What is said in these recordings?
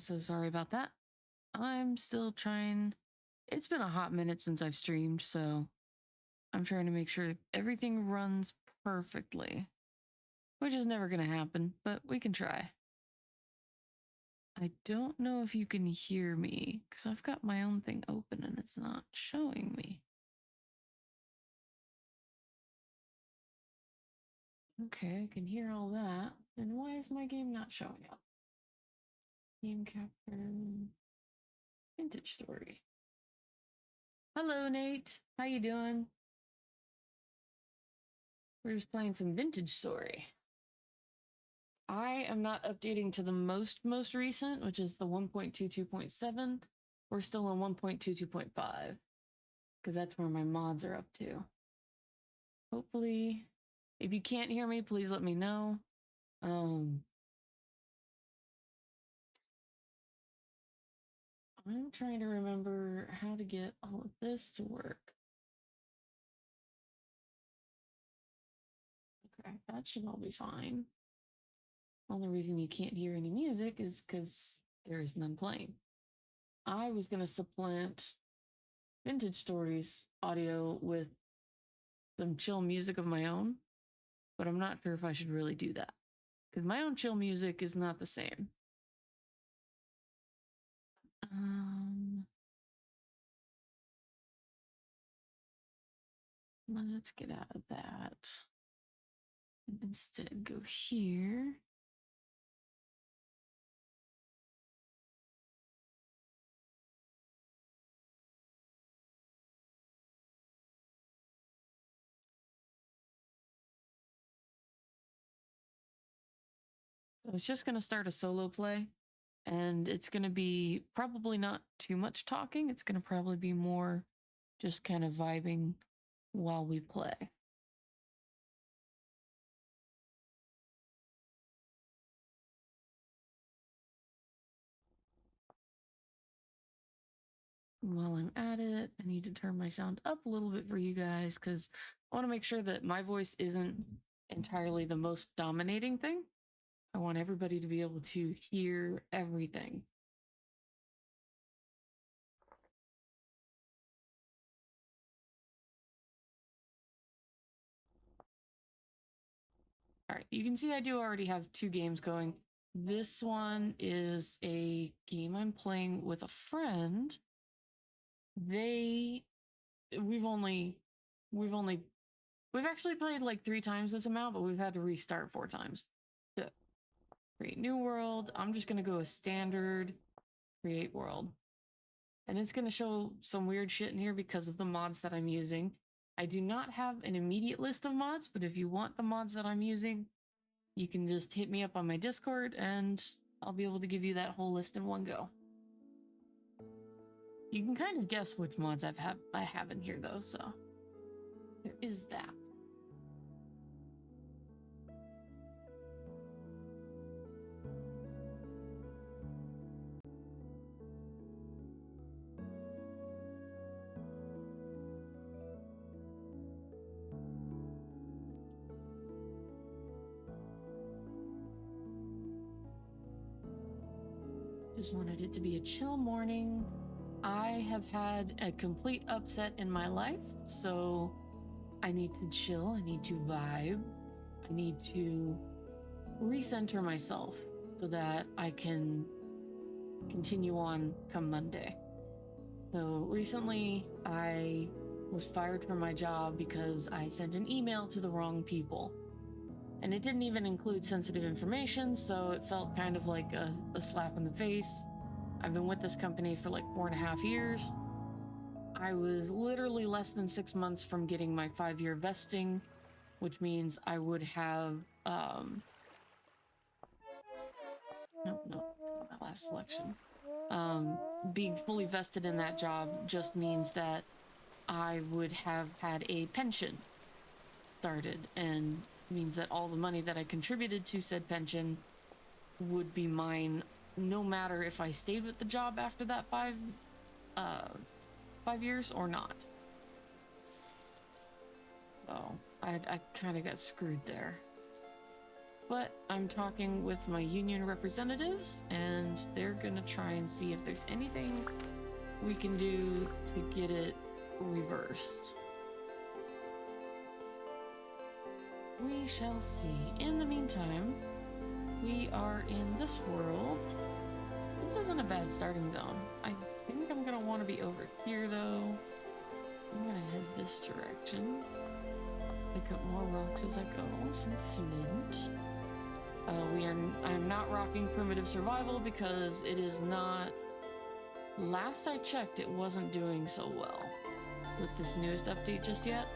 so sorry about that. I'm still trying. It's been a hot minute since I've streamed, so I'm trying to make sure everything runs perfectly, which is never going to happen, but we can try. I don't know if you can hear me because I've got my own thing open and it's not showing me. Okay, I can hear all that. And why is my game not showing up? Game capture. Vintage story. Hello, Nate. How you doing? We're just playing some vintage story. I am not updating to the most recent, which is the 1.22.7. We're still on 1.22.5 because that's where my mods are up to. Hopefully, if you can't hear me, please let me know. I'm trying to remember how to get all of this to work. Okay, that should all be fine. Only reason you can't hear any music is because there is none playing. I was going to supplant Vintage Stories audio with some chill music of my own, but I'm not sure if I should really do that because my own chill music is not the same. Let's get out of that and instead go here. So it's just going to start a solo play, and it's going to be probably not too much talking. It's going to probably be more just kind of vibing while we play. While I'm at it, I need to turn my sound up a little bit for you guys because I want to make sure that my voice isn't entirely the most dominating thing. I want everybody to be able to hear everything. All right, you can see I do already have 2 games going. This one is a game I'm playing with a friend. We've actually played like 3 times this amount, but we've had to restart 4 times. So, create new world. I'm just gonna go with standard, create world. And it's gonna show some weird shit in here because of the mods that I'm using. I do not have an immediate list of mods, but if you want the mods that I'm using, you can just hit me up on my Discord and I'll be able to give you that whole list in one go. You can kind of guess which mods I have in here though, so there is that. Just wanted it to be a chill morning. I have had a complete upset in my life, so I need to chill, I need to vibe, I need to recenter myself so that I can continue on come Monday. So recently I was fired from my job because I sent an email to the wrong people. And it didn't even include sensitive information, so it felt kind of like a slap in the face. I've been with this company for like 4.5 years. I was literally less than 6 months from getting my 5-year vesting, which means I would have, no, my last selection. Being fully vested in that job just means that I would have had a pension started, and means that all the money that I contributed to said pension would be mine no matter if I stayed with the job after that 5 years or not. So I kind of got screwed there. But I'm talking with my union representatives, and they're gonna try and see if there's anything we can do to get it reversed. We shall see. In the meantime, we are in this world. This isn't a bad starting zone. I think I'm gonna want to be over here, though. I'm gonna head this direction. Pick up more rocks as I go. Some flint. I'm not rocking primitive survival because it is not. Last I checked, it wasn't doing so well with this newest update just yet.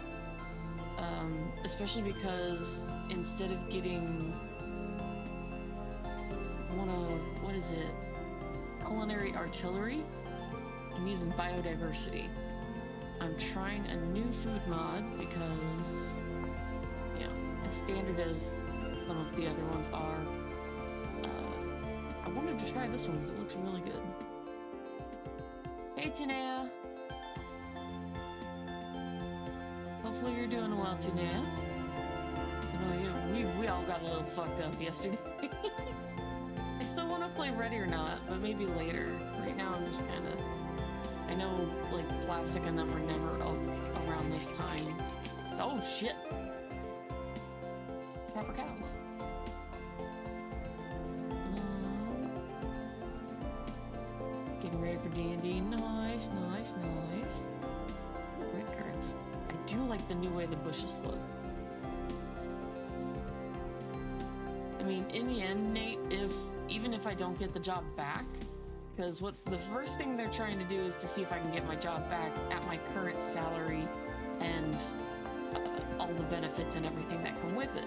Especially because instead of getting one of, what is it? Culinary artillery, I'm using biodiversity. I'm trying a new food mod because, you know, as standard as some of the other ones are, I wanted to try this one because it looks really good. Hey, Tinea! Hopefully you're doing well, Tinea. I know we all got a little fucked up yesterday. I still want to play Ready or Not, but maybe later. Right now I'm just kind of... I know, like, Plastic and them are never up around this time. Oh, shit! Proper cows. Getting ready for D&D. Nice, nice, nice. Red currants. I do like the new way the bushes look. I mean, in the end, Nate, even if I don't get the job back, because what the first thing they're trying to do is to see if I can get my job back at my current salary and all the benefits and everything that come with it.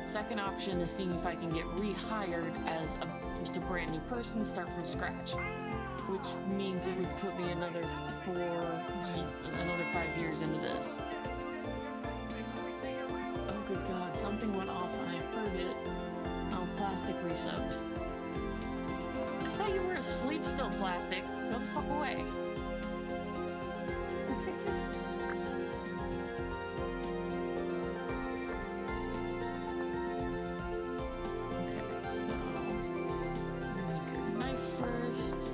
Second option is seeing if I can get rehired as just a brand new person, start from scratch, which means it would put me another 5 years into this. Oh good god, something went off and I heard it. Oh, Plastic resubbed. I thought you were asleep still, Plastic. Go the fuck away. Okay, so make a knife first.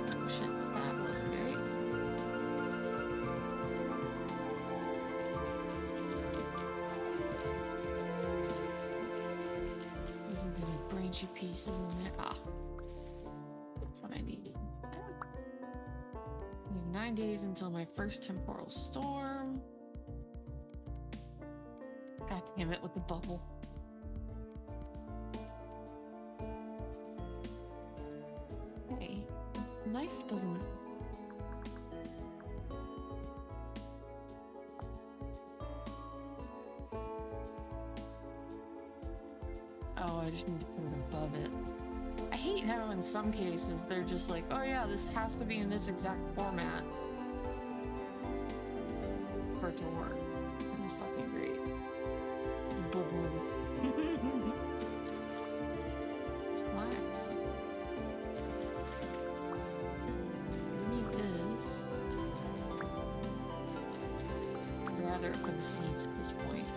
Oh shit, that wasn't great. Wasn't any branchy pieces in there. Ah, that's what I needed. We have 9 days until my first temporal storm. God damn it with the bubble. Hey, knife doesn't. Oh, I just need to put it above it. I hate how in some cases they're just like, oh yeah, this has to be in this exact format for it to work. It's fucking great. It's flax. We need this. I'd rather it for the seeds at this point.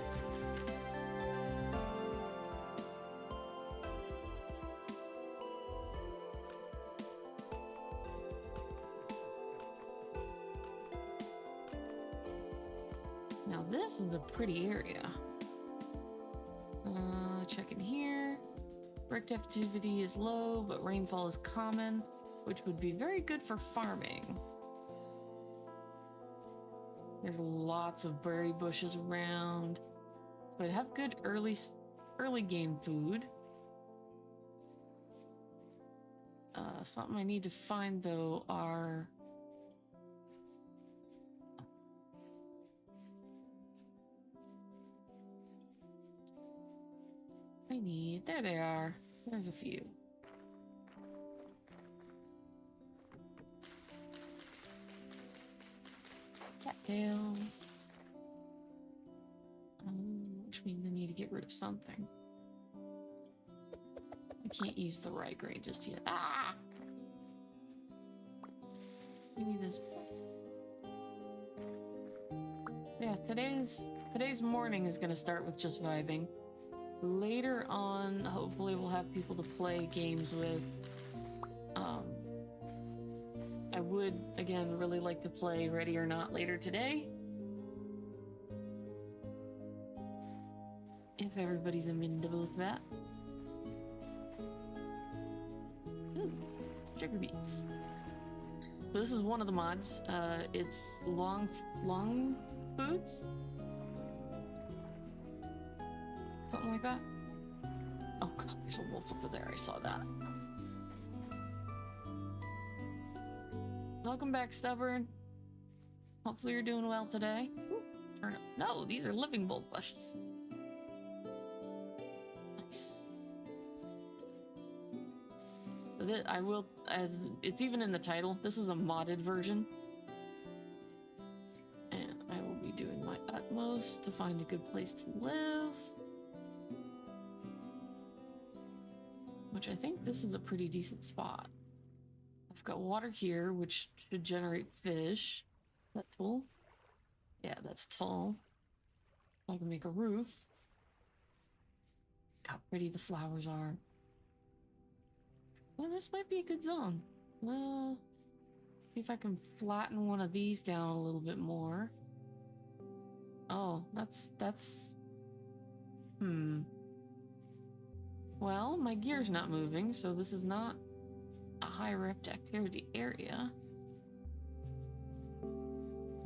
Now this is a pretty area. Check in here. Brick activity is low, but rainfall is common, which would be very good for farming. There's lots of berry bushes around, so I'd have good early game food. Something I need to find though are there they are. There's a few. Cattails. Which means I need to get rid of something. I can't use the rye grain just yet. Ah! Give me this. Yeah, today's morning is gonna start with just vibing. Later on, hopefully we'll have people to play games with. I would, again, really like to play Ready or Not later today. If everybody's amenable to that. Ooh, sugar beets. So this is one of the mods. It's long foods? Something like that? Oh god, there's a wolf over there. I saw that. Welcome back, Stubborn. Hopefully you're doing well today. Ooh, turnip. No, these are living bulb bushes. Nice. I will, as it's even in the title, this is a modded version. And I will be doing my utmost to find a good place to live. Which I think this is a pretty decent spot. I've got water here, which should generate fish. Is that tall? Yeah, that's tall. I can make a roof. Look how pretty the flowers are. Well, this might be a good zone. Well, see if I can flatten one of these down a little bit more. Oh, that's... Well, my gear's not moving, so this is not a high rift activity area.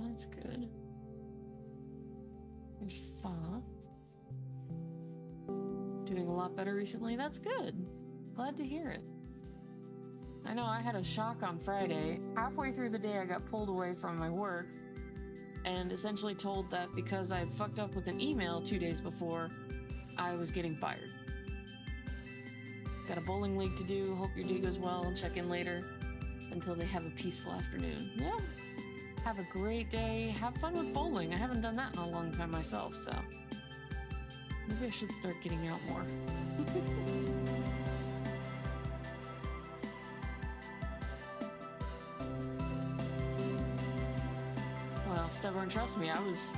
That's good. There's Fox. Doing a lot better recently. That's good. Glad to hear it. I know I had a shock on Friday. Halfway through the day, I got pulled away from my work and essentially told that because I had fucked up with an email 2 days before, I was getting fired. Got a bowling league to do. Hope your day goes well and check in later until they have a peaceful afternoon. Yeah. Have a great day. Have fun with bowling. I haven't done that in a long time myself, so maybe I should start getting out more. Well, Stubborn, trust me, I was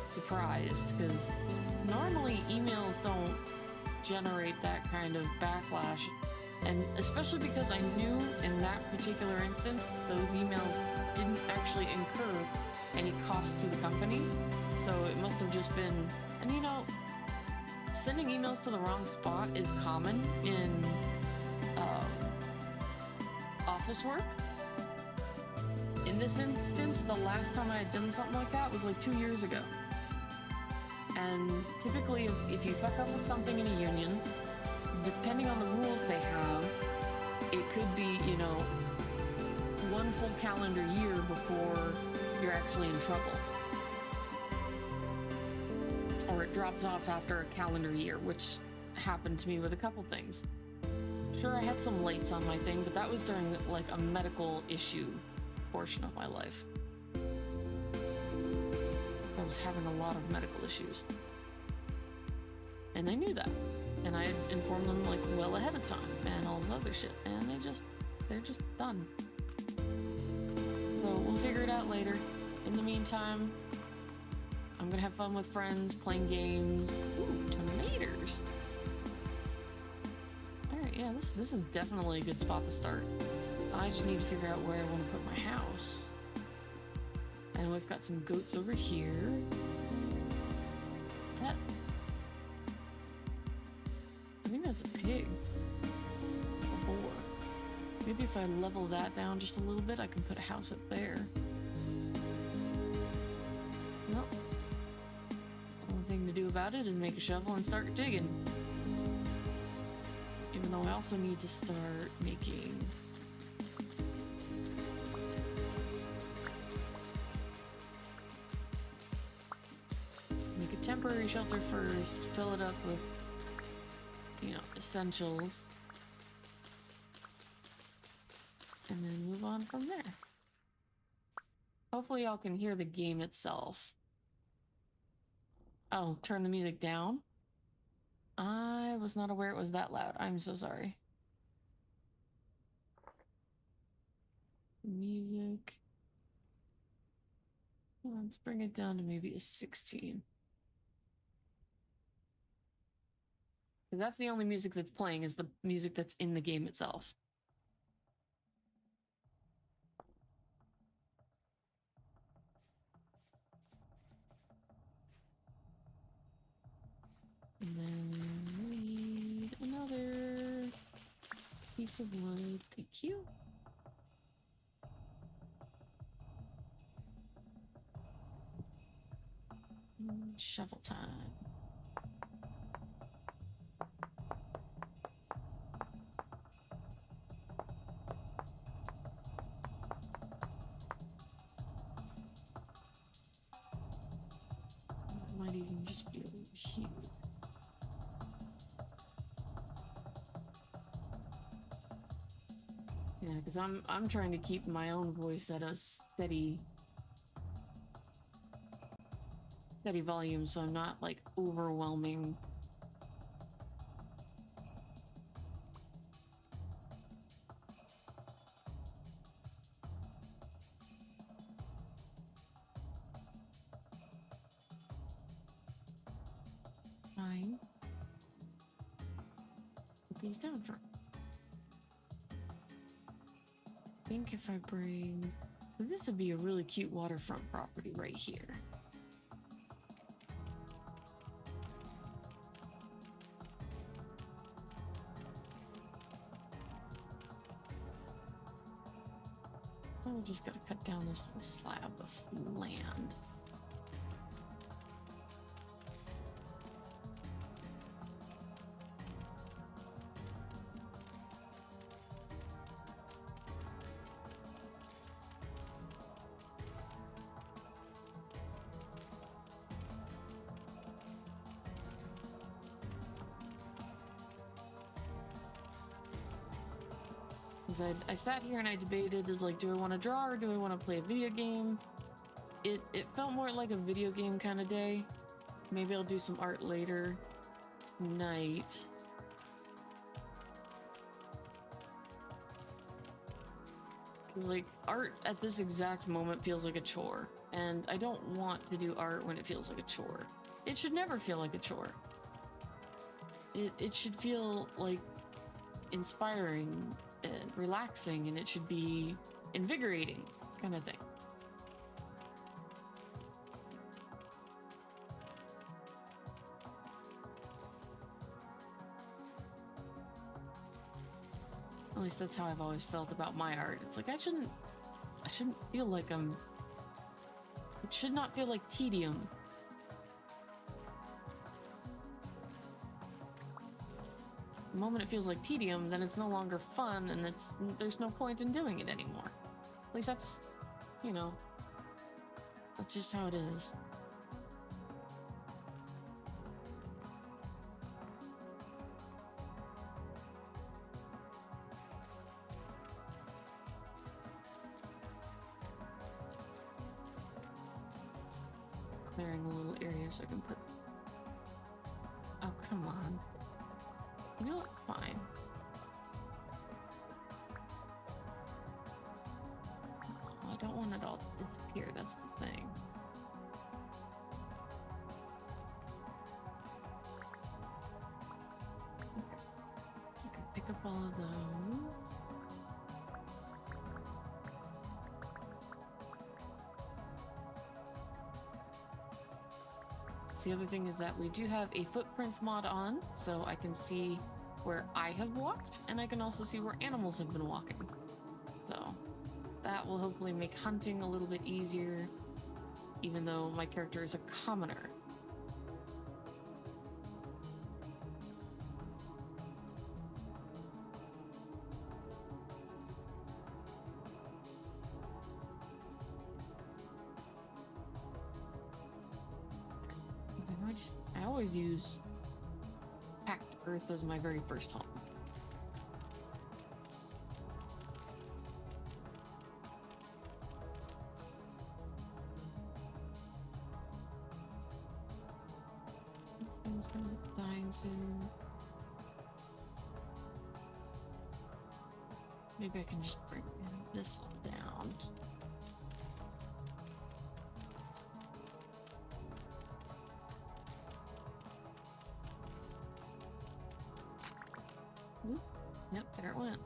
surprised because normally emails don't generate that kind of backlash, and especially because I knew in that particular instance those emails didn't actually incur any cost to the company, so it must have just been, and you know, sending emails to the wrong spot is common in office work. In this instance, the last time I had done something like that was like 2 years ago. And typically, if you fuck up with something in a union, depending on the rules they have, it could be, you know, 1 full calendar year before you're actually in trouble. Or it drops off after a calendar year, which happened to me with a couple things. Sure, I had some lates on my thing, but that was during, like, a medical issue portion of my life. I was having a lot of medical issues. And they knew that. And I had informed them like well ahead of time and all the other shit. And they're just done. So we'll figure it out later. In the meantime, I'm gonna have fun with friends, playing games. Ooh, tomatoes. Alright, yeah, this is definitely a good spot to start. I just need to figure out where I want to put my house. And we've got some goats over here. Is that... I think that's a pig. A boar. Maybe if I level that down just a little bit, I can put a house up there. Nope. The only thing to do about it is make a shovel and start digging. Even though I also need to start making... temporary shelter first, fill it up with, you know, essentials, and then move on from there. Hopefully y'all can hear the game itself. Oh, turn the music down? I was not aware it was that loud. I'm so sorry. Music. Let's bring it down to maybe a 16. Because that's the only music that's playing, is the music that's in the game itself. And then we need another piece of wood. Thank you. Shovel time. Might even just be over here. Yeah, because I'm trying to keep my own voice at a steady volume, so I'm not like overwhelming. Fine. Put these down for. I think if I bring, this would be a really cute waterfront property right here. Oh, we just gotta cut down this whole slab of land. I sat here and I debated, is like, do I want to draw or do I want to play a video game? It felt more like a video game kind of day. Maybe I'll do some art later tonight. Because like art at this exact moment feels like a chore, and I don't want to do art when it feels like a chore. It should never feel like a chore. It should feel like inspiring and relaxing, and it should be invigorating kind of thing. At least that's how I've always felt about my art. It's like I shouldn't feel like it should not feel like tedium. The moment it feels like tedium, then it's no longer fun, and there's no point in doing it anymore. At least that's, you know, that's just how it is. Clearing a little area so I can put... Oh, come on. You know what? Fine. Oh, I don't want it all to disappear, that's the thing. Okay. So I can pick up all of those. So the other thing is that we do have a footprints mod on, so I can see where I have walked, and I can also see where animals have been walking. So that will hopefully make hunting a little bit easier, even though my character is a commoner. I always use packed earth as my very first home. This thing's gonna be dying soon. Maybe I can just bring this down. There it went.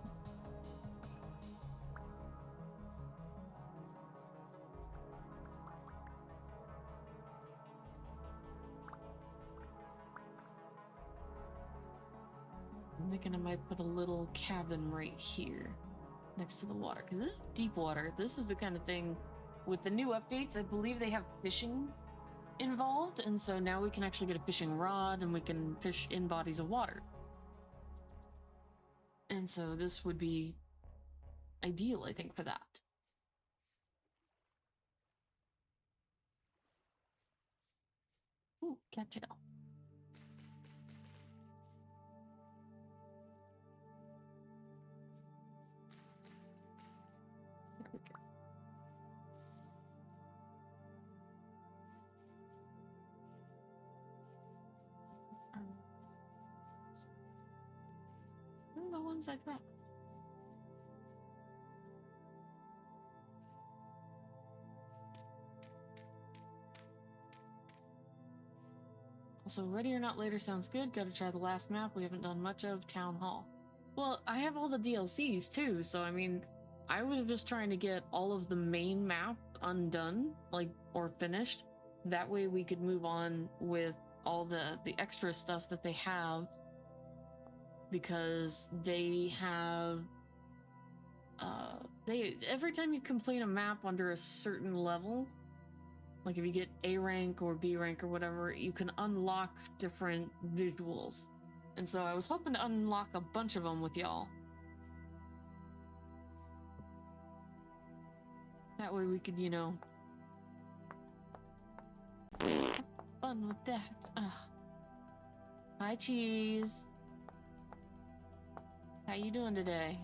I'm thinking I might put a little cabin right here next to the water, because this is deep water. This is the kind of thing with the new updates. I believe they have fishing involved, and so now we can actually get a fishing rod and we can fish in bodies of water. And so this would be ideal, I think, for that. Ooh, cattail. There we go. The ones I dropped. Also, ready or not later sounds good. Gotta try the last map we haven't done much of, Town Hall. Well, I have all the DLCs too, so I mean, I was just trying to get all of the main map undone, like, or finished. That way we could move on with all the extra stuff that they have, because they have every time you complete a map under a certain level, like if you get A rank or B rank or whatever, you can unlock different visuals. And so I was hoping to unlock a bunch of them with y'all. That way we could, you know, have fun with that. Ugh. Hi, Cheese. How you doing today?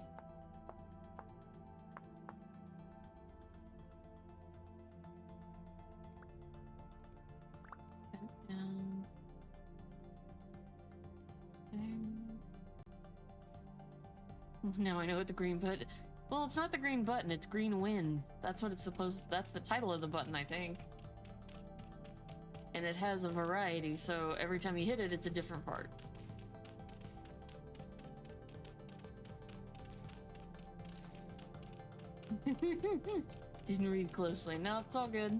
Down. There. Now I know what the green button. Well, it's not the green button, it's green wind. That's what it's supposed. That's the title of the button, I think. And it has a variety, so every time you hit it, it's a different part. Didn't read closely. No, it's all good.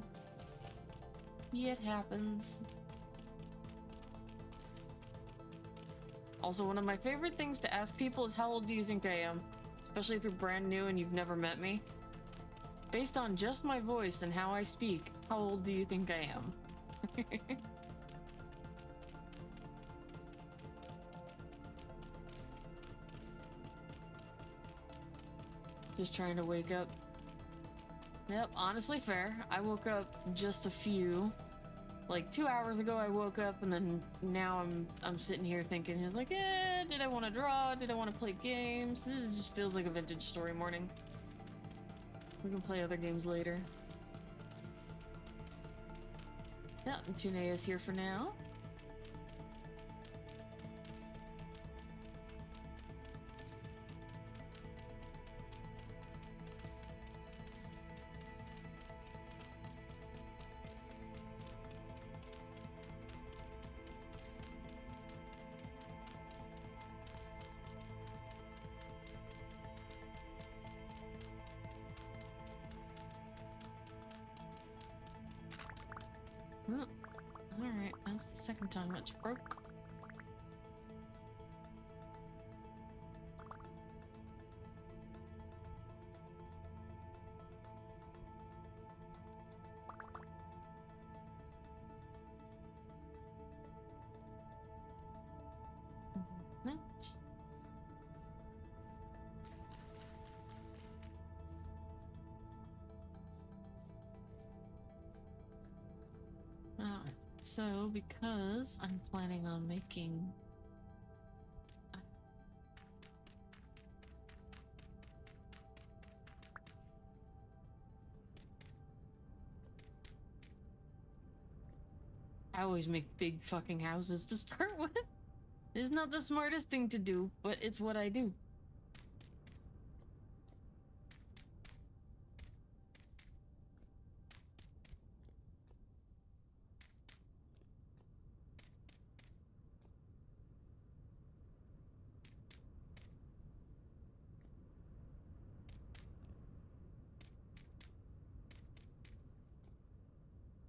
It happens. Also, one of my favorite things to ask people is, how old do you think I am? Especially if you're brand new and you've never met me. Based on just my voice and how I speak, how old do you think I am? Just trying to wake up. Yep, honestly fair. I woke up just a few. Like 2 hours ago I woke up, and then now I'm sitting here thinking like, did I want to draw? Did I want to play games? It just feels like a vintage story morning. We can play other games later. Yeah, Tunea is here for now. Oh, alright, that's the second time it's broke. That. Alright, so because I'm planning on making... I always make big fucking houses to start with. It's not the smartest thing to do, but it's what I do.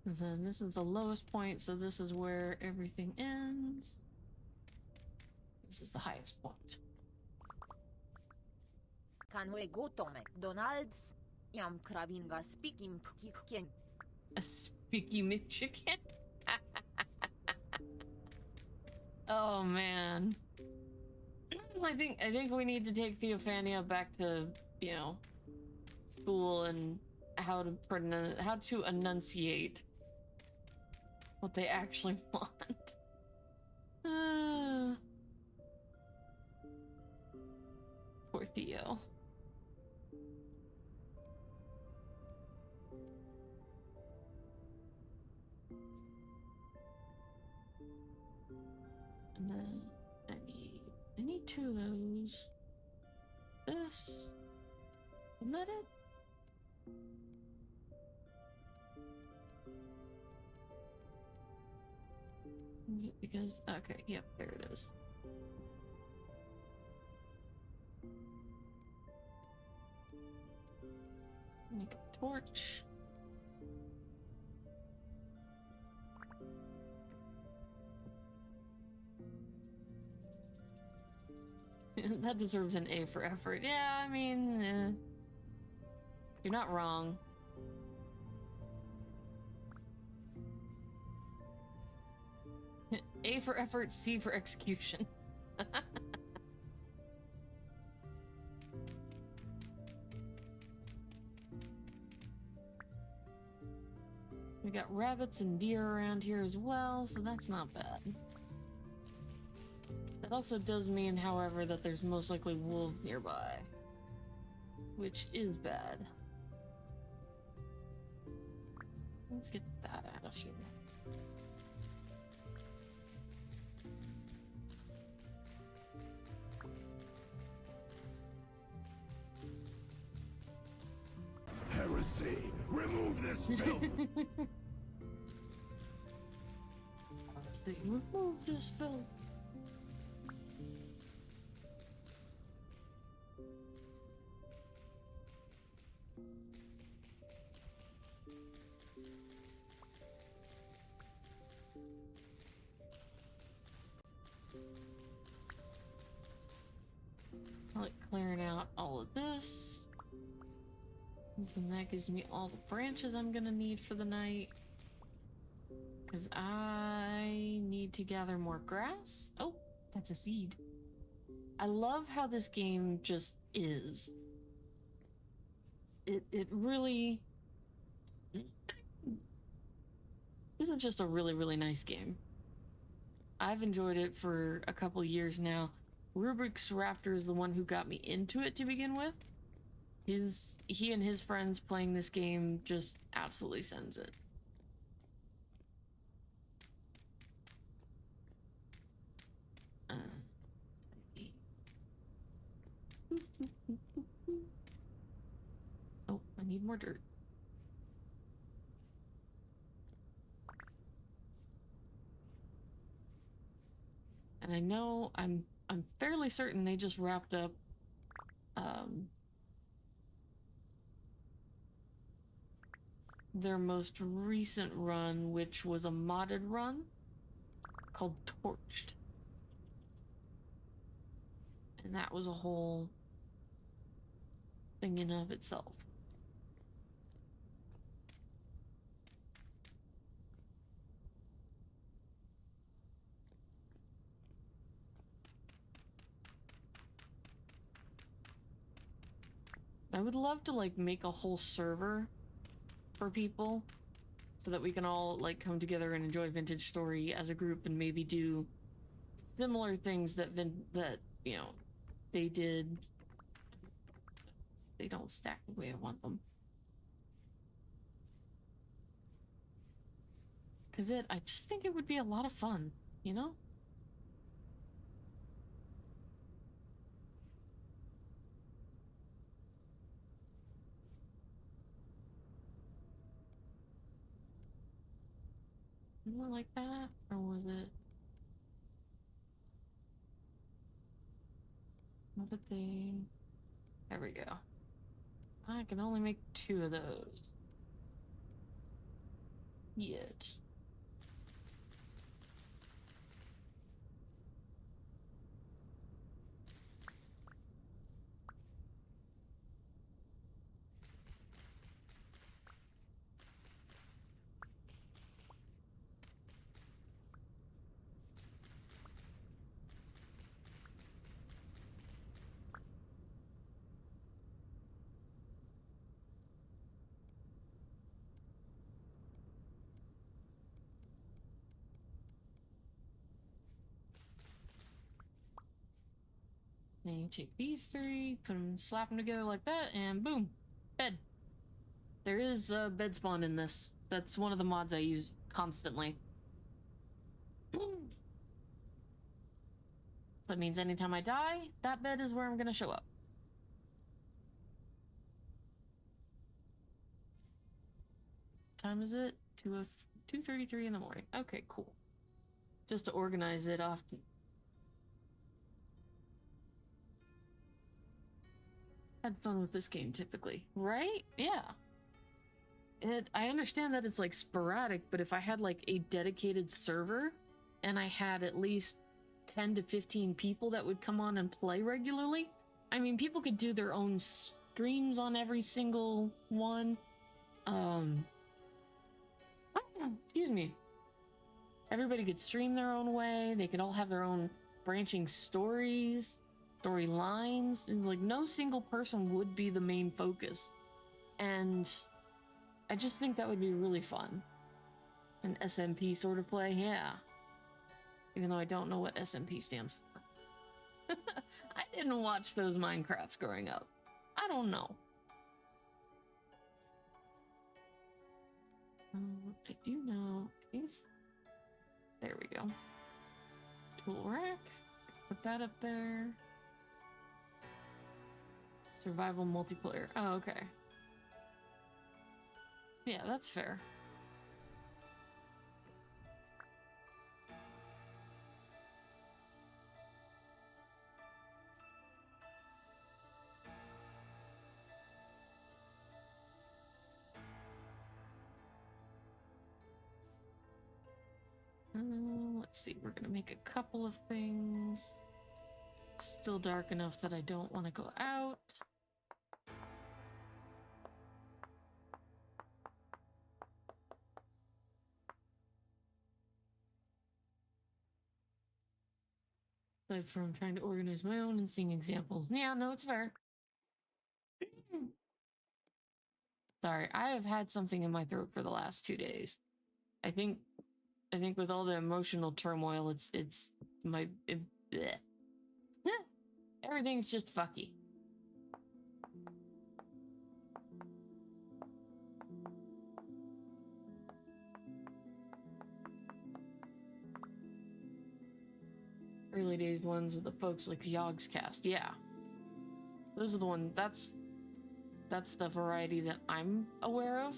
Then this is the lowest point, so this is where everything ends. This is the highest point. Can we go to McDonald's? Yam krabinga speaking pukikien. A spiky McChicken? Oh man. I think we need to take Theophania back to, you know, school and how to enunciate what they actually want. Poor Theo. And then I need two of those. This. Isn't that it? Is it because okay, yep, there it is. Make a torch. That deserves an A for effort. Yeah, I mean, you're not wrong. A for effort, C for execution. We got rabbits and deer around here as well, so that's not bad. That also does mean, however, that there's most likely wolves nearby, which is bad. Let's get that out of here. Heresy! Remove this filth! Remove this filth. I like clearing out all of this. Then that gives me all the branches I'm gonna need for the night. Because I need to gather more grass. Oh, that's a seed. I love how this game just is. It really isn't just a really, really nice game. I've enjoyed it for a couple years now. Rubik's Raptor is the one who got me into it to begin with. He and his friends playing this game just absolutely sends it. Oh, I need more dirt. And I know I'm fairly certain they just wrapped up their most recent run, which was a modded run called Torched. And that was a whole thing in of itself. I would love to like make a whole server for people so that we can all like come together and enjoy Vintage Story as a group and maybe do similar things that you know they did. They don't stack the way I want them. Cause I just think it would be a lot of fun, you know? More like that? Or was it? What did they... There we go. I can only make 2 of those. yet. Then you take these three, put them, slap them together like that, and boom, bed. There is a bed spawn in this. That's one of the mods I use constantly. That means anytime I die, that bed is where I'm gonna show up. What time is it? 2:33 in the morning. Okay, cool. Just to organize it off. Had fun with this game typically, right? Yeah. I understand that it's like sporadic, but if I had like a dedicated server and I had at least 10 to 15 people that would come on and play regularly, I mean, people could do their own streams on every single one. Excuse me. Everybody could stream their own way. They could all have their own branching storylines, and like no single person would be the main focus. And I just think that would be really fun. An SMP sort of play, yeah. Even though I don't know what SMP stands for. I didn't watch those Minecrafts growing up. I don't know. I do know. There we go. Tool rack. Put that up there. Survival multiplayer. Oh, okay. Yeah, that's fair. Let's see, we're gonna make a couple of things. It's still dark enough that I don't want to go out. Aside from trying to organize my own and seeing examples. Yeah, no, it's fair. Sorry, I have had something in my throat for the last 2 days. I think with all the emotional turmoil, it's my bleh. Everything's just fucky. Early days ones with the folks like Yogscast, yeah. Those are the ones, that's the variety that I'm aware of.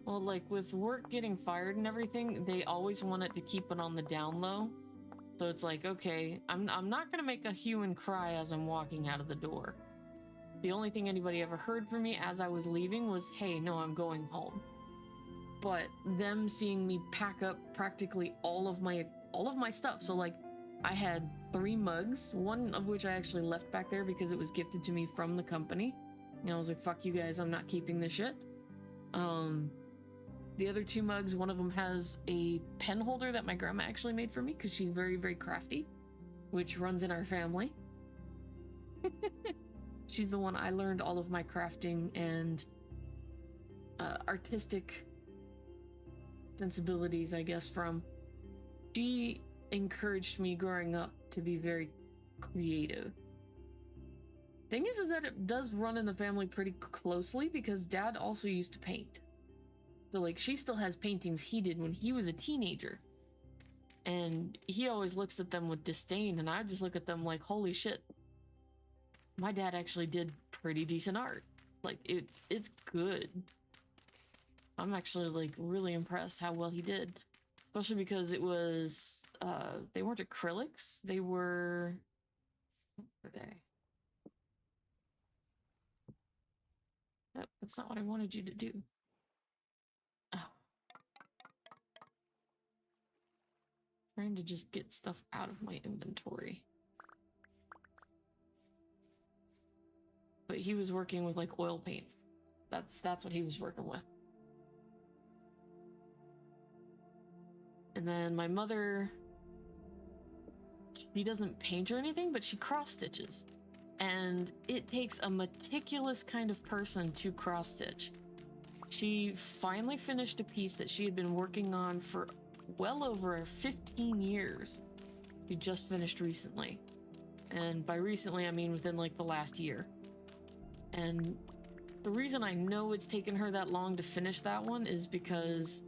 Well, like with work getting fired and everything, they always wanted to keep it on the down low. So it's like, okay, I'm not gonna make a hue and cry as I'm walking out of the door. The only thing anybody ever heard from me as I was leaving was, hey, no, I'm going home. But them seeing me pack up practically all of my stuff. So like I had 3 mugs, one of which I actually left back there because it was gifted to me from the company. And I was like, fuck you guys, I'm not keeping this shit. The other 2 mugs, one of them has a pen holder that my grandma actually made for me because she's very, very crafty, which runs in our family. She's the one I learned all of my crafting and artistic sensibilities, I guess, from. She encouraged me growing up to be very creative. Thing is that it does run in the family pretty closely because Dad also used to paint. So like she still has paintings he did when he was a teenager. And he always looks at them with disdain, and I just look at them like, holy shit. My dad actually did pretty decent art. Like it's good. I'm actually like really impressed how well he did. Especially because it was they weren't acrylics, they were are they? Nope, that's not what I wanted you to do. Oh. Trying to just get stuff out of my inventory. But he was working with like oil paints. That's what he was working with. And then my mother, she doesn't paint or anything, but she cross stitches. And it takes a meticulous kind of person to cross stitch. She finally finished a piece that she had been working on for well over 15 years. She just finished recently. And by recently, I mean within like the last year. And the reason I know it's taken her that long to finish that one is because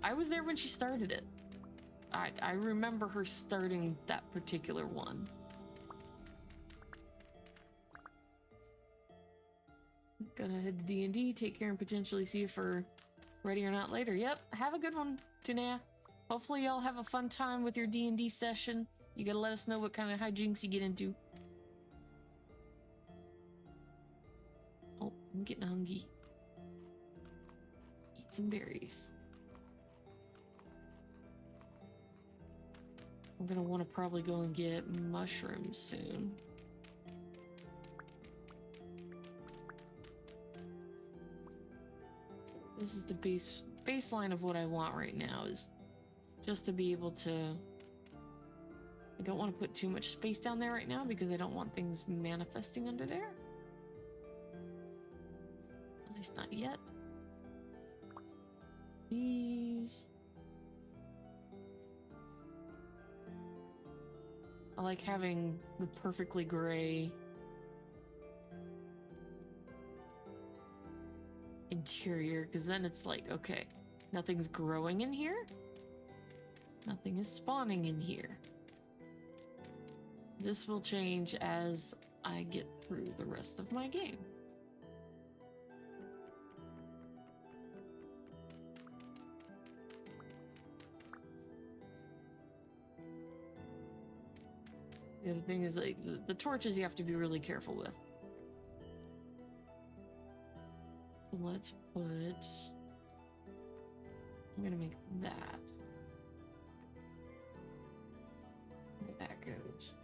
I was there when she started it. I remember her starting that particular one. Gonna head to D&D, take care and potentially see if we're ready or not later. Yep, have a good one, Tunea. Hopefully y'all have a fun time with your D&D session. You gotta let us know what kind of hijinks you get into. Oh, I'm getting hungry. Eat some berries. I'm gonna want to probably go and get mushrooms soon. So this is the baseline of what I want right now, is just to be able to... I don't want to put too much space down there right now because I don't want things manifesting under there. At least not yet. These... I like having the perfectly gray interior, because then it's like, okay, nothing's growing in here. Nothing is spawning in here. This will change as I get through the rest of my game. The other thing is, like, the torches you have to be really careful with. Let's put... I'm gonna make that. Where that goes.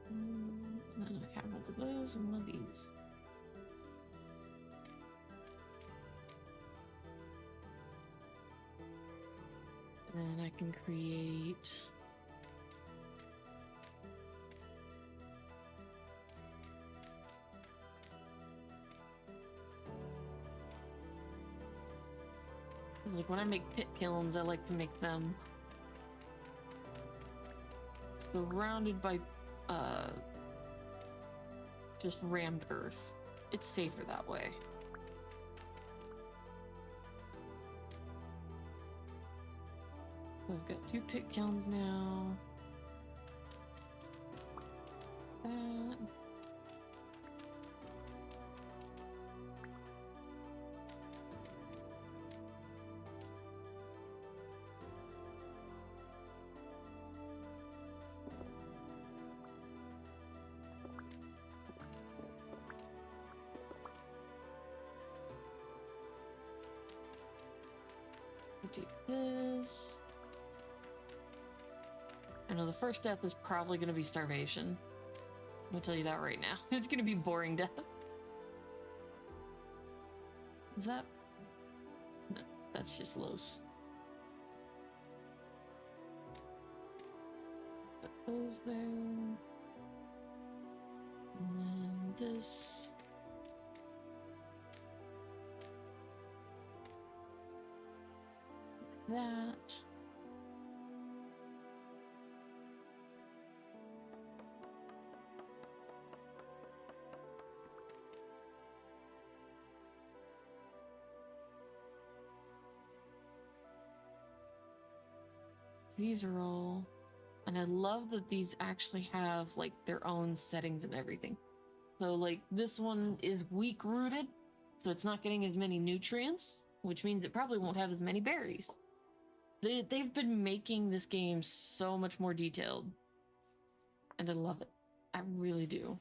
And then I have one of those and one of these. And then I can create... like when I make pit kilns, I like to make them surrounded by just rammed earth. It's safer that way. So I've got 2 pit kilns now. That. Do this. I know the first death is probably going to be starvation. I'm gonna tell you that right now. It's going to be boring death. Is that? No, that's just Los. Put those there. And then this. That. These are all, and I love that these actually have like their own settings and everything. So like this one is weak rooted, so it's not getting as many nutrients, which means it probably won't have as many berries. They've been making this game so much more detailed. And I love it. I really do.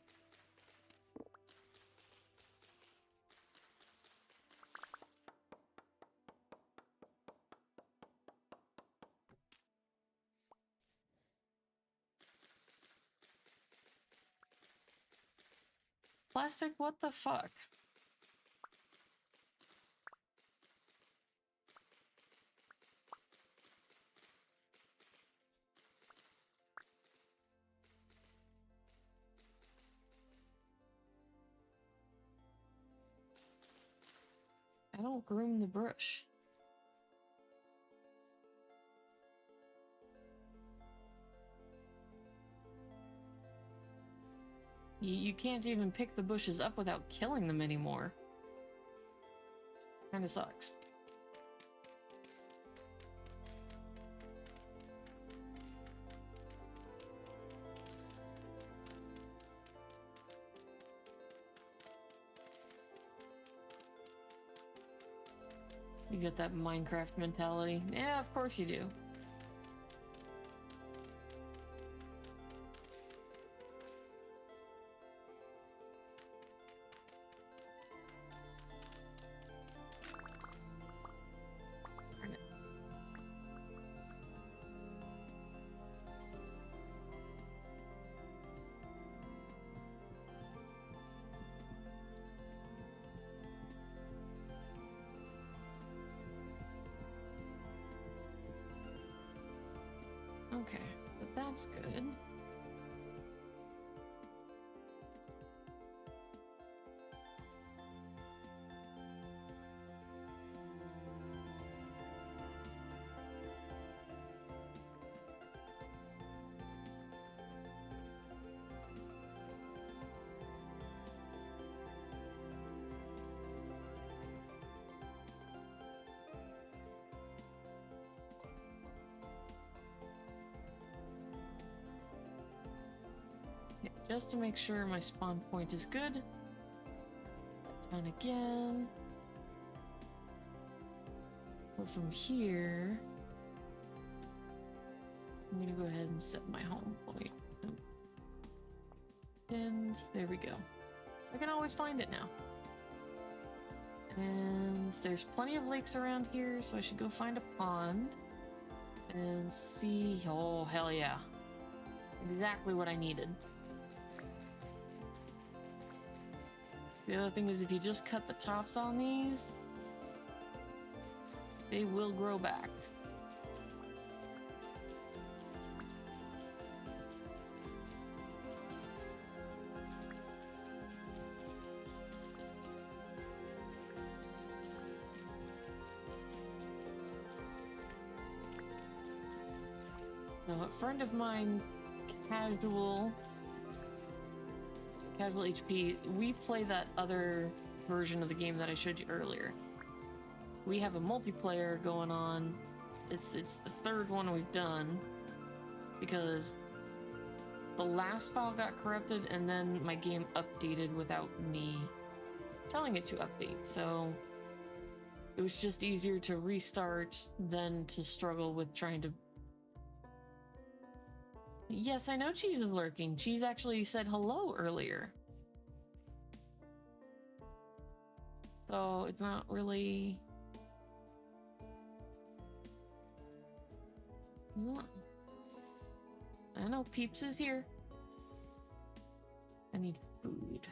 Plastic, what the fuck? I don't groom the brush. You can't even pick the bushes up without killing them anymore. Kinda sucks. You get that Minecraft mentality. Yeah, of course you do. Darn it. Okay, so that's good. Okay, just to make sure my spawn point is good. And again. But from here, I'm gonna go ahead and set my home point. And there we go. So I can always find it now. And there's plenty of lakes around here, so I should go find a pond and see. Oh, hell yeah. Exactly what I needed. The other thing is, if you just cut the tops on these, they will grow back. Now, a friend of mine, Casual HP, we play that other version of the game that I showed you earlier. We have a multiplayer going on. It's the third one we've done because the last file got corrupted and then my game updated without me telling it to update. So it was just easier to restart than to struggle with trying to. Yes, I know Cheese is lurking. Cheese actually said hello earlier. So it's not really. I know Peeps is here. I need food.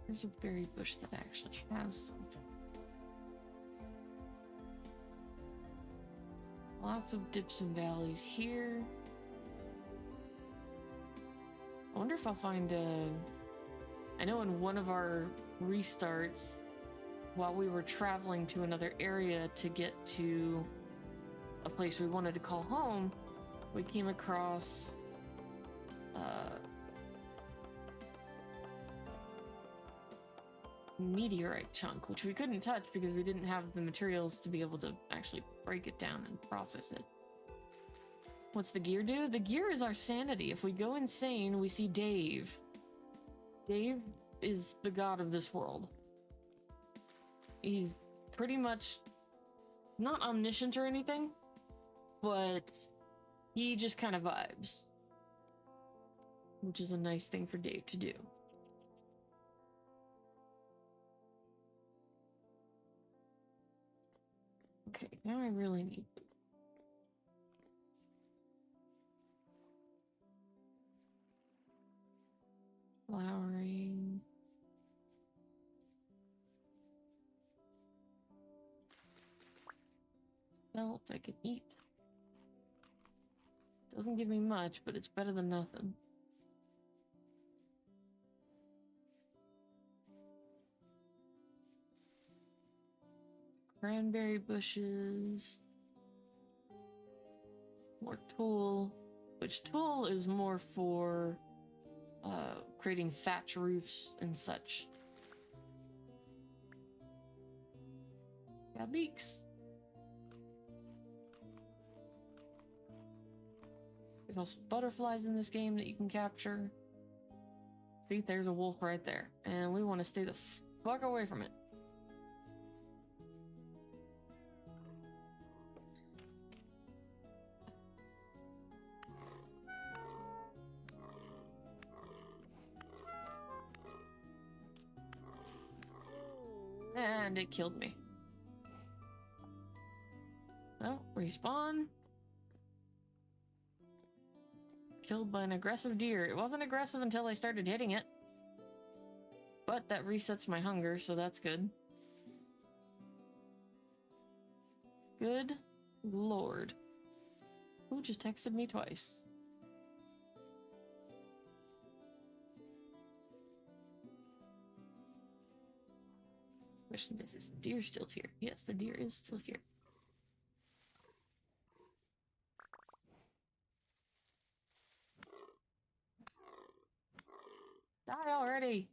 There's a berry bush that actually has something. Lots of dips and valleys here. I wonder if I'll find I know in one of our restarts, while we were traveling to another area to get to a place we wanted to call home, we came across meteorite chunk, which we couldn't touch because we didn't have the materials to be able to actually break it down and process it. What's the gear do? The gear is our sanity. If we go insane, we see Dave. Dave is the god of this world. He's pretty much not omniscient or anything, but he just kind of vibes, which is a nice thing for Dave to do. Okay, now I really need food. Flowering. Spelt I can eat. Doesn't give me much, but it's better than nothing. Cranberry bushes. More tool. Which tool is more for creating thatch roofs and such. Got beaks. There's also butterflies in this game that you can capture. See, there's a wolf right there. And we want to stay the fuck away from it. And it killed me. Well, respawn. Killed by an aggressive deer. It wasn't aggressive until I started hitting it. But that resets my hunger, so that's good. Good lord. Who just texted me twice? Question is the deer still here? Yes, the deer is still here. Die already!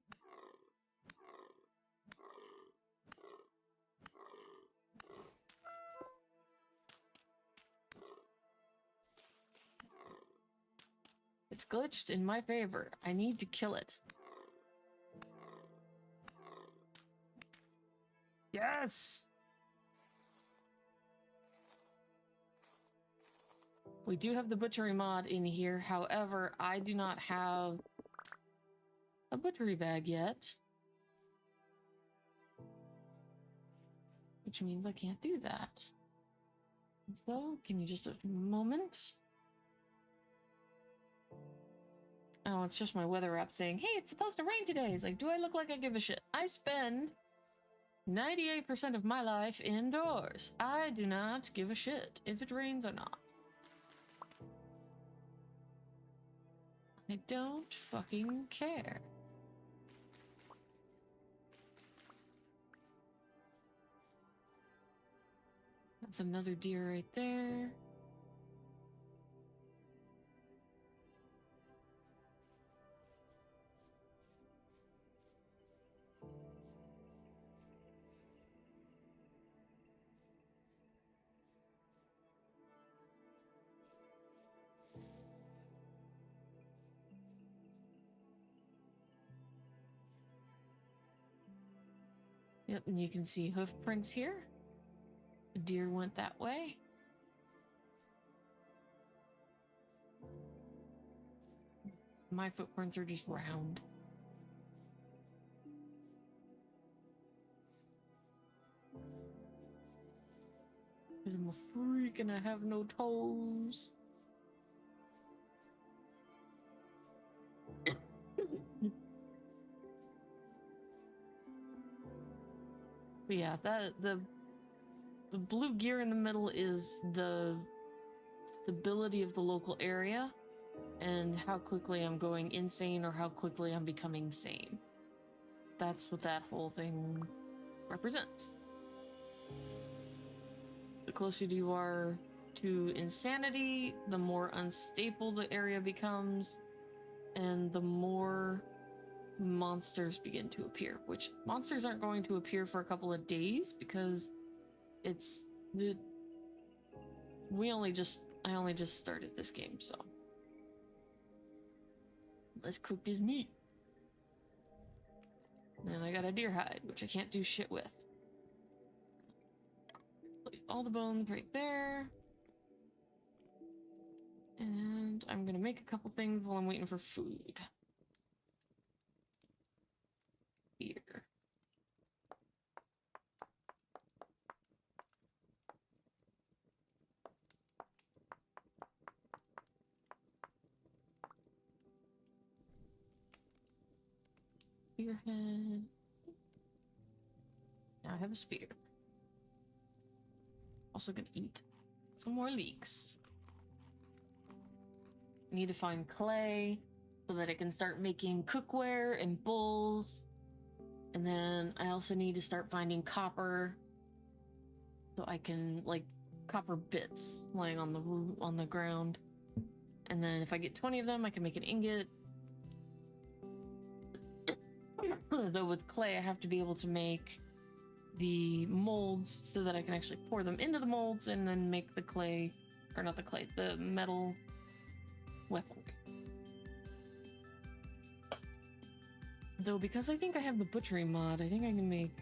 It's glitched in my favor. I need to kill it. Yes! We do have the butchery mod in here. However, I do not have a butchery bag yet. Which means I can't do that. So, give me just a moment. Oh, it's just my weather app saying, hey, it's supposed to rain today. It's like, do I look like I give a shit? I spend 98% of my life indoors. I do not give a shit if it rains or not. I don't fucking care. That's another deer right there. Yep, and you can see hoof prints here. The deer went that way. My footprints are just round. Because I'm a freak and I have no toes. But yeah, the blue gear in the middle is the stability of the local area and how quickly I'm going insane or how quickly I'm becoming sane. That's what that whole thing represents. The closer you are to insanity, the more unstable the area becomes, and the more monsters begin to appear, which monsters aren't going to appear for a couple of days because it's the I only just started this game, so let's cook this meat. Then I got a deer hide, which I can't do shit with. place all the bones right there. And I'm gonna make a couple things while I'm waiting for food. Here. Spearhead. Now I have a spear. Also gonna eat some more leeks. I need to find clay so that I can start making cookware and bowls. And then I also need to start finding copper so I can, like, copper bits lying on the ground. And then if I get 20 of them, I can make an ingot. Though with clay, I have to be able to make the molds so that I can actually pour them into the molds and then make the clay, or not the clay, the metal weaponry. Though because I think I have the butchery mod, I think I can make...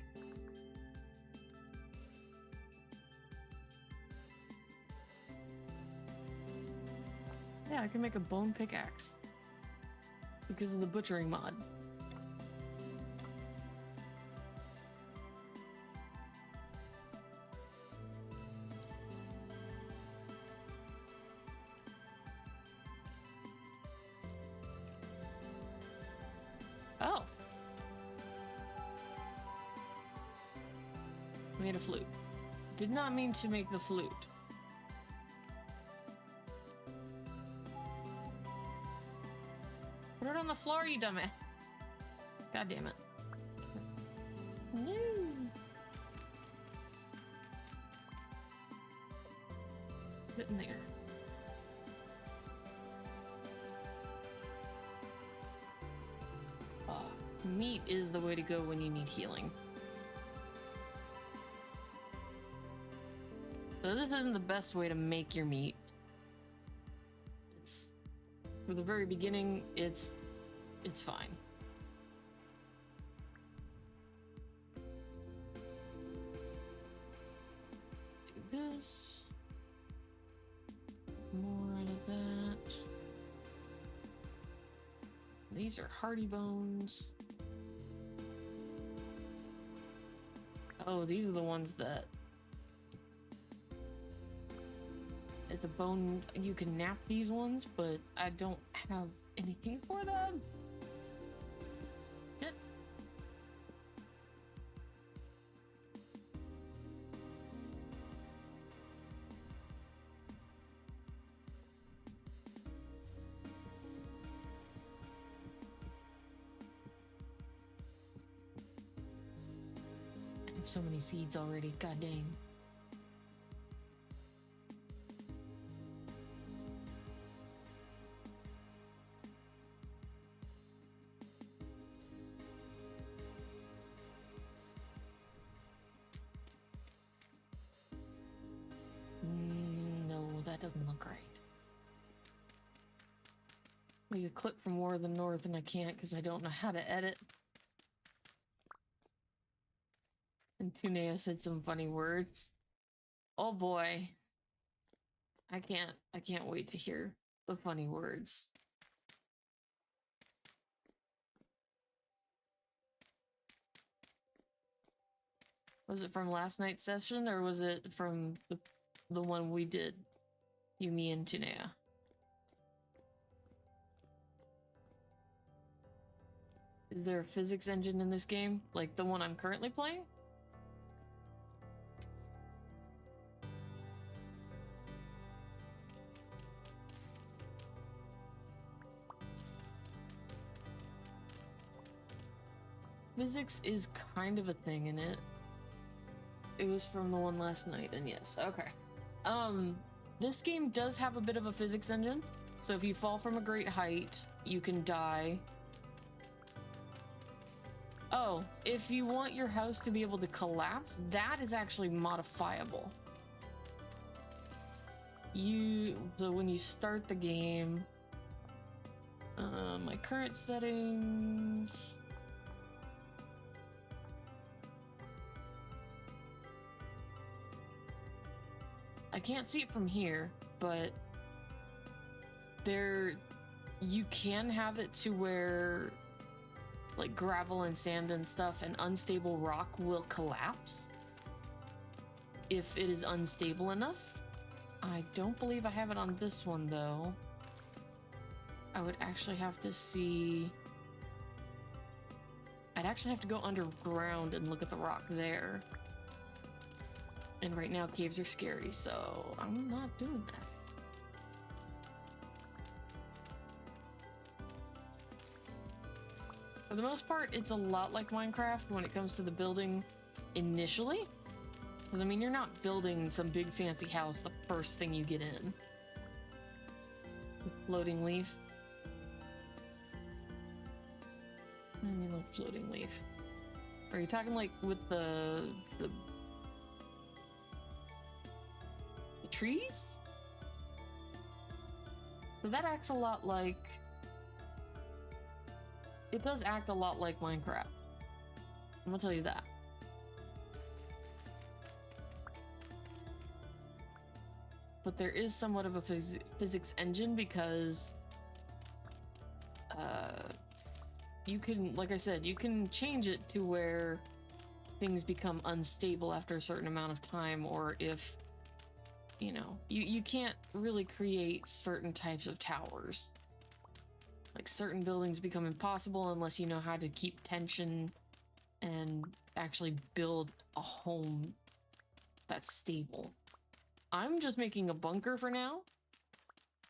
Yeah, I can make a bone pickaxe because of the butchering mod. Oh. I made a flute. Did not mean to make the flute. Put it on the floor, you dumbass. God damn it. No. Put it in there. Meat is the way to go when you need healing. So this isn't the best way to make your meat. It's for the very beginning, it's fine. Let's do this. More out of that. These are hardy bones. Oh, these are the ones that... It's a bone... You can nap these ones, but I don't have anything for them. Shit. I have so many seeds already, god dang. No, that doesn't look right. Make a clip from War of the North and I can't because I don't know how to edit. And Tunea said some funny words. Oh boy. I can't wait to hear the funny words. Was it from last night's session or was it from the one we did? You, me, and Tunea. Is there a physics engine in this game? Like the one I'm currently playing? Physics is kind of a thing in it. It was from the one last night, and yes, okay. This game does have a bit of a physics engine. So if you fall from a great height, you can die. Oh, if you want your house to be able to collapse, that is actually modifiable. So when you start the game, my current settings... I can't see it from here, but you can have it to where like gravel and sand and stuff and unstable rock will collapse if it is unstable enough. I don't believe I have it on this one though. I would actually have to see. I'd actually have to go underground and look at the rock there. And right now caves are scary, so I'm not doing that. For the most part, it's a lot like Minecraft when it comes to the building initially. Because, I mean, you're not building some big fancy house the first thing you get in. Floating leaf. I mean, like floating leaf. Are you talking like with the trees? So that acts a lot like... It does act a lot like Minecraft. I'm gonna tell you that. But there is somewhat of a physics engine because you can, like I said, you can change it to where things become unstable after a certain amount of time, or if, you know, you can't really create certain types of towers. Like certain buildings become impossible unless you know how to keep tension and actually build a home that's stable. I'm just making a bunker for now.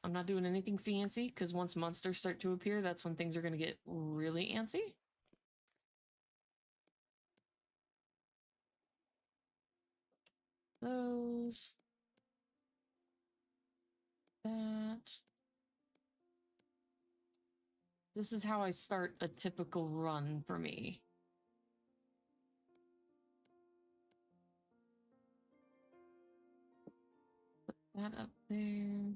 I'm not doing anything fancy because once monsters start to appear, that's when things are going to get really antsy. Those. That. This is how I start a typical run for me. Put that up there.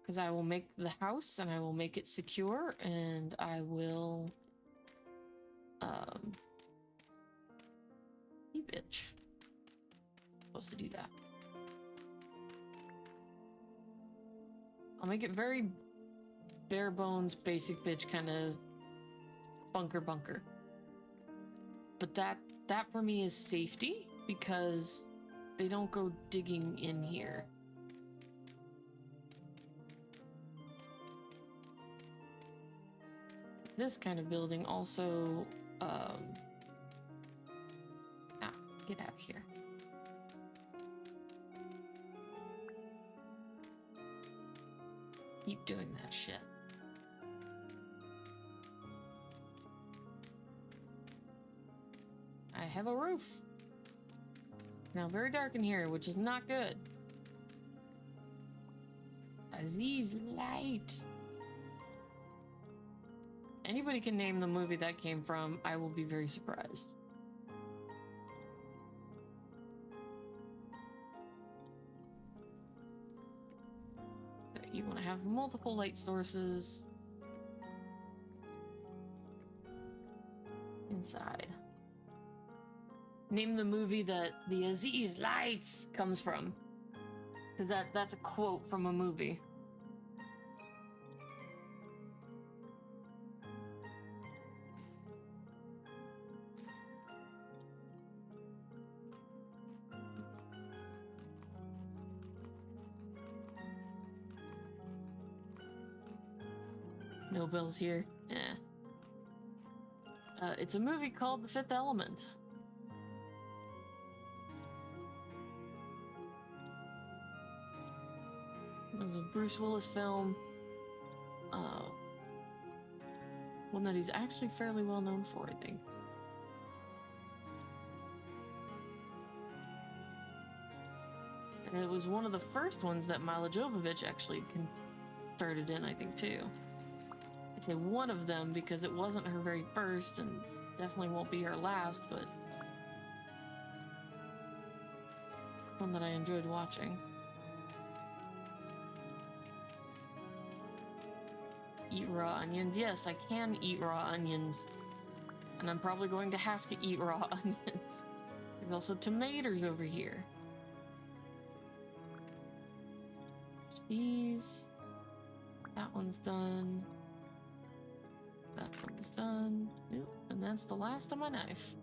Because I will make the house and I will make it secure and I will bitch. Supposed to do that. I'll make it very bare bones, basic bitch kind of bunker. But that for me is safety because they don't go digging in here. This kind of building also, get out of here. Keep doing that shit. I have a roof. It's now very dark in here, which is not good. Aziz light. Anybody can name the movie that came from, I will be very surprised. So you want to have multiple light sources inside. Name the movie that the Aziz lights comes from, because that's a quote from a movie. No bells here. It's a movie called The Fifth Element. It was a Bruce Willis film. One that he's actually fairly well known for, I think. And it was one of the first ones that Mila Jovovich actually started in, I think, too. I say one of them because it wasn't her very first and definitely won't be her last, but one that I enjoyed watching. Eat raw onions. Yes, I can eat raw onions. And I'm probably going to have to eat raw onions. There's also tomatoes over here. There's these. That one's done. That one's done. Nope. And that's the last of my knife.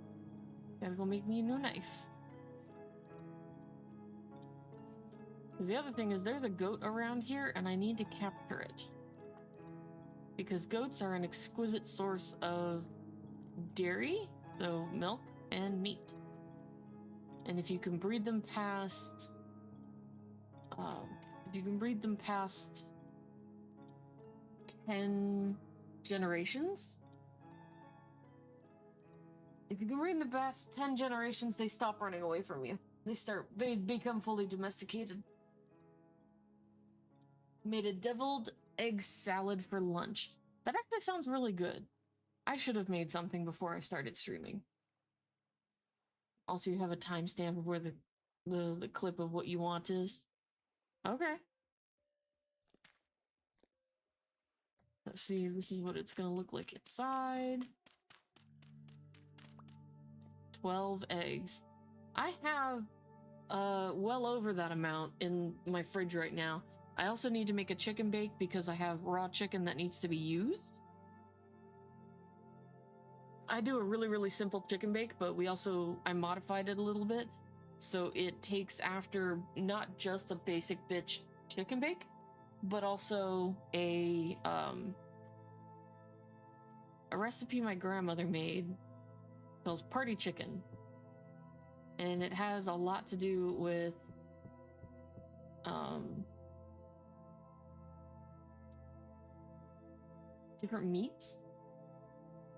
Gotta go make me a new knife. Because the other thing is there's a goat around here and I need to capture it. Because goats are an exquisite source of dairy, so milk and meat. And if you can breed them past... if you can breed them past 10 generations... If you can breed them past 10 generations, they stop running away from you. They become fully domesticated. Made a deviled egg salad for lunch. That actually sounds really good. I should have made something before I started streaming. Also, you have a timestamp of where the clip of what you want is. Okay. Let's see, this is what it's gonna look like inside. 12 eggs. I have well over that amount in my fridge right now. I also need to make a chicken bake because I have raw chicken that needs to be used. I do a really simple chicken bake, but I modified it a little bit. So it takes after not just a basic bitch chicken bake, but also a recipe my grandmother made called party chicken. And it has a lot to do with different meats.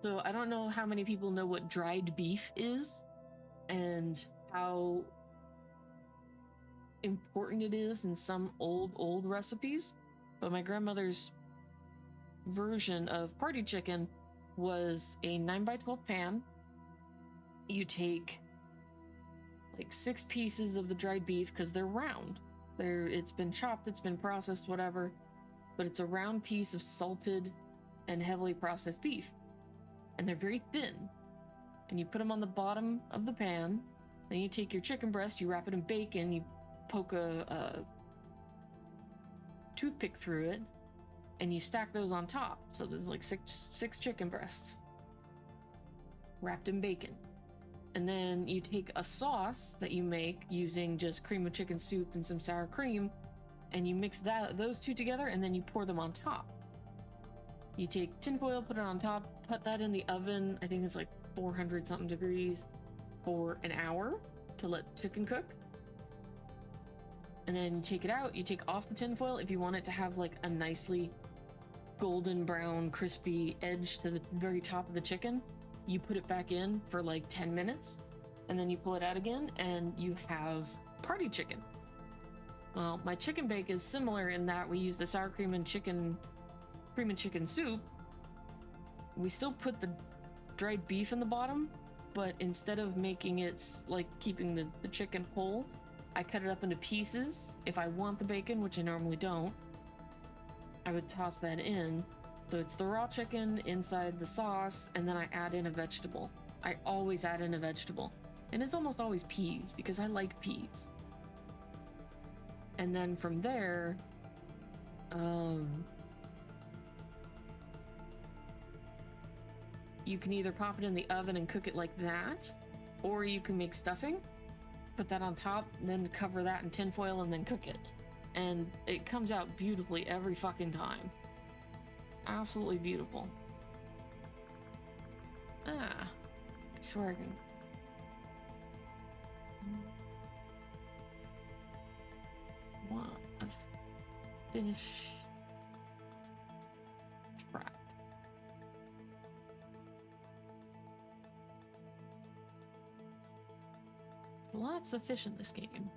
So I don't know how many people know what dried beef is and how important it is in some old recipes, but my grandmother's version of party chicken was a 9x12 pan. You take like 6 pieces of the dried beef because they're round. It's been chopped, it's been processed, whatever, but it's a round piece of salted and heavily processed beef. And they're very thin. And you put them on the bottom of the pan. Then you take your chicken breast, you wrap it in bacon, you poke a toothpick through it, and you stack those on top. So there's like six chicken breasts wrapped in bacon. And then you take a sauce that you make using just cream of chicken soup and some sour cream, and you mix those two together, and then you pour them on top. You take tinfoil, put it on top, put that in the oven, I think it's like 400 something degrees, for an hour to let chicken cook. And then you take it out, you take off the tinfoil if you want it to have like a nicely golden brown crispy edge to the very top of the chicken. You put it back in for like 10 minutes, and then you pull it out again, and you have party chicken. Well, my chicken bake is similar in that we use the sour cream and chicken soup. We still put the dried beef in the bottom, but instead of making it like keeping the chicken whole, I cut it up into pieces. If I want the bacon, which I normally don't, I would toss that in. So it's the raw chicken inside the sauce, and then I add in a vegetable. I always add in a vegetable. And it's almost always peas, because I like peas. And then from there, you can either pop it in the oven and cook it like that, or you can make stuffing, put that on top, then cover that in tinfoil and then cook it. And it comes out beautifully every fucking time. Absolutely beautiful. I swear I can. What a fish trap. Lots of fish in this game.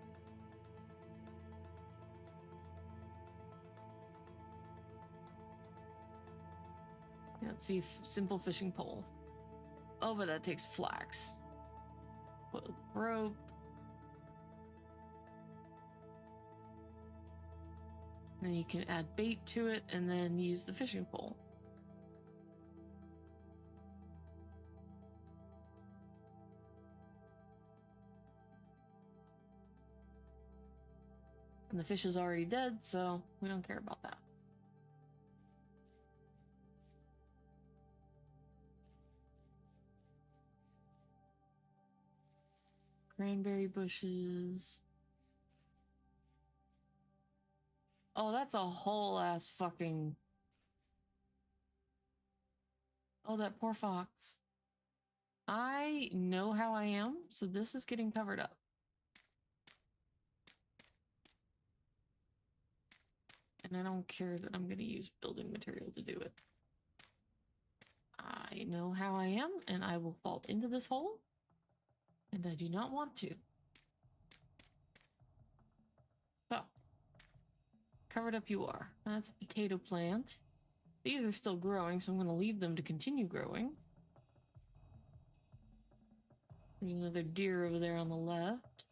Yep, see, simple fishing pole. Oh, but that takes flax. Put rope. Then you can add bait to it and then use the fishing pole. And the fish is already dead, so we don't care about that. Cranberry bushes. Oh, that's a whole ass fucking... Oh, that poor fox. I know how I am, so this is getting covered up. And I don't care that I'm gonna use building material to do it. I know how I am, and I will fall into this hole. And I do not want to. So. Covered up you are. That's a potato plant. These are still growing, so I'm going to leave them to continue growing. There's another deer over there on the left.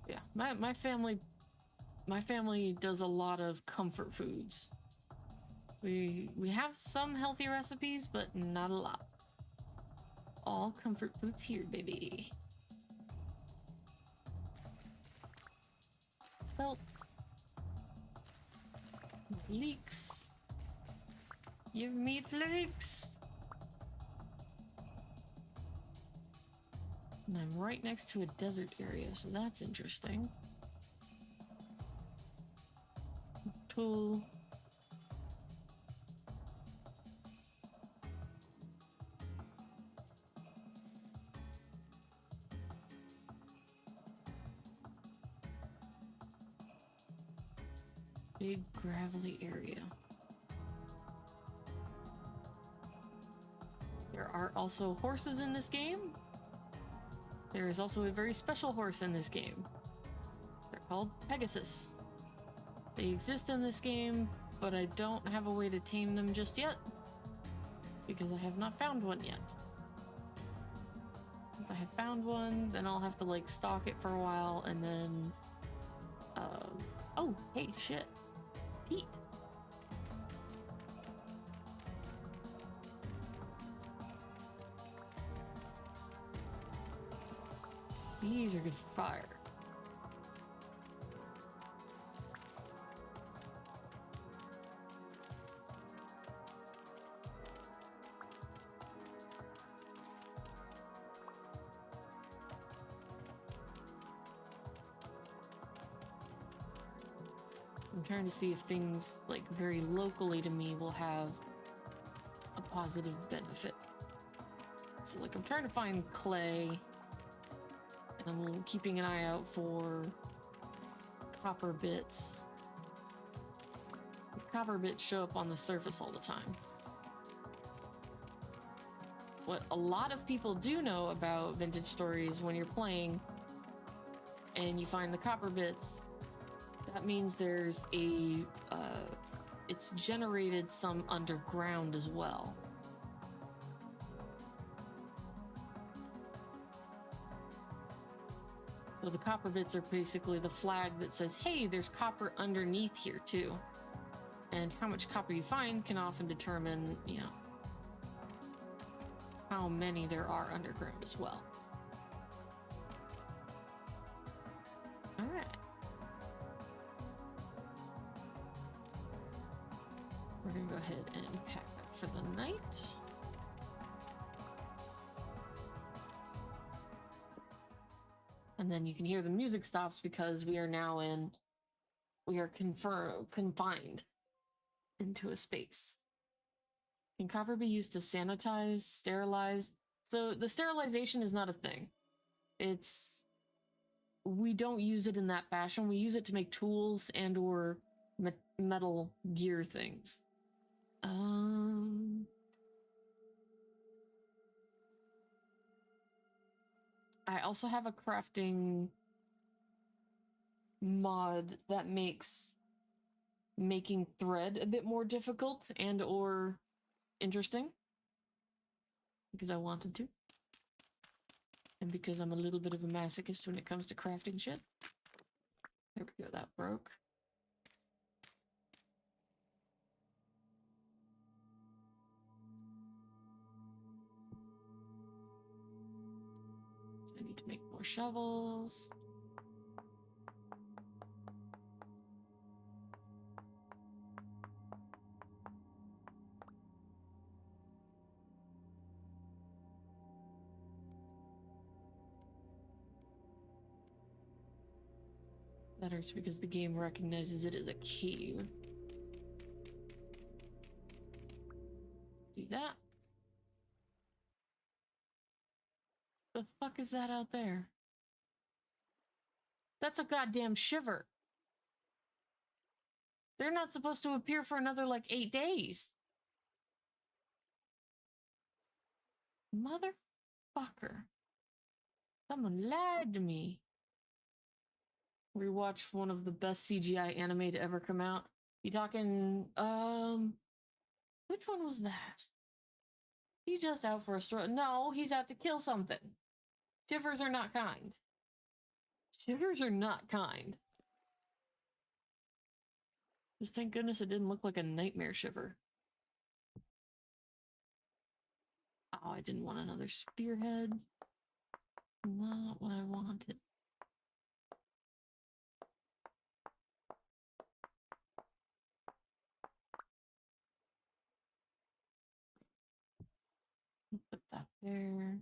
Yeah, my family does a lot of comfort foods. We have some healthy recipes, but not a lot. All comfort foods here, baby. Felt. Leeks. Give me flakes. And I'm right next to a desert area, so that's interesting. Tool. Big gravelly area. There are also horses in this game. There is also a very special horse in this game. They're called Pegasus. They exist in this game, but I don't have a way to tame them just yet. Because I have not found one yet. Once I have found one, then I'll have to like stalk it for a while and then... oh, hey, shit. Pete. These are good for fire. I'm trying to see if things, like, very locally to me will have a positive benefit. So, like, I'm trying to find clay, and I'm keeping an eye out for copper bits. These copper bits show up on the surface all the time. What a lot of people do know about vintage stories when you're playing and you find the copper bits, that means there's a, it's generated some underground as well. So the copper bits are basically the flag that says, hey, there's copper underneath here too. And how much copper you find can often determine, you know, how many there are underground as well. All right. We're gonna go ahead and pack up for the night. And then you can hear the music stops because we are now confined into a space. Can copper be used to sanitize, sterilize? So the sterilization is not a thing. We don't use it in that fashion. We use it to make tools and or metal gear things. I also have a crafting mod that makes making thread a bit more difficult and or interesting. Because I wanted to. And because I'm a little bit of a masochist when it comes to crafting shit. There we go, that broke. need to make more shovels. That hurts because the game recognizes it as a cave. Do that. The fuck is that out there? That's a goddamn shiver. They're not supposed to appear for another like 8 days. Motherfucker. Someone lied to me. Rewatched one of the best CGI anime to ever come out. You talking, which one was that? He just out for a stroll. No, he's out to kill something. Shivers are not kind. Shivers are not kind. Just thank goodness it didn't look like a nightmare shiver. Oh, I didn't want another spearhead. Not what I wanted. Put that there.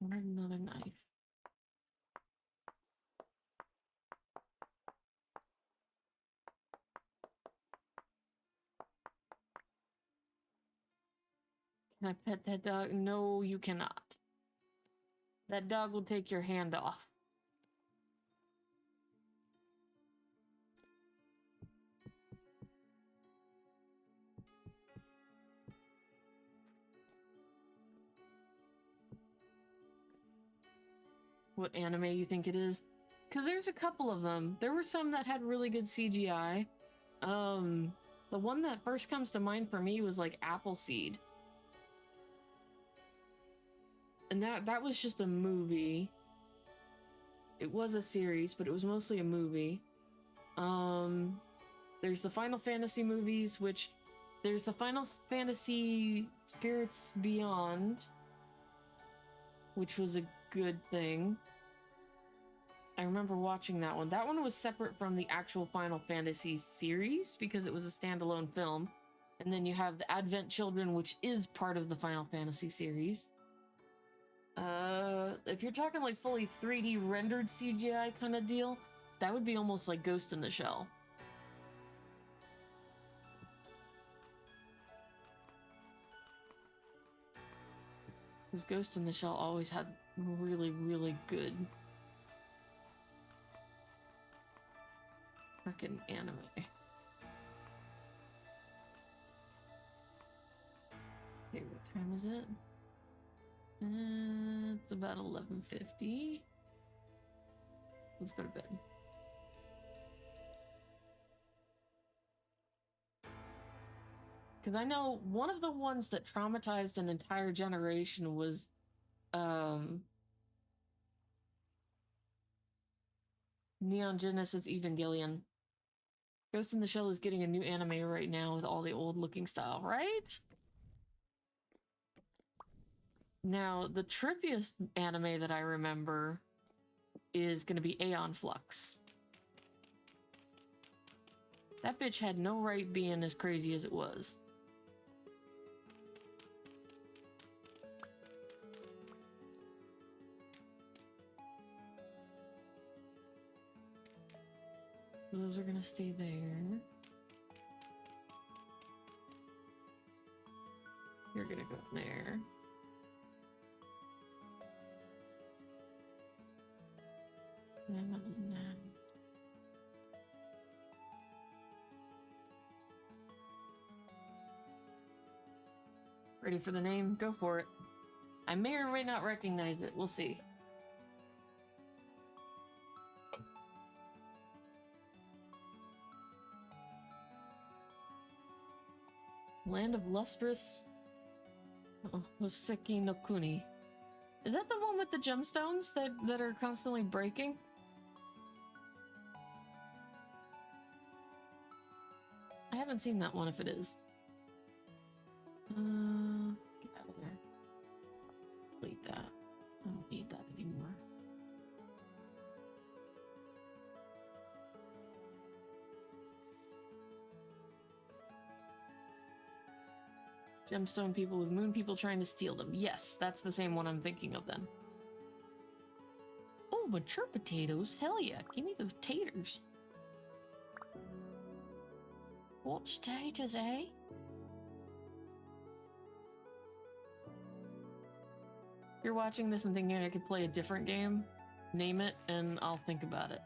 Wanted another knife. Can I pet that dog? No, you cannot. That dog will take your hand off. What anime you think it is? Because there's a couple of them. There were some that had really good CGI. The one that first comes to mind for me was like Appleseed. And that was just a movie. It was a series, but it was mostly a movie. There's the Final Fantasy movies, which there's the Final Fantasy Spirits Beyond, which was a good thing. I remember watching that one. That one was separate from the actual Final Fantasy series because it was a standalone film. And then you have the Advent Children, which is part of the Final Fantasy series. If you're talking like fully 3D rendered CGI kind of deal, that would be almost like Ghost in the Shell. Because Ghost in the Shell always had really, really good frickin' anime. Okay, what time is it? It's about 11:50. Let's go to bed. Because I know one of the ones that traumatized an entire generation was Neon Genesis Evangelion. Ghost in the Shell is getting a new anime right now with all the old looking style, right? Now, the trippiest anime that I remember is going to be Aeon Flux. That bitch had no right being as crazy as it was. Those are going to stay there. You're going to go there. Ready for the name? Go for it. I may or may not recognize it. We'll see. Land of Lustrous Hoseki no Kuni. Is that the one with the gemstones that are constantly breaking? I haven't seen that one if it is. Get out of there. Delete that. Gemstone people with moon people trying to steal them. Yes, that's the same one I'm thinking of then. Oh, mature potatoes? Hell yeah, give me the taters. What's taters, eh? If you're watching this and thinking I could play a different game, name it and I'll think about it.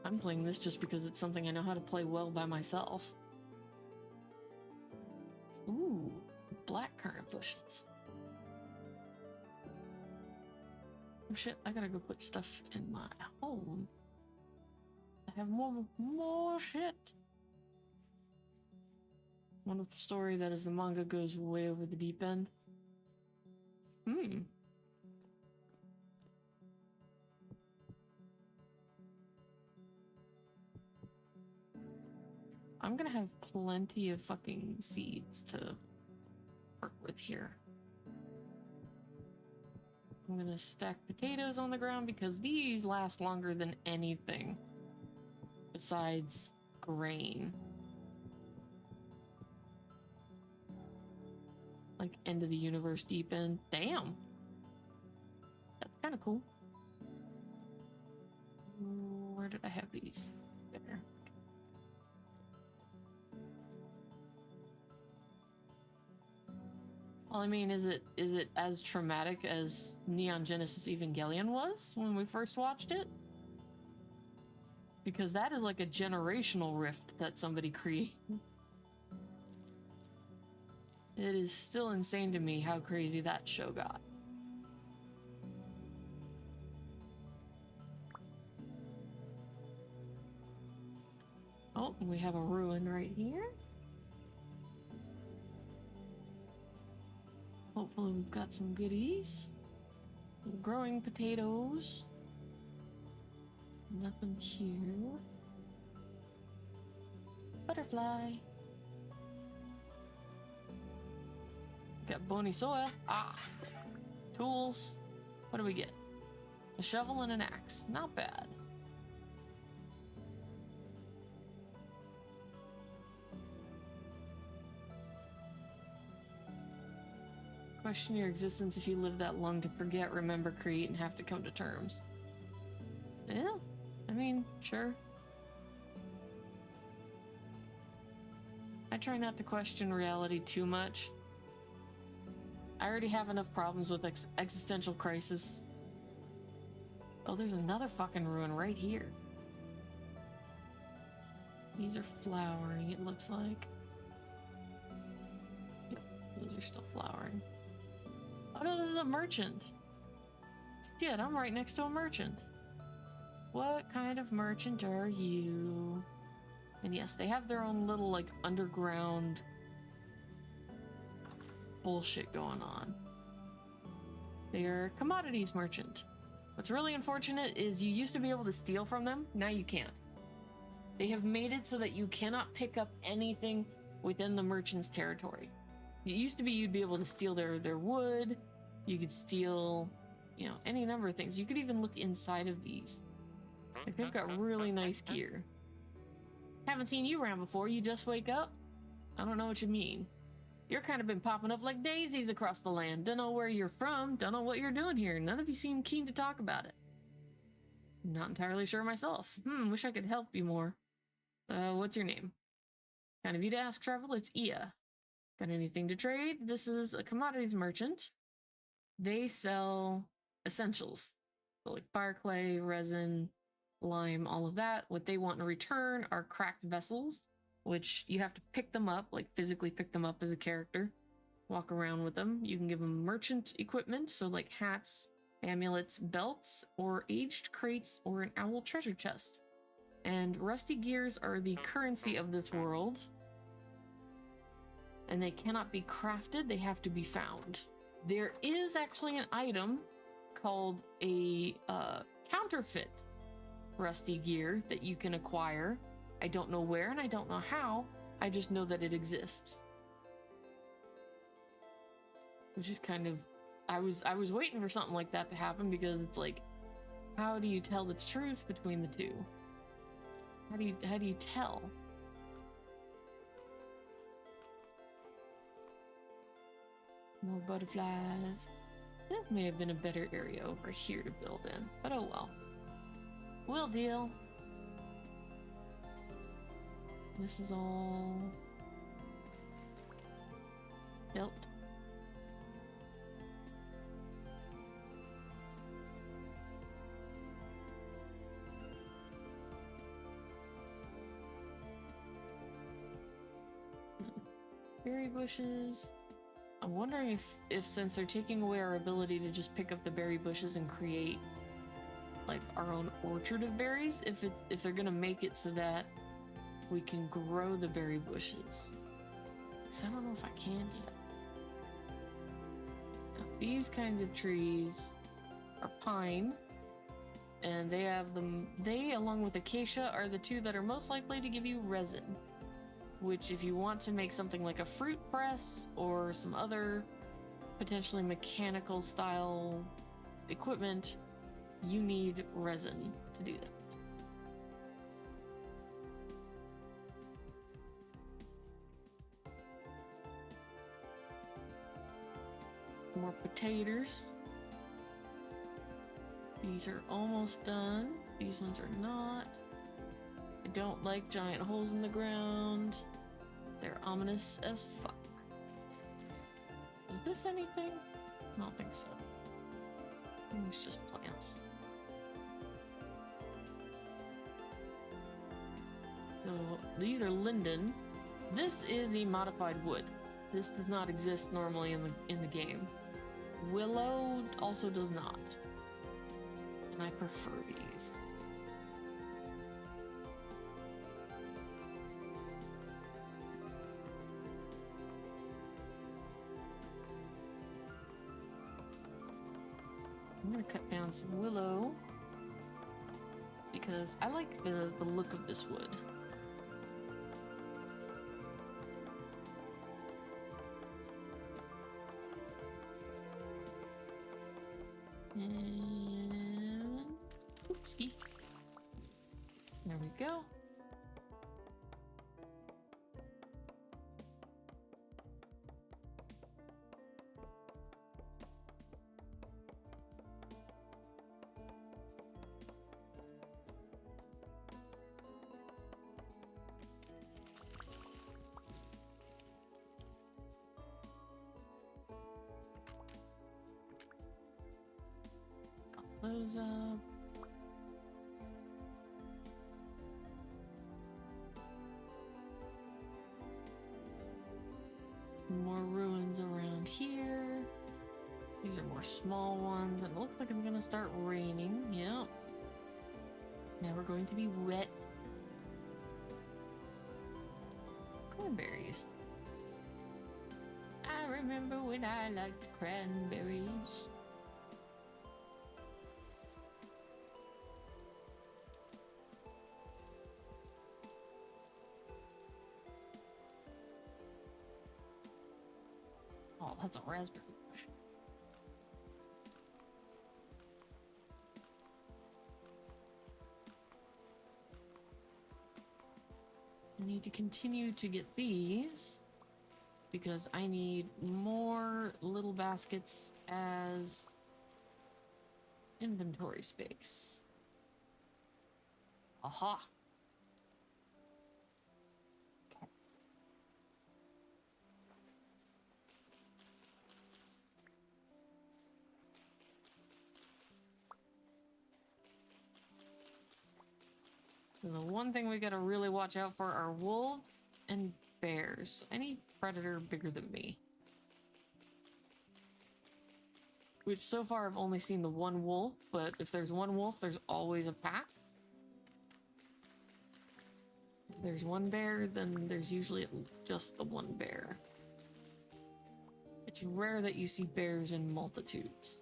I'm playing this just because it's something I know how to play well by myself. Ooh, blackcurrant bushes. Oh shit, I gotta go put stuff in my home. I have more shit. Wonderful story that as the manga goes way over the deep end. I'm gonna have plenty of fucking seeds to work with here. I'm gonna stack potatoes on the ground because these last longer than anything besides grain. Like end of the universe deep end. Damn. That's kind of cool. Where did I have these? There. Well, I mean, is it as traumatic as Neon Genesis Evangelion was when we first watched it? Because that is like a generational rift that somebody created. It is still insane to me how crazy that show got. Oh, we have a ruin right here. Hopefully we've got some goodies. Growing potatoes. Nothing here. Butterfly. Got bony soil. Ah. Tools. What do we get? A shovel and an axe. Not bad. Question your existence if you live that long to forget, remember, create, and have to come to terms. Yeah, I mean, sure. I try not to question reality too much. I already have enough problems with existential crisis. Oh, there's another fucking ruin right here. These are flowering, it looks like. Yep, those are still flowering. Oh no, this is a merchant. Shit, I'm right next to a merchant. What kind of merchant are you? And yes, they have their own little, like, underground bullshit going on. They're a commodities merchant. What's really unfortunate is you used to be able to steal from them, now you can't. They have made it so that you cannot pick up anything within the merchant's territory. It used to be you'd be able to steal their wood, you could steal, you know, any number of things. You could even look inside of these. Like, they've got really nice gear. Haven't seen you around before, you just wake up? I don't know what you mean. You're kind of been popping up like daisies across the land. Don't know where you're from, don't know what you're doing here. None of you seem keen to talk about it. Not entirely sure myself. Wish I could help you more. What's your name? Kind of you to ask, Travel. It's Ia. Got anything to trade? This is a commodities merchant. They sell essentials. So like fire clay, resin, lime, all of that. What they want in return are cracked vessels, which you have to pick them up, like physically pick them up as a character. Walk around with them. You can give them merchant equipment, so like hats, amulets, belts, or aged crates, or an owl treasure chest. And rusty gears are the currency of this world. And they cannot be crafted, they have to be found. There is actually an item called a counterfeit rusty gear that you can acquire. I don't know where and I don't know how, I just know that it exists. Which is kind of, I was waiting for something like that to happen, because it's like, how do you tell the truth between the two? How do you tell? More butterflies. This may have been a better area over here to build in, but oh well. We'll deal. This is all built. Berry bushes. I'm wondering if since they're taking away our ability to just pick up the berry bushes and create like our own orchard of berries, if they're gonna make it so that we can grow the berry bushes. Because I don't know if I can yet. Now, these kinds of trees are pine, and they along with acacia are the two that are most likely to give you resin. Which, if you want to make something like a fruit press or some other potentially mechanical style equipment, you need resin to do that. More potatoes. These are almost done. These ones are not. I don't like giant holes in the ground. They're ominous as fuck. Is this anything? I don't think so. I think it's just plants. So these are linden. This is a modified wood. This does not exist normally in the game. Willow also does not. And I prefer these. I'm gonna cut down some willow because I like the look of this wood. And oopsie. There we go. Those up. Some more ruins around here. These are more small ones. And it looks like it's gonna start raining. Yep. Now we're going to be wet. Cranberries. I remember when I liked cranberries. Oh, that's a raspberry bush. I need to continue to get these because I need more little baskets as inventory space. Aha! And the one thing we gotta really watch out for are wolves and bears. Any predator bigger than me. Which so far I've only seen the one wolf, but if there's one wolf, there's always a pack. If there's one bear, then there's usually just the one bear. It's rare that you see bears in multitudes.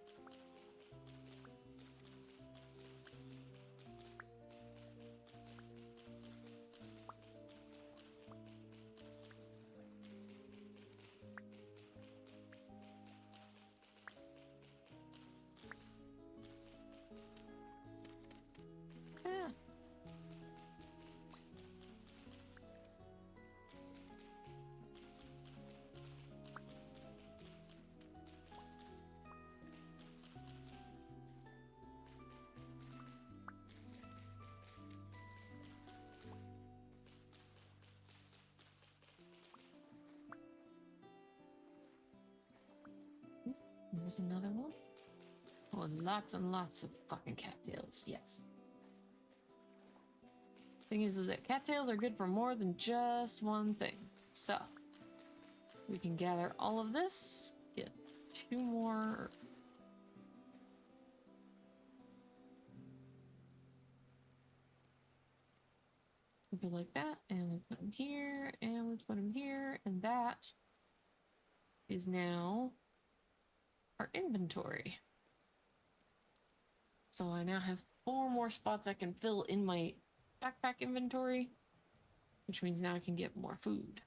There's another one. Oh, lots and lots of fucking cattails. Yes. Thing is that cattails are good for more than just one thing. So, we can gather all of this, get 2 more. We go like that, and we put them here, and we put them here, and that is now our inventory. So I now have 4 more spots I can fill in my backpack inventory, which means now I can get more food.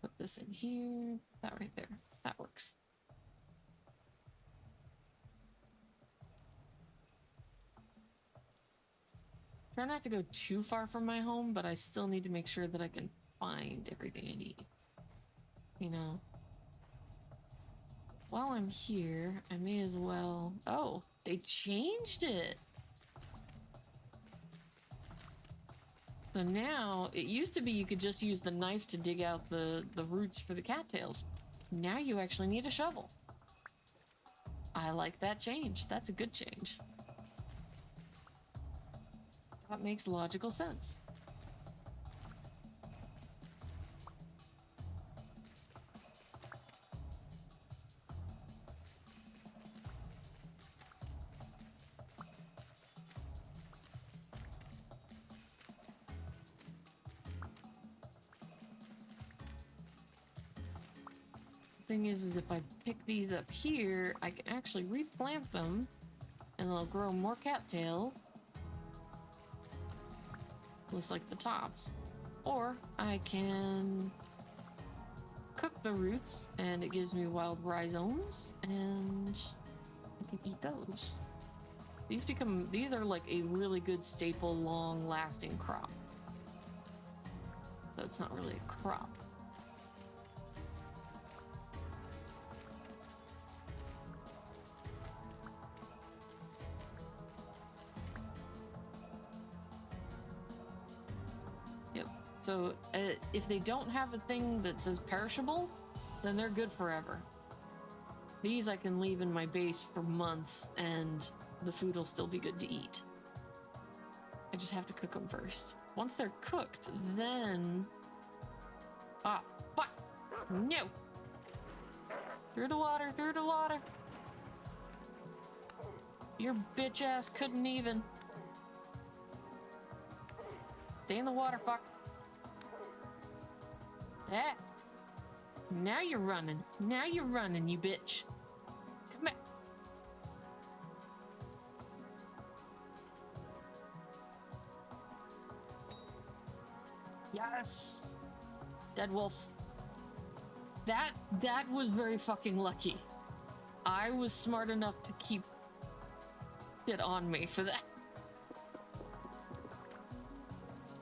Put this in here, that right there. That works. Try not to go too far from my home, but I still need to make sure that I can find everything I need. You know. While I'm here, I may as well... Oh, they changed it! So now, it used to be you could just use the knife to dig out the roots for the cattails. Now you actually need a shovel. I like that change. That's a good change. That makes logical sense. Thing is if I pick these up here, I can actually replant them and they'll grow more cattail. Looks like the tops. Or I can cook the roots and it gives me wild rhizomes and I can eat those. These are like a really good staple, long lasting crop. So it's not really a crop. So if they don't have a thing that says perishable, then they're good forever. These I can leave in my base for months and the food will still be good to eat. I just have to cook them first. Once they're cooked, then... Ah, fuck! No! Through the water, through the water! Your bitch ass couldn't even. Stay in the water, fuck. Ah. Now you're running. Now you're running, you bitch. Come back. Yes. Dead wolf. That was very fucking lucky. I was smart enough to keep it on me for that.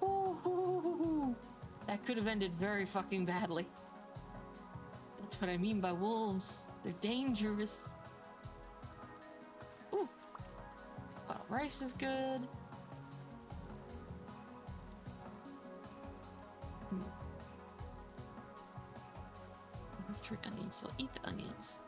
Ooh. That could have ended very fucking badly. That's what I mean by wolves. They're dangerous. Ooh. Well, rice is good. I have 3 onions, so I'll eat the onions.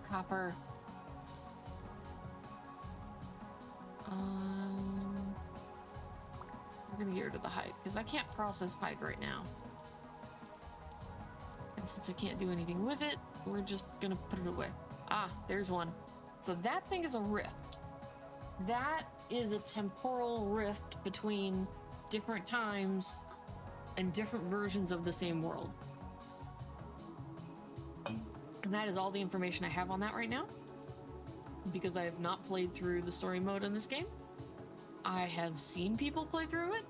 Copper. We're gonna get rid of the hide because I can't process hide right now. And since I can't do anything with it, we're just gonna put it away. Ah, there's one. So that thing is a rift. That is a temporal rift between different times and different versions of the same world. And that is all the information I have on that right now, because I have not played through the story mode in this game. I have seen people play through it.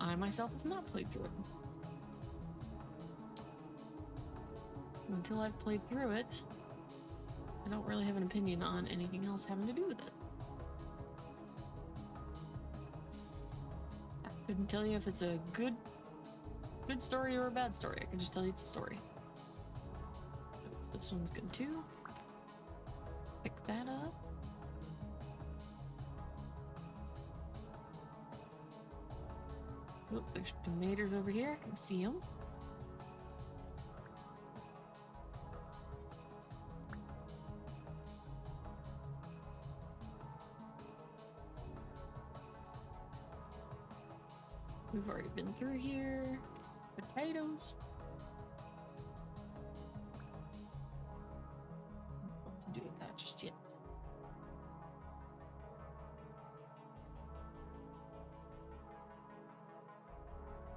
I myself have not played through it. Until I've played through it, I don't really have an opinion on anything else having to do with it. I couldn't tell you if it's a good good story or a bad story. I can just tell you it's a story. This one's good too. Pick that up. Oh, there's tomatoes over here. I can see them. We've already been through here. Potatoes. What to do with that just yet?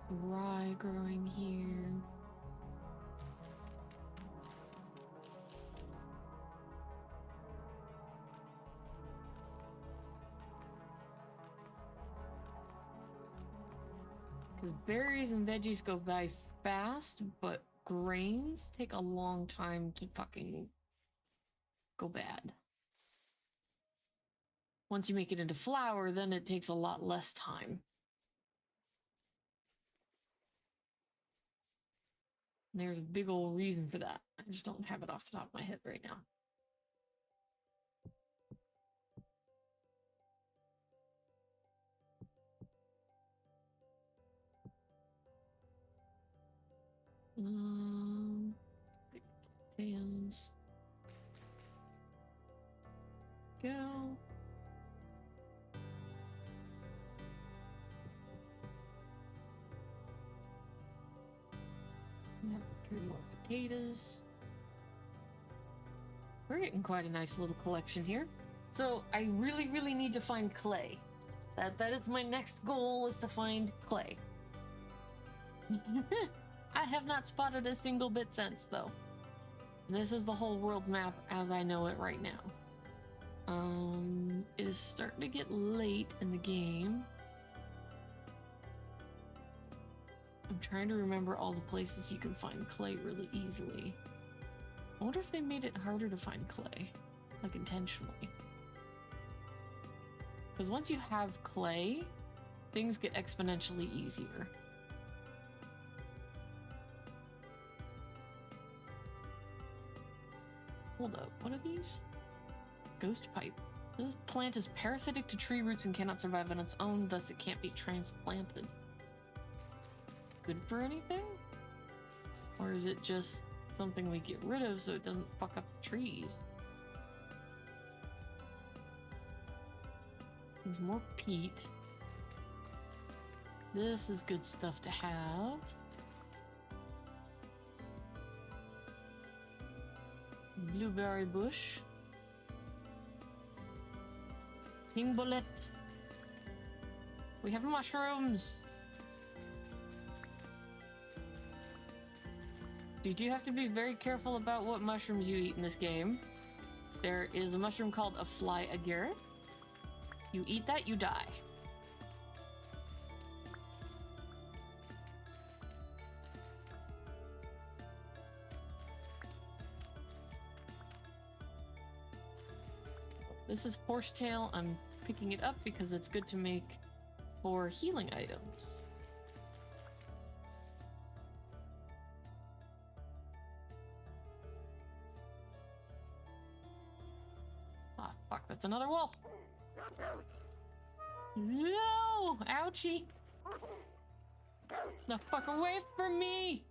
Rye growing here. Because berries and veggies go by fast, but grains take a long time to fucking go bad. Once you make it into flour, then it takes a lot less time. There's a big old reason for that. I just don't have it off the top of my head right now. Tails. Go. Yep, 3 more potatoes. We're getting quite a nice little collection here. So I really, really need to find clay. That is my next goal, is to find clay. I have not spotted a single bit since, though. This is the whole world map as I know it right now. It is starting to get late in the game. I'm trying to remember all the places you can find clay really easily. I wonder if they made it harder to find clay, like intentionally. Because once you have clay, things get exponentially easier. Hold up, what are these? Ghost pipe. This plant is parasitic to tree roots and cannot survive on its own, thus it can't be transplanted. Good for anything? Or is it just something we get rid of so it doesn't fuck up the trees? There's more peat. This is good stuff to have. Blueberry bush. Ping bullets. We have mushrooms. You do have to be very careful about what mushrooms you eat in this game. There is a mushroom called a fly agaric. You eat that, you die. This is horsetail. I'm picking it up because it's good to make for healing items. Ah, fuck, that's another wall. No! Ouchie! The fuck away from me!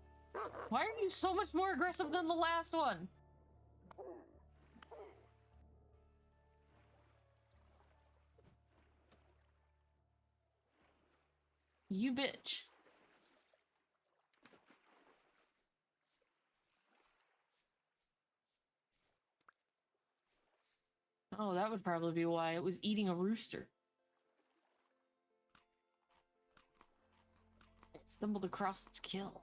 Why are you so much more aggressive than the last one? You bitch. Oh, that would probably be why it was eating a rooster. It stumbled across its kill.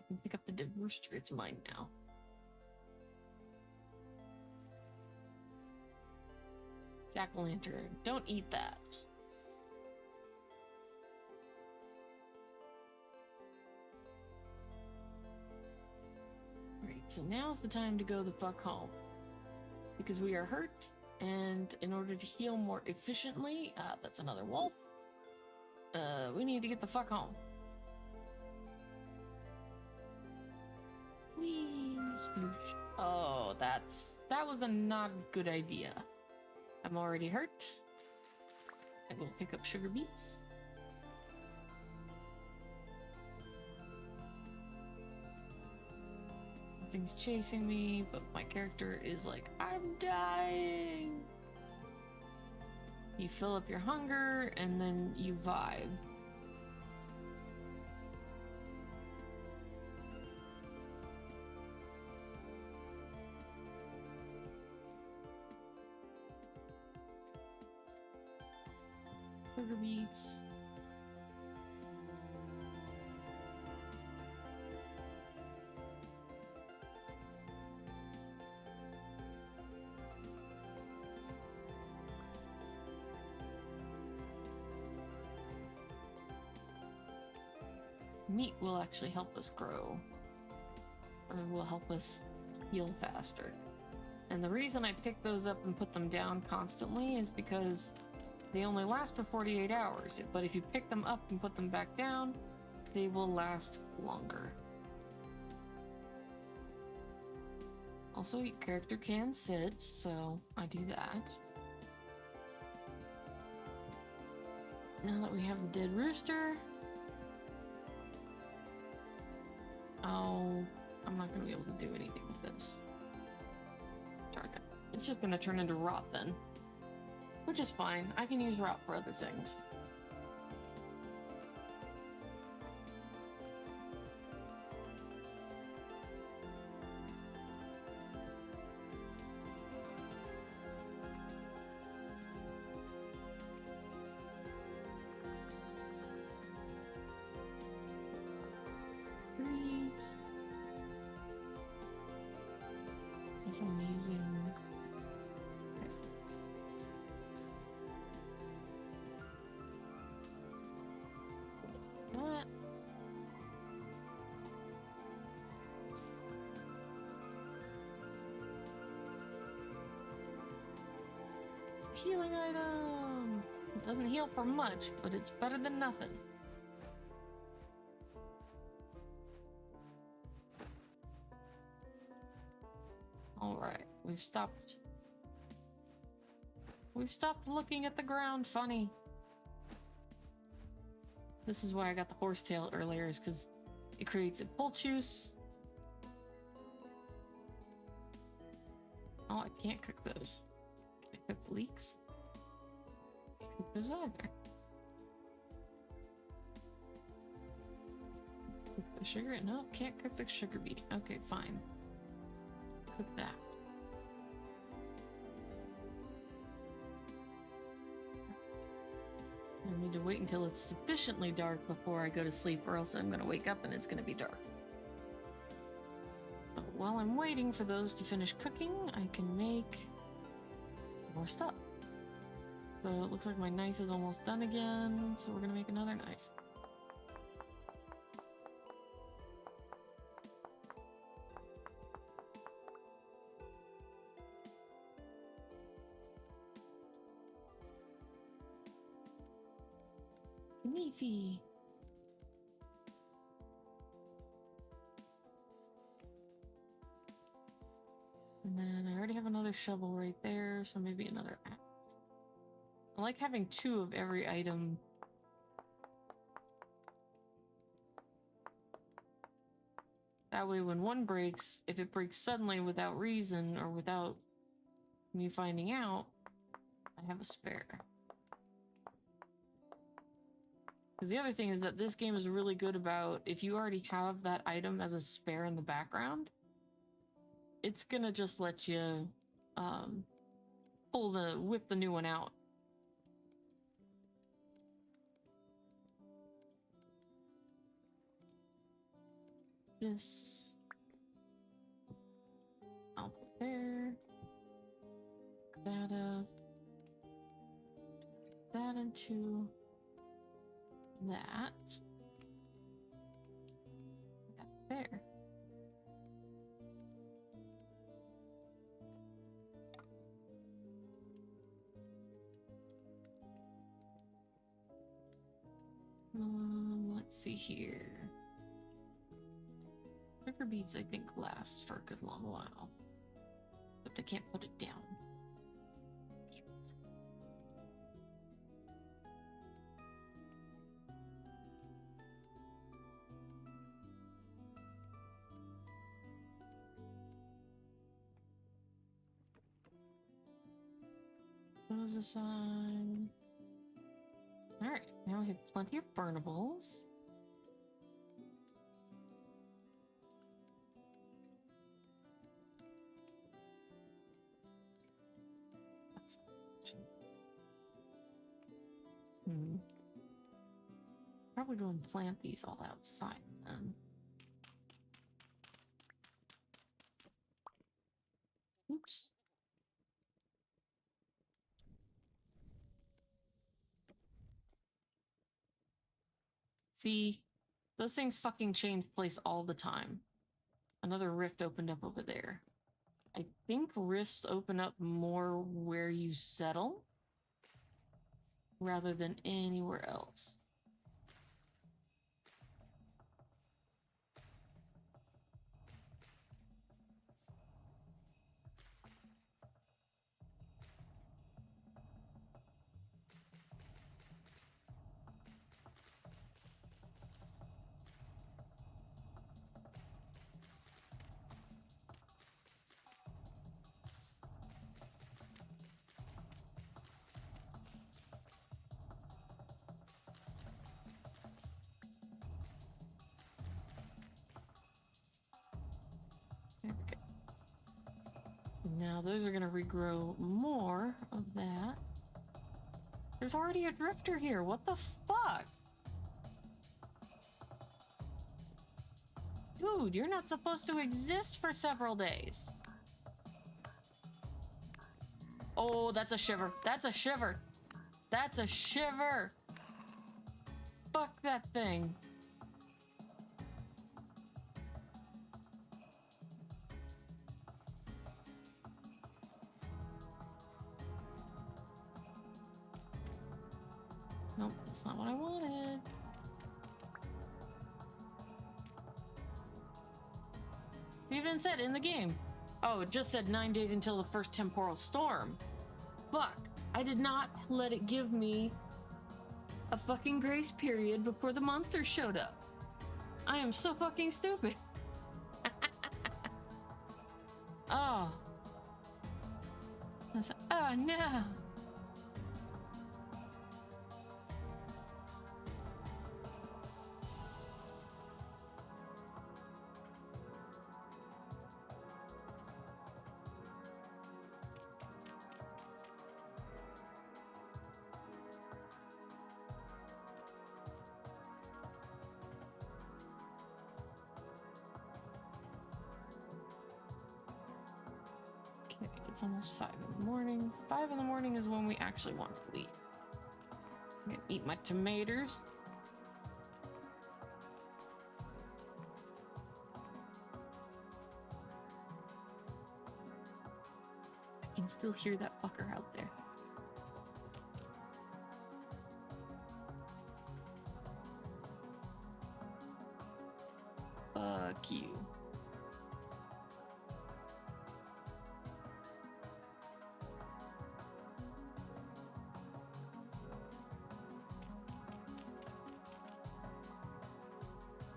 I can pick up the dead rooster. It's mine now. Jack-o'-lantern. Don't eat that. Right, so now's the time to go the fuck home. Because we are hurt, And in order to heal more efficiently, that's another wolf. We need to get the fuck home. Whee, sploosh. Oh, that was a not good idea. I'm already hurt. I will pick up sugar beets. Nothing's chasing me, but my character is like, I'm dying. You fill up your hunger, and then you vibe. Sugar beets. Meat will actually help us grow, or will help us heal faster. And the reason I pick those up and put them down constantly is because they only last for 48 hours, but if you pick them up and put them back down, they will last longer. Also, your character can sit, so I do that. Now that we have the dead rooster, I'm not going to be able to do anything with this. Darn it. It's just going to turn into rot then. Which is fine. I can use rot for other things. Breeds. If I'm using... That. It's a healing item. It doesn't heal for much, but it's better than nothing. Alright, we've stopped looking at the ground funny. This is why I got the horsetail earlier, is because it creates a pulchus. Oh, I can't cook those. Can I cook the leeks? Can't cook those either. Cook the sugar? No, can't cook the sugar beet. Okay, fine. Cook that. I need to wait until it's sufficiently dark before I go to sleep, or else I'm going to wake up and it's going to be dark. But while I'm waiting for those to finish cooking, I can make more stuff. So it looks like my knife is almost done again, so we're going to make another knife. Knifey. And then I already have another shovel right there, so maybe another axe. I like having 2 of every item. That way when one breaks, if it breaks suddenly without reason or without me finding out, I have a spare. Because the other thing is that this game is really good about, if you already have that item as a spare in the background, it's gonna just let you whip the new one out. This I'll put there. That into that there. Let's see here. Trigger beads, I think, last for a good long while. Except I can't put it down. Those aside. Alright, now we have plenty of burnables. That's probably go and plant these all outside then. Oops. See, those things fucking change place all the time. Another rift opened up over there. I think rifts open up more where you settle rather than anywhere else. There we go. Now those are gonna regrow more of that. There's already a drifter here. What the fuck? Dude, you're not supposed to exist for several days. Oh, that's a shiver. That's a shiver. That's a shiver. Fuck that thing. Nope, that's not what I wanted. It even said in the game. Oh, it just said 9 days until the first temporal storm. Fuck. I did not let it give me a fucking grace period before the monsters showed up. I am so fucking stupid. Oh. Oh no. It's almost 5 in the morning. 5 in the morning is when we actually want to leave. I'm gonna eat my tomatoes. I can still hear that fucker out there. Fuck you.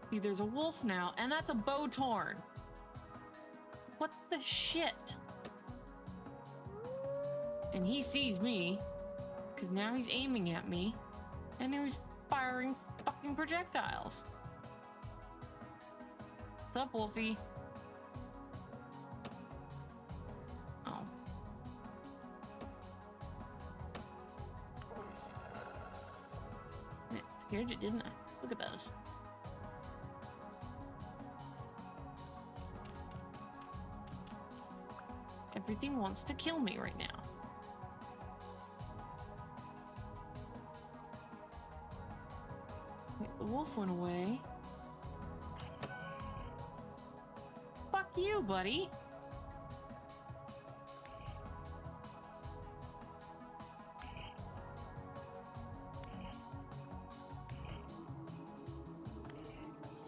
See, there's a wolf now, and that's a bow torn. What the shit? And he sees me, because now he's aiming at me, and he's firing fucking projectiles. What's up, Wolfie? Oh. It scared you, didn't I? Look at those. Everything wants to kill me right now. Okay, the wolf went away. Fuck you, buddy.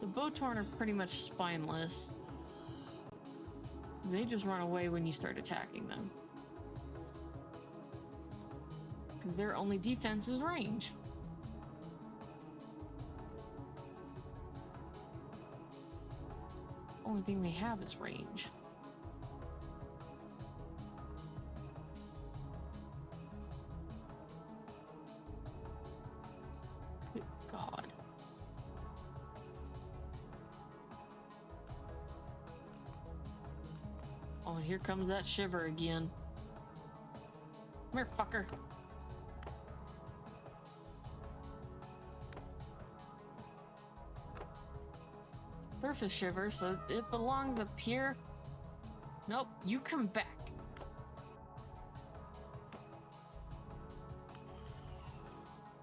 The Botorn are pretty much spineless. So they just run away when you start attacking them. Because their only defense is range. Only thing they have is range. Good God. Oh, and here comes that shiver again. Come here, fucker. Surface shiver, so it belongs up here. Nope, you come back.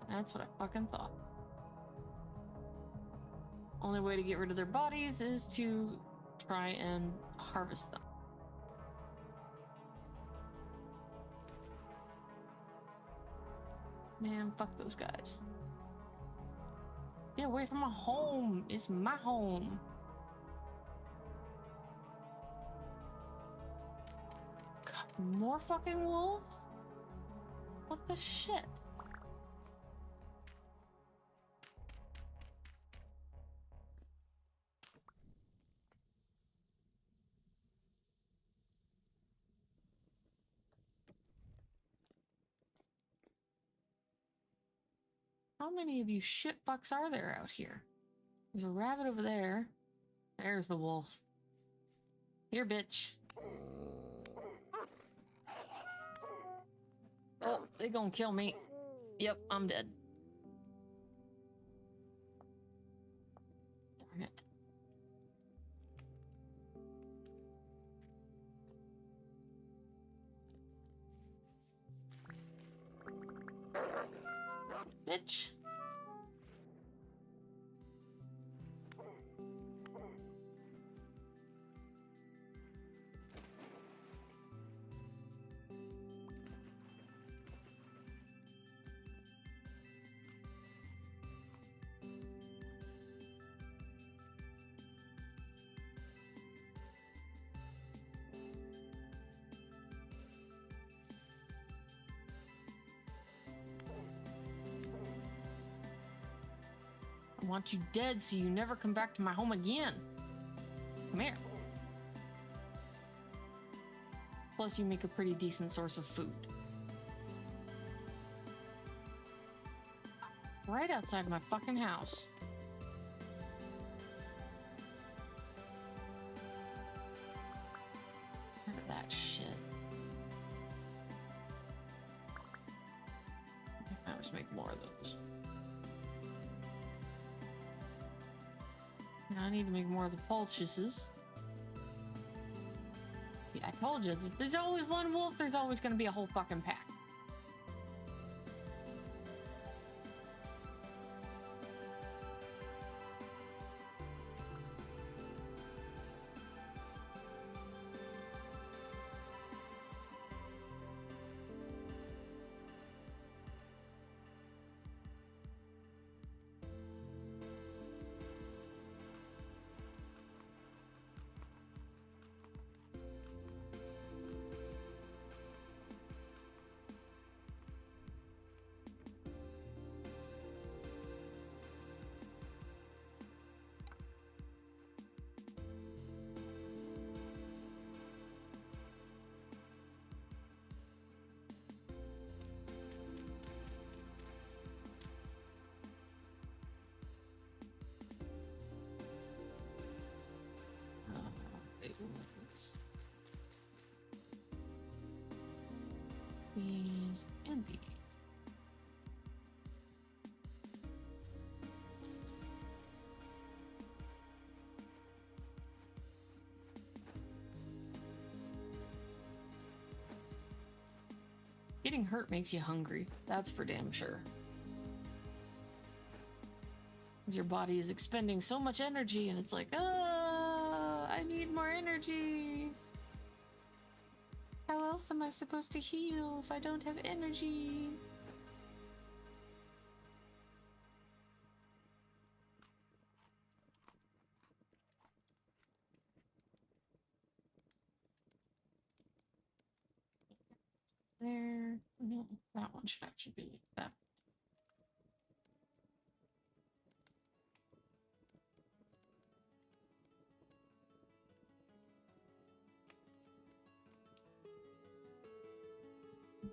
That's what I fucking thought. Only way to get rid of their bodies is to try and harvest them. Man, fuck those guys. Get away from my home. It's my home. God, more fucking wolves? What the shit? How many of you shit fucks are there out here? There's a rabbit over there. There's the wolf. Here, bitch. Oh, they gonna kill me. Yep, I'm dead. Darn it. Bitch. I want you dead so you never come back to my home again. Come here. Plus, you make a pretty decent source of food. Right outside my fucking house. Look at that shit. I just make more of those. Now I need to make more of the poultices. Yeah, I told you, if there's always one wolf, there's always going to be a whole fucking pack. These and these. Getting hurt makes you hungry. That's for damn sure. Because your body is expending so much energy and it's like, I need more energy. How else am I supposed to heal if I don't have energy? there. No, that one should actually be like that.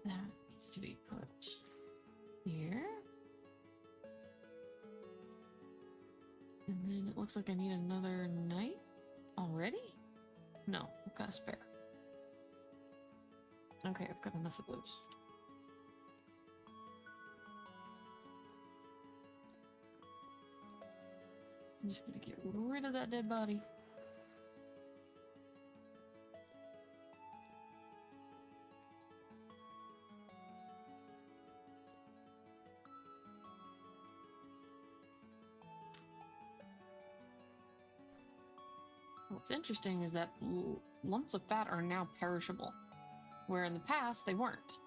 That needs to be put here. And then it looks like I need another knight already? No, I've got a spare. Okay, I've got enough of those. I'm just gonna get rid of that dead body. What's interesting is that lumps of fat are now perishable, where in the past they weren't.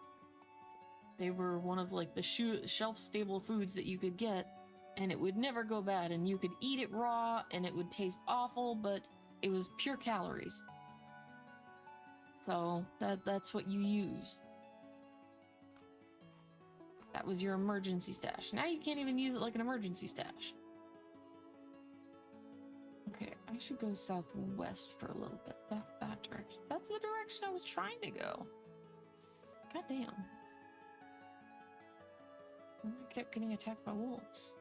They were one of like the shelf-stable foods that you could get, and it would never go bad, and you could eat it raw, and it would taste awful, but it was pure calories. So that's what you use. That was your emergency stash. Now you can't even use it like an emergency stash. Okay, I should go southwest for a little bit. That's that direction. That's the direction I was trying to go. God damn. And I kept getting attacked by wolves.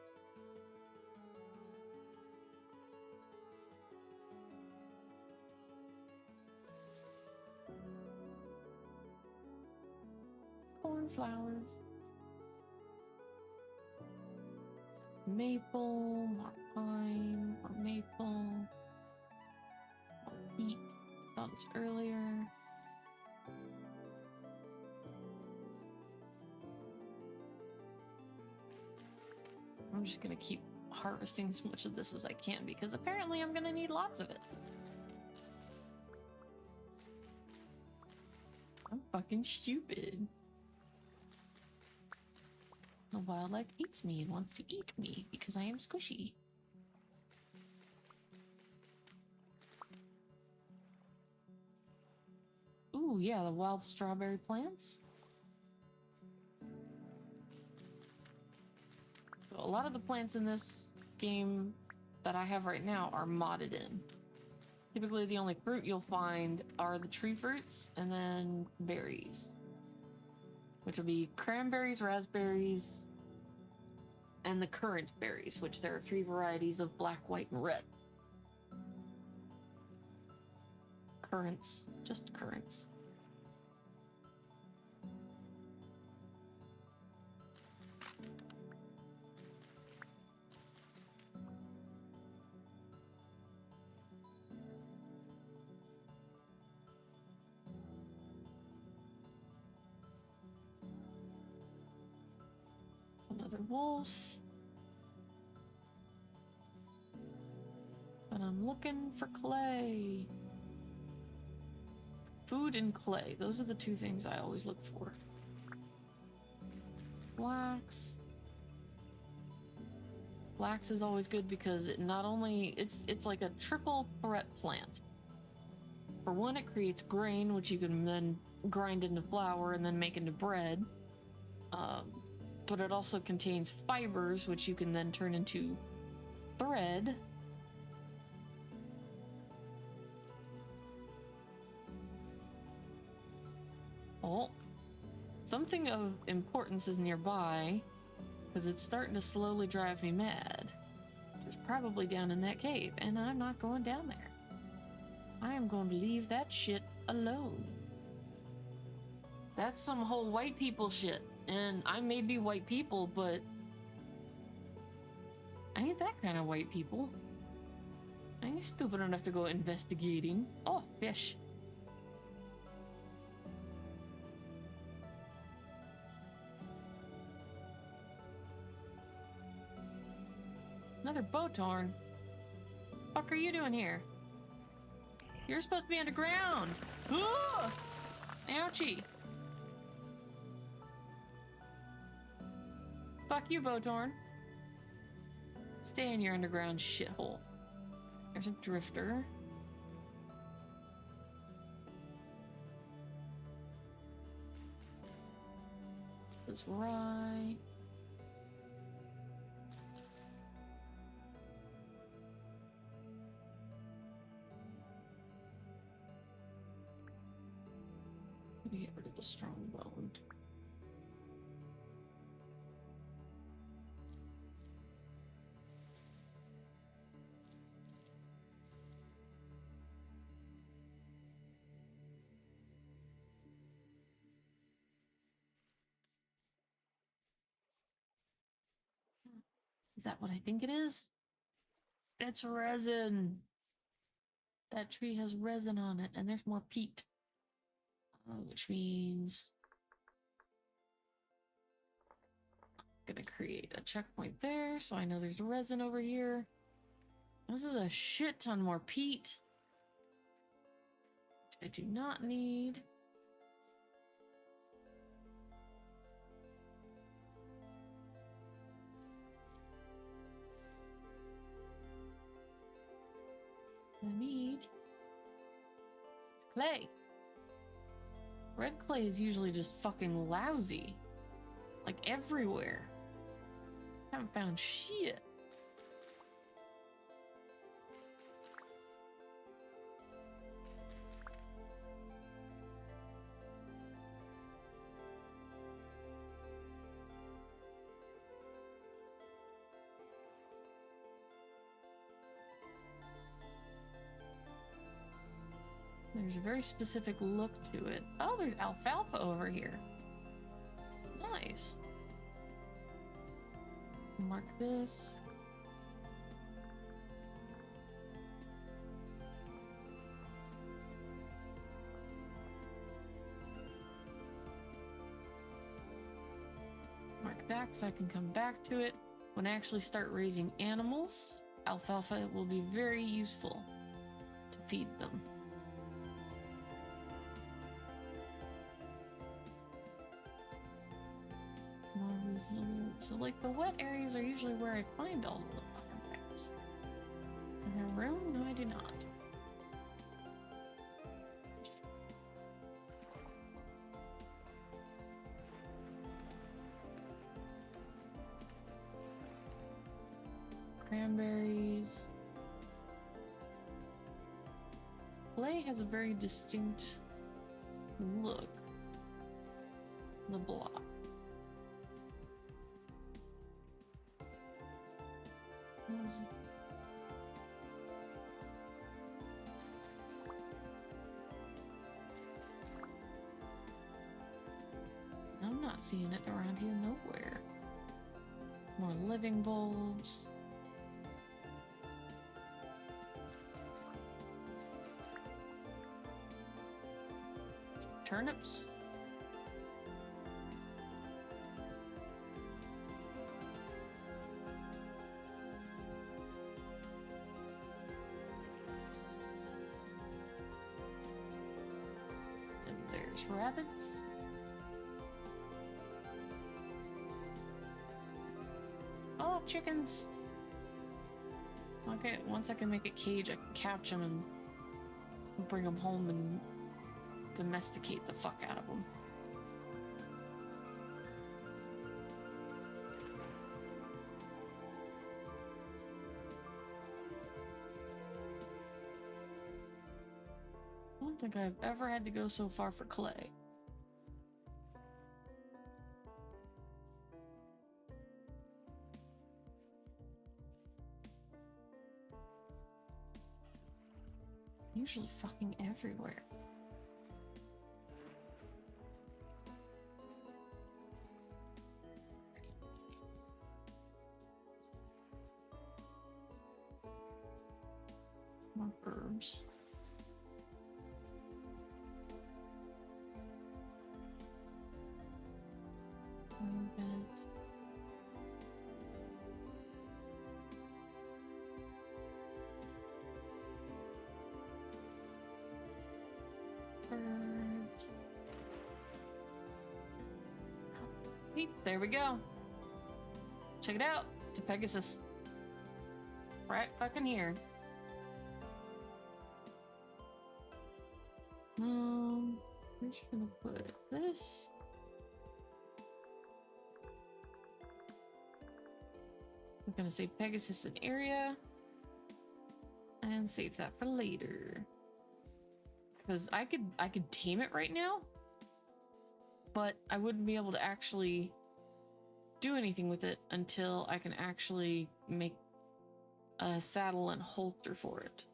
Cornflowers. Maple, more pine, more maple, more wheat. Found this earlier. I'm just gonna keep harvesting as much of this as I can because apparently I'm gonna need lots of it. I'm fucking stupid. The wildlife eats me and wants to eat me because I am squishy. Ooh, yeah, the wild strawberry plants. So a lot of the plants in this game that I have right now are modded in. Typically the only fruit you'll find are the tree fruits and then berries. Which will be cranberries, raspberries, and the currant berries, which there are 3 varieties of black, white, and red. Currants, just currants. Another wolf. But I'm looking for clay. Food and clay. Those are the 2 things I always look for. Flax. Flax is always good because it not only it's like a triple threat plant. For one, it creates grain, which you can then grind into flour and then make into bread. But it also contains fibers, which you can then turn into thread. Oh, something of importance is nearby, because it's starting to slowly drive me mad. It's probably down in that cave, and I'm not going down there. I am going to leave that shit alone. That's some whole white people shit. And I may be white people, but I ain't that kind of white people. I ain't stupid enough to go investigating. Oh, fish. Another Botorn. Fuck are you doing here? You're supposed to be underground. Ooh! Ouchie. Fuck you, Botorn. Stay in your underground shithole. There's a drifter. this rye. Get rid of the strong bone. Is that what I think it is? It's resin. That tree has resin on it, and there's more peat. Which means I'm gonna create a checkpoint there so I know there's resin over here. This is a shit ton more peat. Which I do not need. I need clay. Red clay is usually just fucking lousy. Like everywhere. Haven't found shit. There's a very specific look to it. Oh, there's alfalfa over here. Nice. Mark this. Mark that so I can come back to it. When I actually start raising animals, alfalfa will be very useful to feed them. So like the wet areas are usually where I find all of the fucking things. I have room? No, I do not. Cranberries. Clay has a very distinct look. The block. I'm not seeing it around here nowhere. More living bulbs. Some turnips. There's rabbits. Oh, chickens. Okay, once I can make a cage, I can catch them and bring them home and domesticate the fuck out of them. I don't think I've ever had to go so far for clay. Usually fucking everywhere. More herbs. There we go. Check it out. It's a Pegasus. Right fucking here. We're just gonna put this. I'm gonna save Pegasus an area and save that for later. Because I could tame it right now, but I wouldn't be able to actually do anything with it until I can actually make a saddle and holster for it.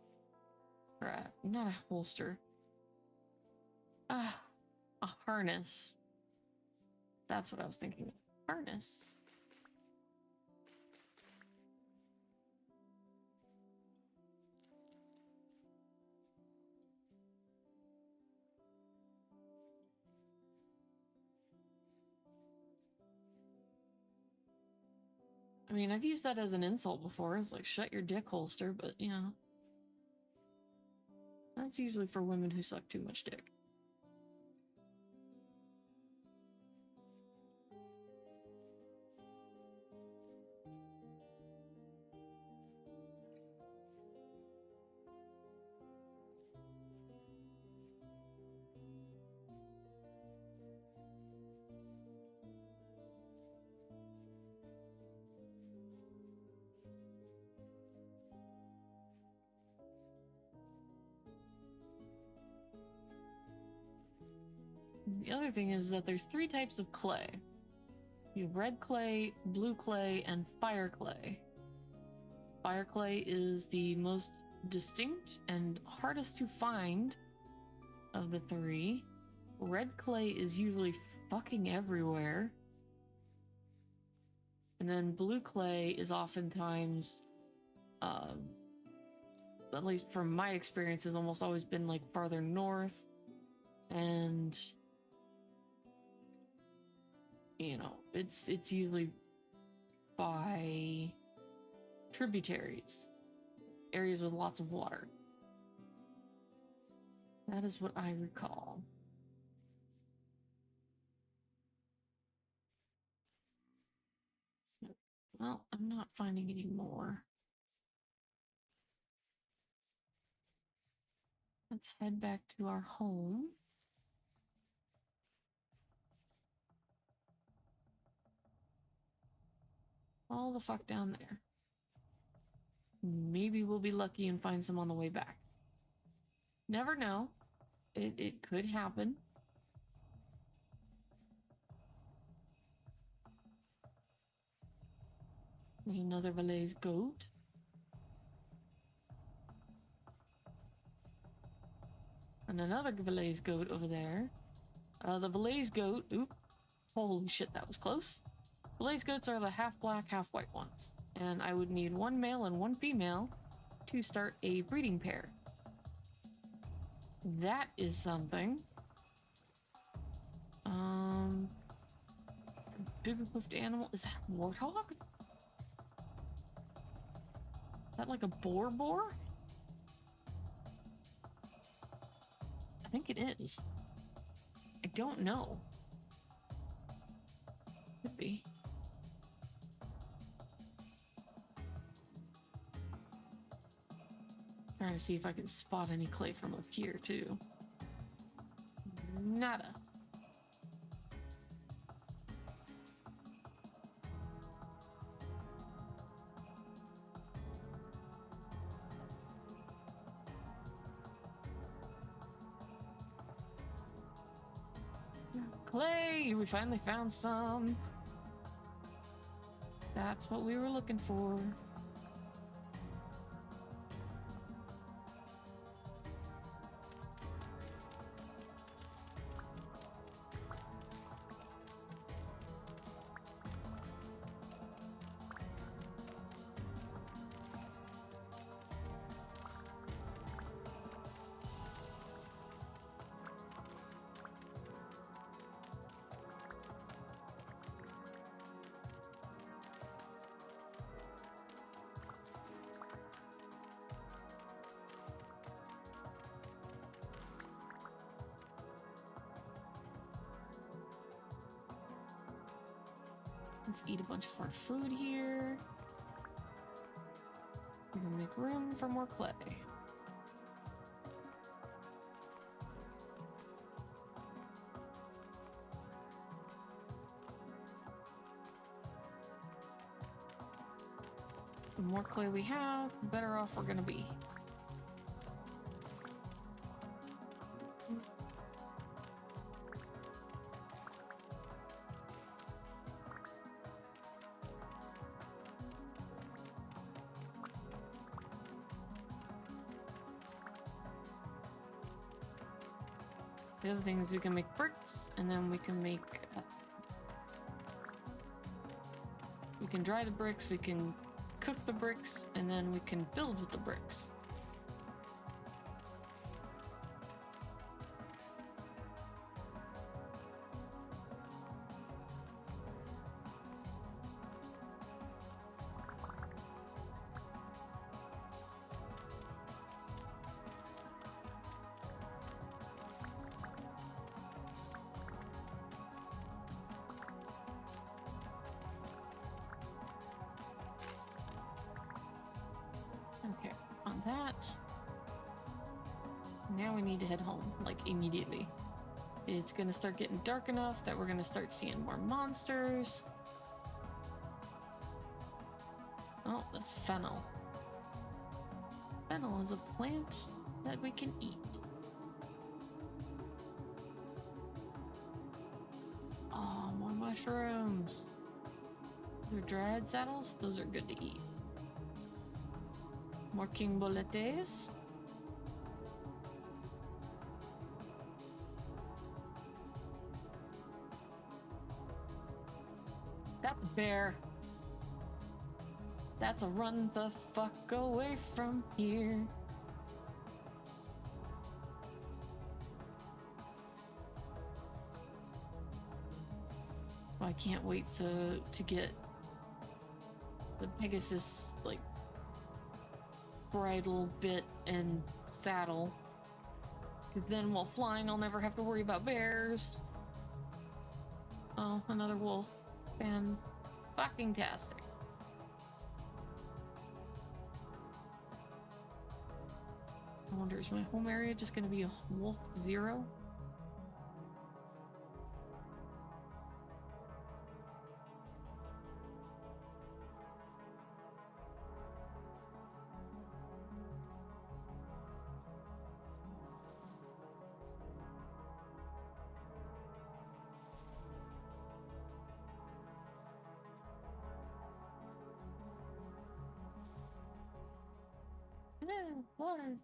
Or not a holster. A harness. That's what I was thinking of. Harness. I mean, I've used that as an insult before. It's like, shut your dick holster, but you know. That's usually for women who suck too much dick. The other thing is that there's 3 types of clay. You have red clay, blue clay, and fire clay. Fire clay is the most distinct and hardest to find of the 3. Red clay is usually fucking everywhere. And then blue clay is oftentimes, at least from my experience, has almost always been like farther north. And you know, it's usually by tributaries, areas with lots of water. That is what I recall. Well, I'm not finding any more. Let's head back to our home. All the fuck down there. Maybe we'll be lucky and find some on the way back. Never know. It could happen. There's another Valais goat. And another Valais goat over there. The Valais goat, oop, holy shit, that was close. Valais goats are the half black, half white ones. And I would need 1 male and 1 female to start a breeding pair. That is something. Bigger hoofed animal, is that a warthog? Is that like a boar? I think it is. I don't know. Could be. Trying to see if I can spot any clay from up here too. Nada. Clay! We finally found some. That's what we were looking for. Let's eat a bunch of our food here. We're gonna make room for more clay. more clay we have, the better off we're gonna be. The other thing is we can make bricks, and then we can make... we can dry the bricks, we can cook the bricks, and then we can build with the bricks. Okay, on that. Now we need to head home, like immediately. It's gonna start getting dark enough that we're gonna start seeing more monsters. Oh, that's fennel. Fennel is a plant that we can eat. Oh, more mushrooms. Those are dried saddles. Those are good to eat. More king boletes. That's a bear. That's a run the fuck away from here. I can't wait to get the Pegasus, like, bridle bit and saddle, because then while flying I'll never have to worry about bears. Oh, another wolf. Fucking tastic. I wonder, is my home area just gonna be a wolf 0? Water.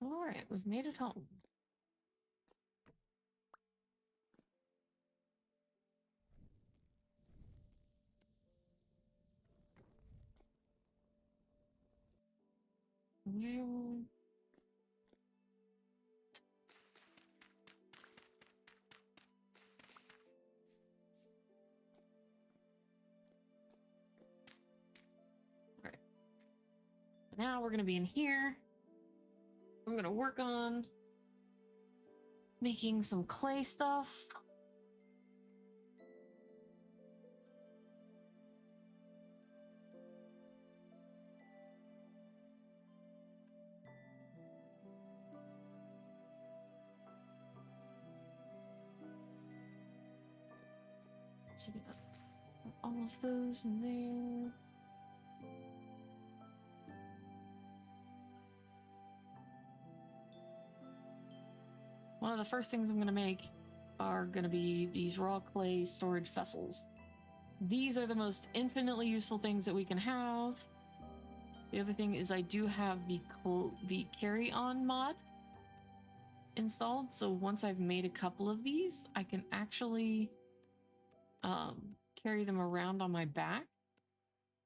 All right, we've made it home. Well, now we're gonna be in here. I'm gonna work on making some clay stuff. So we got all of those in there. One of the first things I'm going to make are going to be these raw clay storage vessels. These are the most infinitely useful things that we can have. The other thing is I do have the carry-on mod installed, so once I've made a couple of these, I can actually carry them around on my back,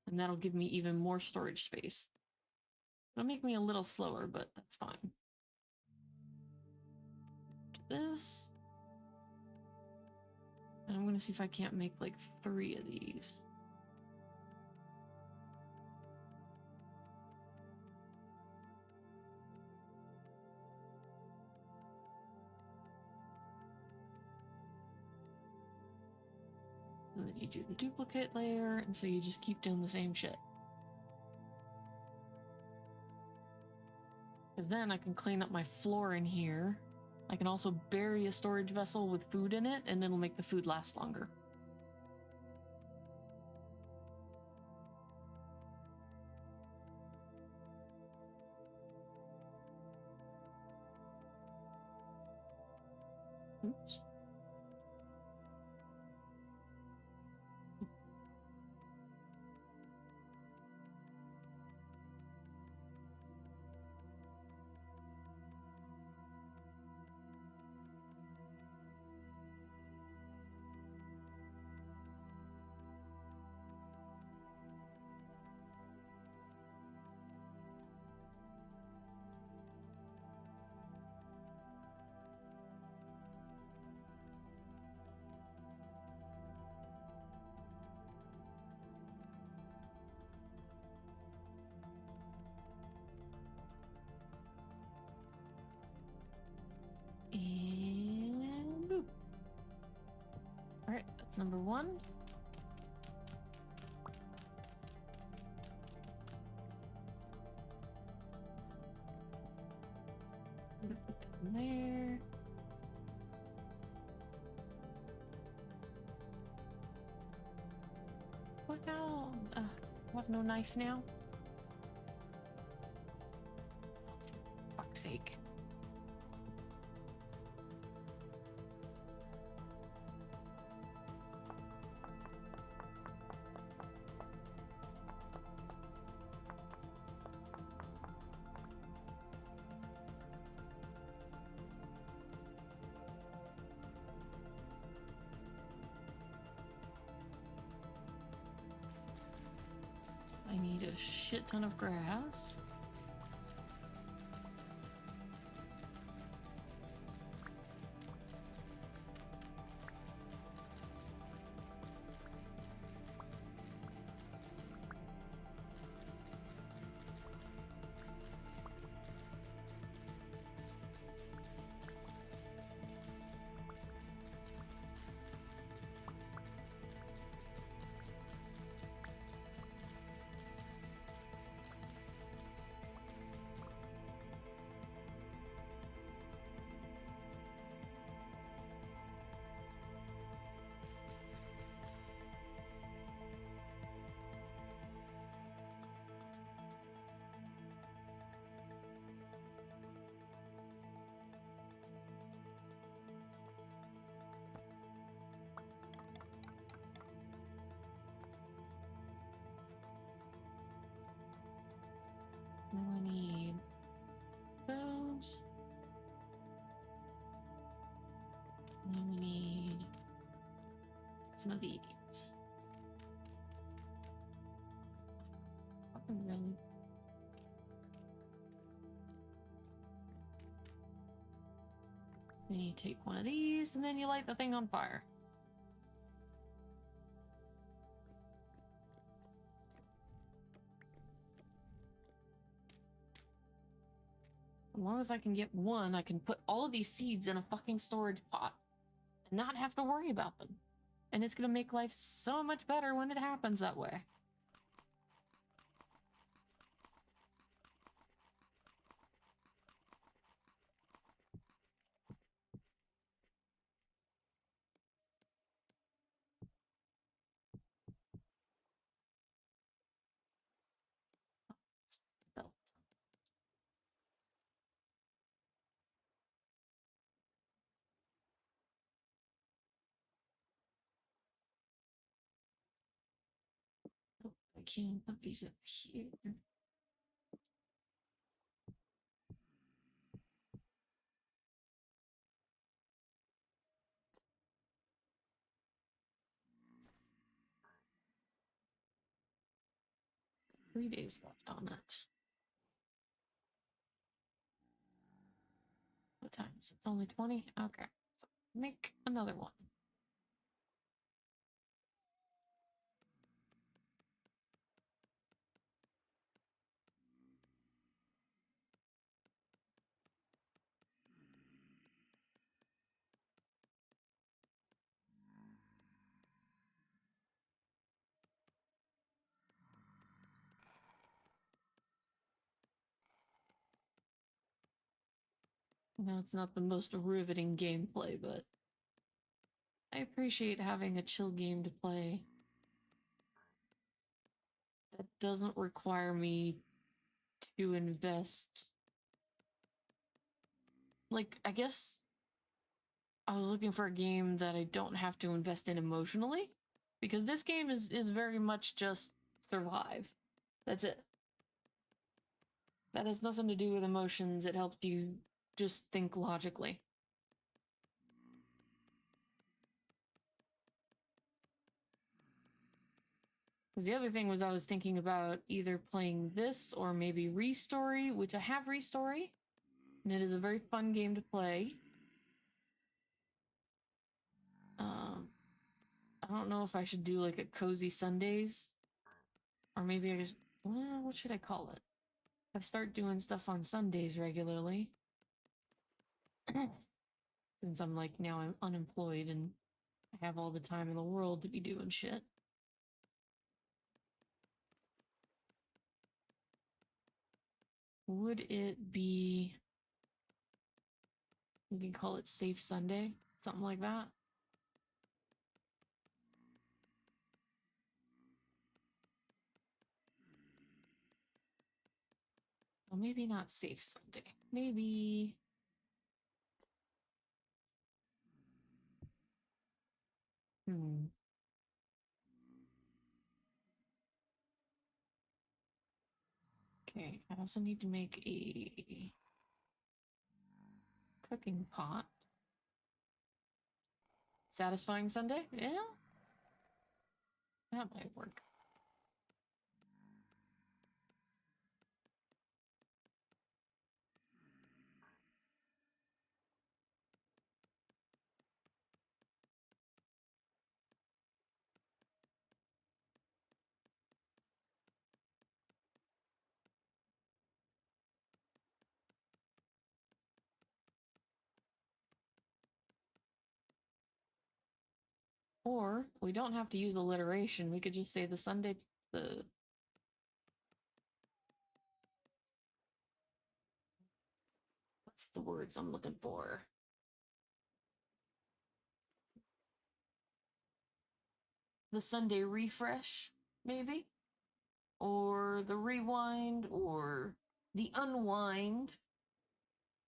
and that'll give me even more storage space. It'll make me a little slower, but that's fine. This, and I'm gonna see if I can't make like 3 of these. And then you do the duplicate layer, and so you just keep doing the same shit. Because then I can clean up my floor in here. I can also bury a storage vessel with food in it, and it'll make the food last longer. Oops. And boop. All right, that's number one. I'm gonna put that in there. What now? I have no knife now. For fuck's sake. I need a shit ton of grass. Then we need those. And then we need some of these. Fucking really. Then you take one of these and then you light the thing on fire. As long as I can get one, I can put all of these seeds in a fucking storage pot and not have to worry about them. And it's gonna make life so much better when it happens that way. Felt. can't put these up here. 3 days left on it. What times? It's only 20? Okay. So make another one. I know it's not the most riveting gameplay, but I appreciate having a chill game to play that doesn't require me to invest. Like, I guess I was looking for a game that I don't have to invest in emotionally, because this game is very much just survive. That's it. That has nothing to do with emotions. It helped you just think logically. Because the other thing was I was thinking about either playing this or maybe Restory, which I have Restory, and it is a very fun game to play. I don't know if I should do like a Cozy Sundays, or maybe I just, well, what should I call it? I start doing stuff on Sundays regularly. Since I'm like, now I'm unemployed and I have all the time in the world to be doing shit. Would it be, we can call it Safe Sunday? Something like that? Well, maybe not Safe Sunday. Maybe... Okay, I also need to make a cooking pot. Satisfying Sunday? Yeah? That might work. Or, we don't have to use alliteration. We could just say the Sunday... the... What's the words I'm looking for? The Sunday refresh, maybe? Or the rewind, or the unwind.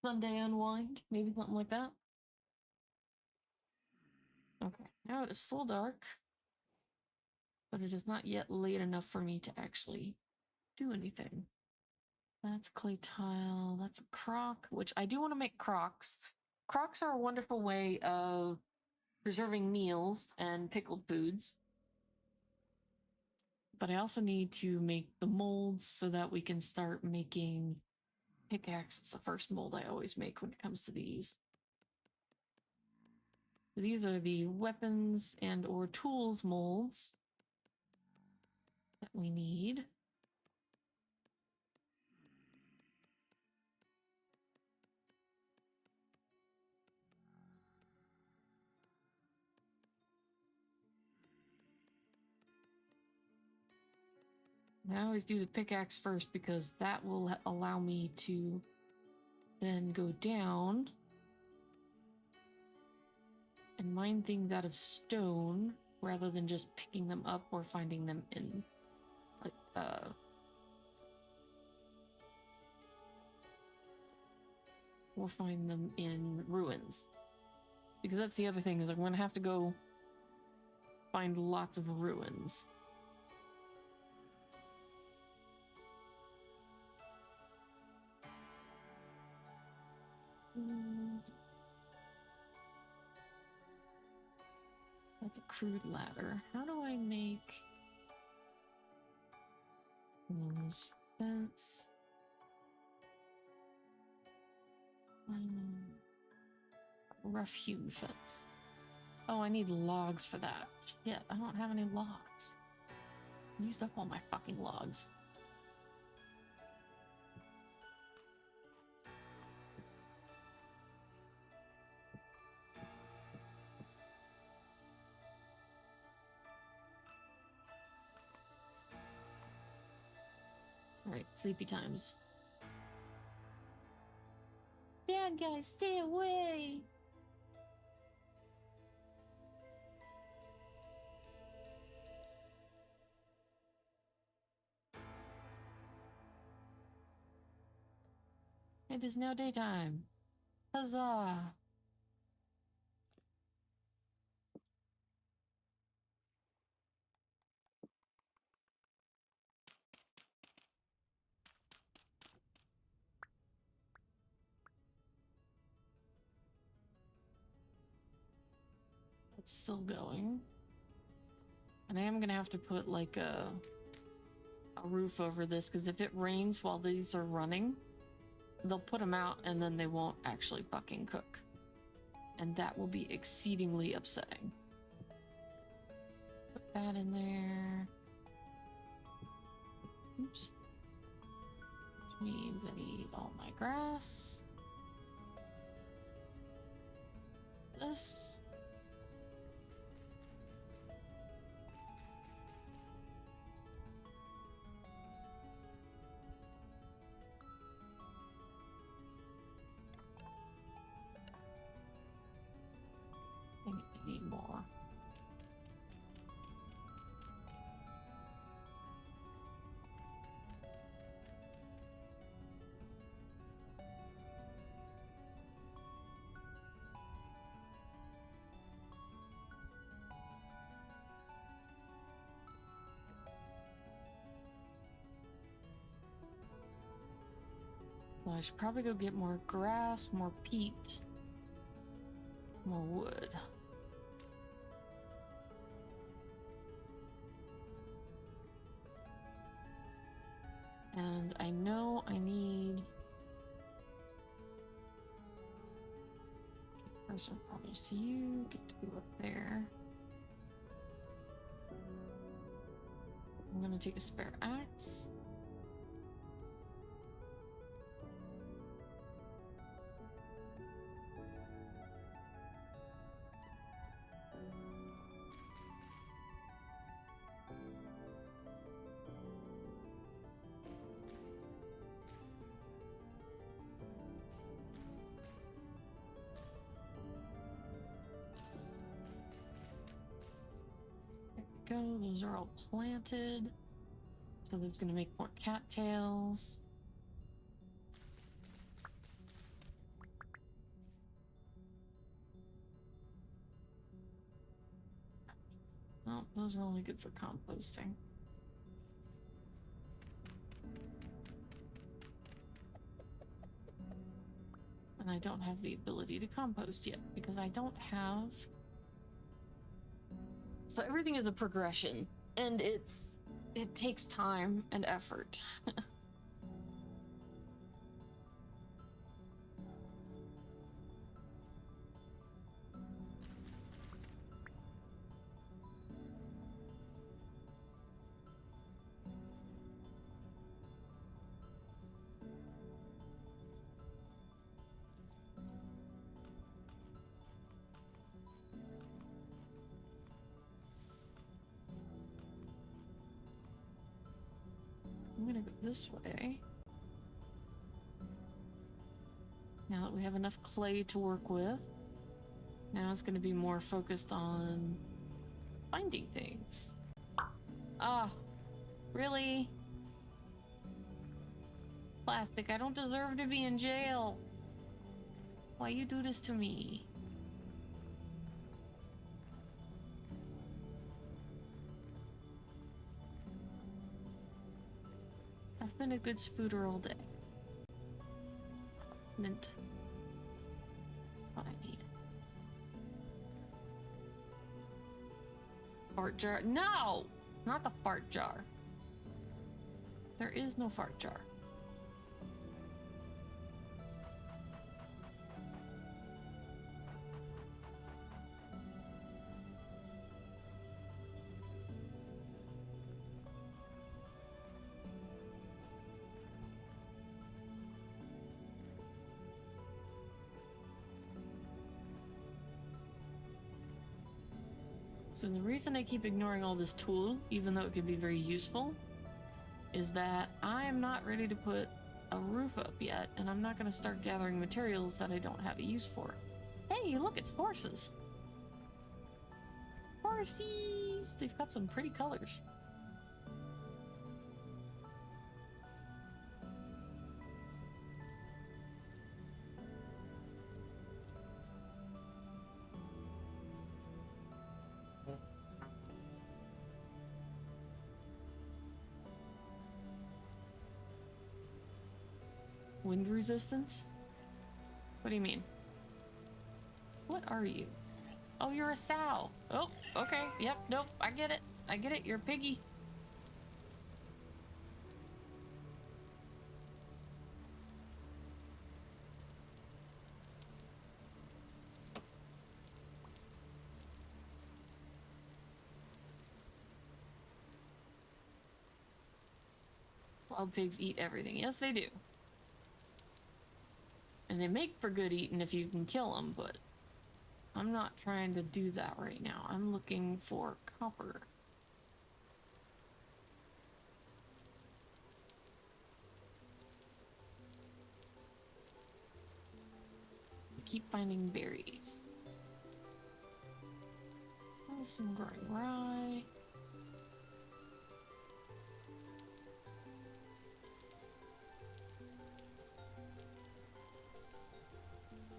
Sunday unwind, maybe something like that. Okay, now it is full dark, but it is not yet late enough for me to actually do anything. That's clay tile, that's a crock, which I do want to make crocks. Crocks are a wonderful way of preserving meals and pickled foods. But I also need to make the molds so that we can start making pickaxe. It's the first mold I always make when it comes to these. These are the weapons and or tools molds that we need. I always do the pickaxe first because that will allow me to then go down and mine things out of stone rather than just picking them up or finding them in like or find them in ruins. Because that's the other thing, is I'm gonna have to go find lots of ruins. That's a crude ladder. How do I make this fence? Rough hewn fence. Oh, I need logs for that. Shit, I don't have any logs. I used up all my fucking logs. Alright, sleepy times. Yeah, bad guys, stay away! It is now daytime. Huzzah! It's still going. And I am gonna have to put like a roof over this, because if it rains while these are running, they'll put them out and then they won't actually fucking cook. And that will be exceedingly upsetting. Put that in there. Oops. Which means I need all my grass. This. I think I need more. Well, I should probably go get more grass, more peat, more wood. And I know I need... First and foremost to you, get to go up there. I'm gonna take a spare axe. Go, those are all planted. So that's gonna make more cattails. Oh, those are only good for composting. And I don't have the ability to compost yet because I don't have... So everything is a progression, and it takes time and effort. I'm gonna go this way. Now that we have enough clay to work with, now it's gonna be more focused on finding things. Ah, really? Plastic, I don't deserve to be in jail. Why you do this to me? I've been a good spooter all day. Mint. That's what I need. Fart jar. No! Not the fart jar. There is no fart jar. So the reason I keep ignoring all this tool, even though it could be very useful, is that I am not ready to put a roof up yet, and I'm not gonna start gathering materials that I don't have a use for. Hey, look, it's horses. Horses! They've got some pretty colors. Wind resistance? What do you mean? What are you? Oh, you're a sow. Oh, okay. Yep, nope. I get it. I get it. You're a piggy. Wild pigs eat everything. Yes, they do. And they make for good eating if you can kill them, but I'm not trying to do that right now. I'm looking for copper. Keep finding berries. Oh, some growing rye.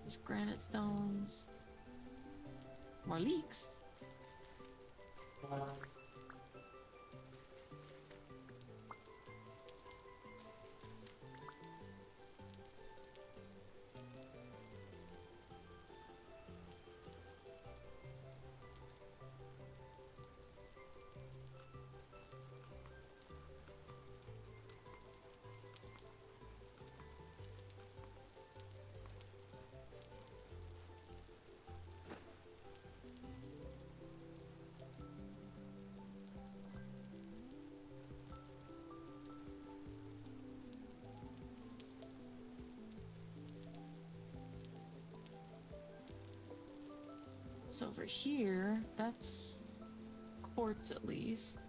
There's granite stones. More leeks. So over here, that's quartz at least.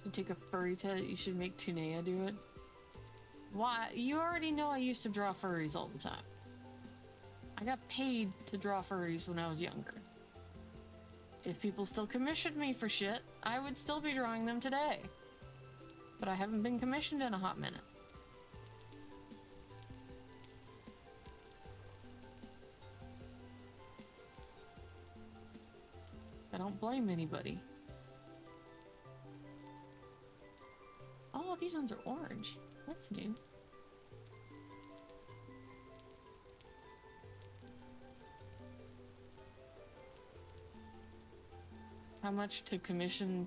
Should take a furry test. You should make Tunea do it. Why? You already know I used to draw furries all the time. I got paid to draw furries when I was younger. If people still commissioned me for shit, I would still be drawing them today. But I haven't been commissioned in a hot minute. I don't blame anybody. Oh, these ones are orange. That's new. How much to commission?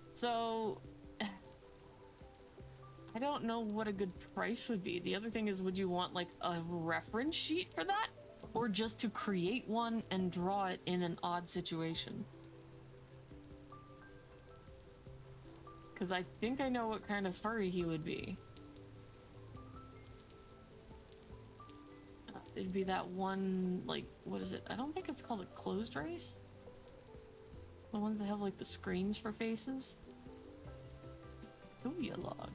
So, I don't know what a good price would be. The other thing is, would you want like a reference sheet for that? Or just to create one and draw it in an odd situation? Because I think I know what kind of furry he would be. It'd be that one, like, what is it? I don't think it's called a closed race. The ones that have, like, the screens for faces. Booyah log.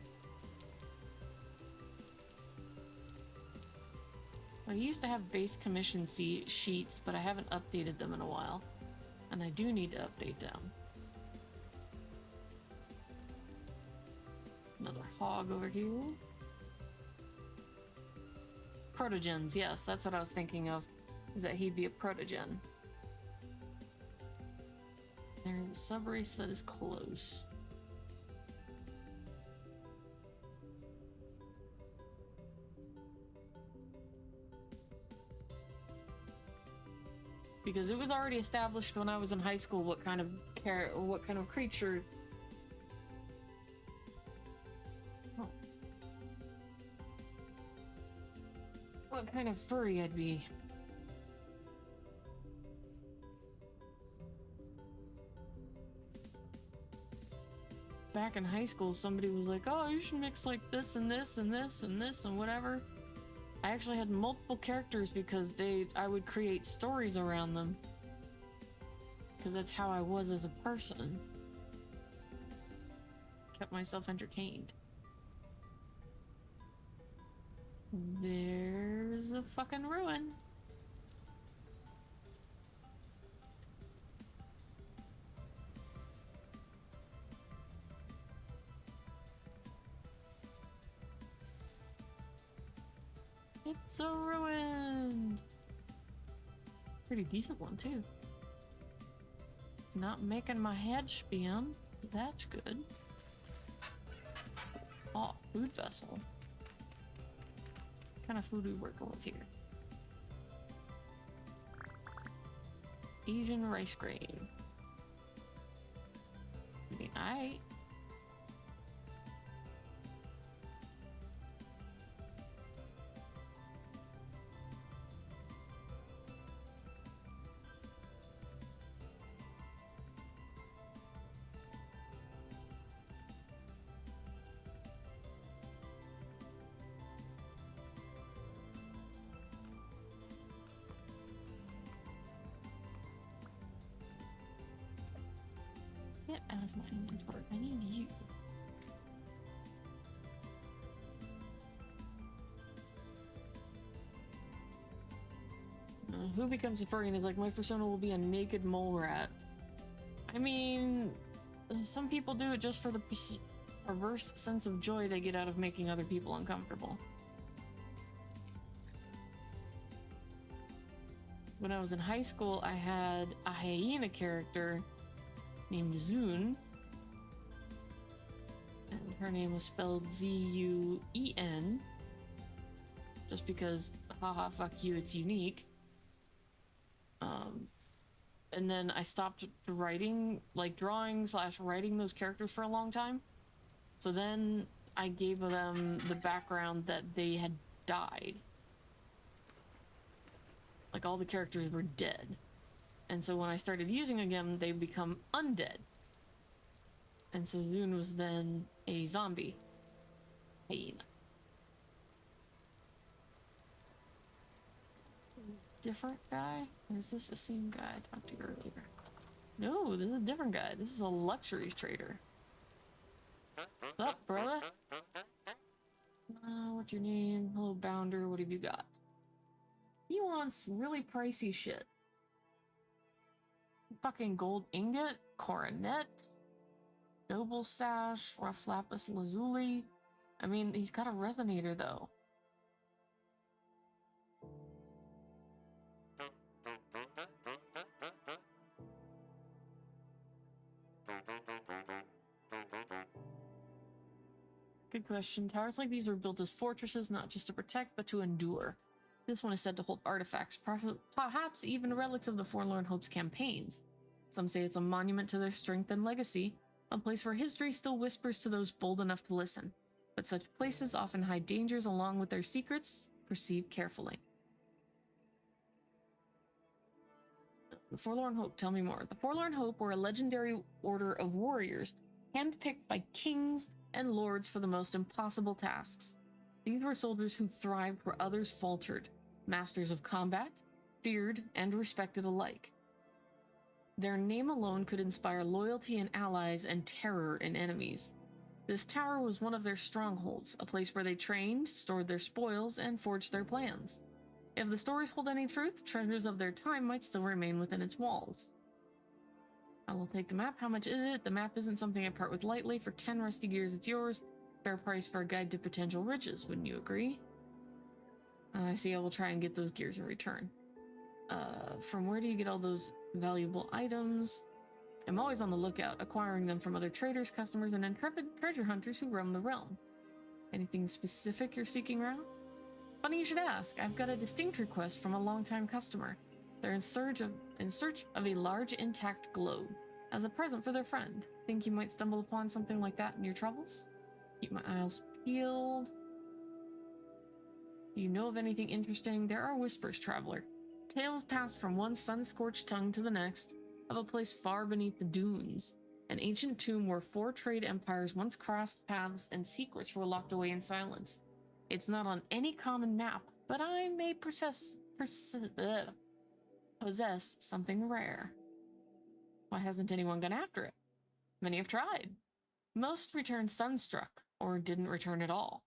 I used to have base commission sheets, but I haven't updated them in a while. And I do need to update them. Another hog over here. Protogens, yes, that's what I was thinking of. Is that he'd be a protogen. There's a sub-race that is close. Because it was already established when I was in high school what kind of creature. What kind of furry I'd be. Back in high school, somebody was like, oh, you should mix like this and this and this and this and whatever. I actually had multiple characters because I would create stories around them. Because that's how I was as a person. kept myself entertained. There's a fucking ruin. It's a ruin. Pretty decent one too. It's not making my head spin. That's good. Oh, food vessel. What kind of food are we working with here? Asian rice grain. I mean, get out of my inventory. I need you. Who becomes a furry and is like, my persona will be a naked mole rat. I mean, some people do it just for the perverse sense of joy they get out of making other people uncomfortable. When I was in high school, I had a hyena character named Zun. And her name was spelled Z-U-E-N. Just because, haha, fuck you, it's unique. And then I stopped writing, like drawing / writing those characters for a long time. So then I gave them the background that they had died. Like all the characters were dead. And so when I started using again, they become undead. And so Zun was then a zombie. Hyena. Different guy? Or is this the same guy I talked to earlier? No, this is a different guy. This is a luxuries trader. What's up, brother? What's your name? Hello, Bounder. What have you got? He wants really pricey shit. Fucking gold ingot, coronet, noble sash, rough lapis lazuli. I mean, he's got a resonator though. Good question. Towers like these are built as fortresses, not just to protect, but to endure. This one is said to hold artifacts, perhaps even relics of the Forlorn Hope's campaigns. Some say it's a monument to their strength and legacy, a place where history still whispers to those bold enough to listen. But such places often hide dangers along with their secrets. Proceed carefully. The Forlorn Hope, tell me more. The Forlorn Hope were a legendary order of warriors, handpicked by kings and lords for the most impossible tasks. These were soldiers who thrived where others faltered, masters of combat, feared and respected alike. Their name alone could inspire loyalty in allies and terror in enemies. This tower was one of their strongholds, a place where they trained, stored their spoils, and forged their plans. If the stories hold any truth, treasures of their time might still remain within its walls. I will take the map. How much is it? The map isn't something I part with lightly. For 10 rusty gears, it's yours. Fair price for a guide to potential riches, wouldn't you agree? I see. I will try and get those gears in return. From where do you get all those valuable items? I'm always on the lookout, acquiring them from other traders, customers, and intrepid treasure hunters who roam the realm. Anything specific you're seeking out? Funny you should ask. I've got a distinct request from a longtime customer. They're in search of a large intact globe as a present for their friend. Think you might stumble upon something like that in your travels? Keep my eyes peeled. Do you know of anything interesting? There are whispers, traveler. Tales passed from one sun-scorched tongue to the next of a place far beneath the dunes. An ancient tomb where 4 trade empires once crossed paths and secrets were locked away in silence. It's not on any common map, but I may possess something rare. Why hasn't anyone gone after it? Many have tried. Most returned sunstruck, or didn't return at all.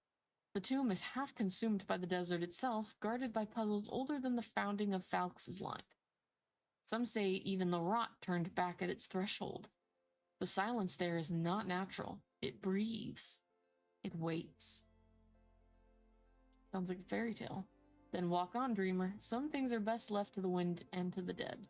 The tomb is half consumed by the desert itself, guarded by puzzles older than the founding of Falx's line. Some say even the rot turned back at its threshold. The silence there is not natural. It breathes. It waits. Sounds like a fairy tale. Then walk on, dreamer. Some things are best left to the wind and to the dead.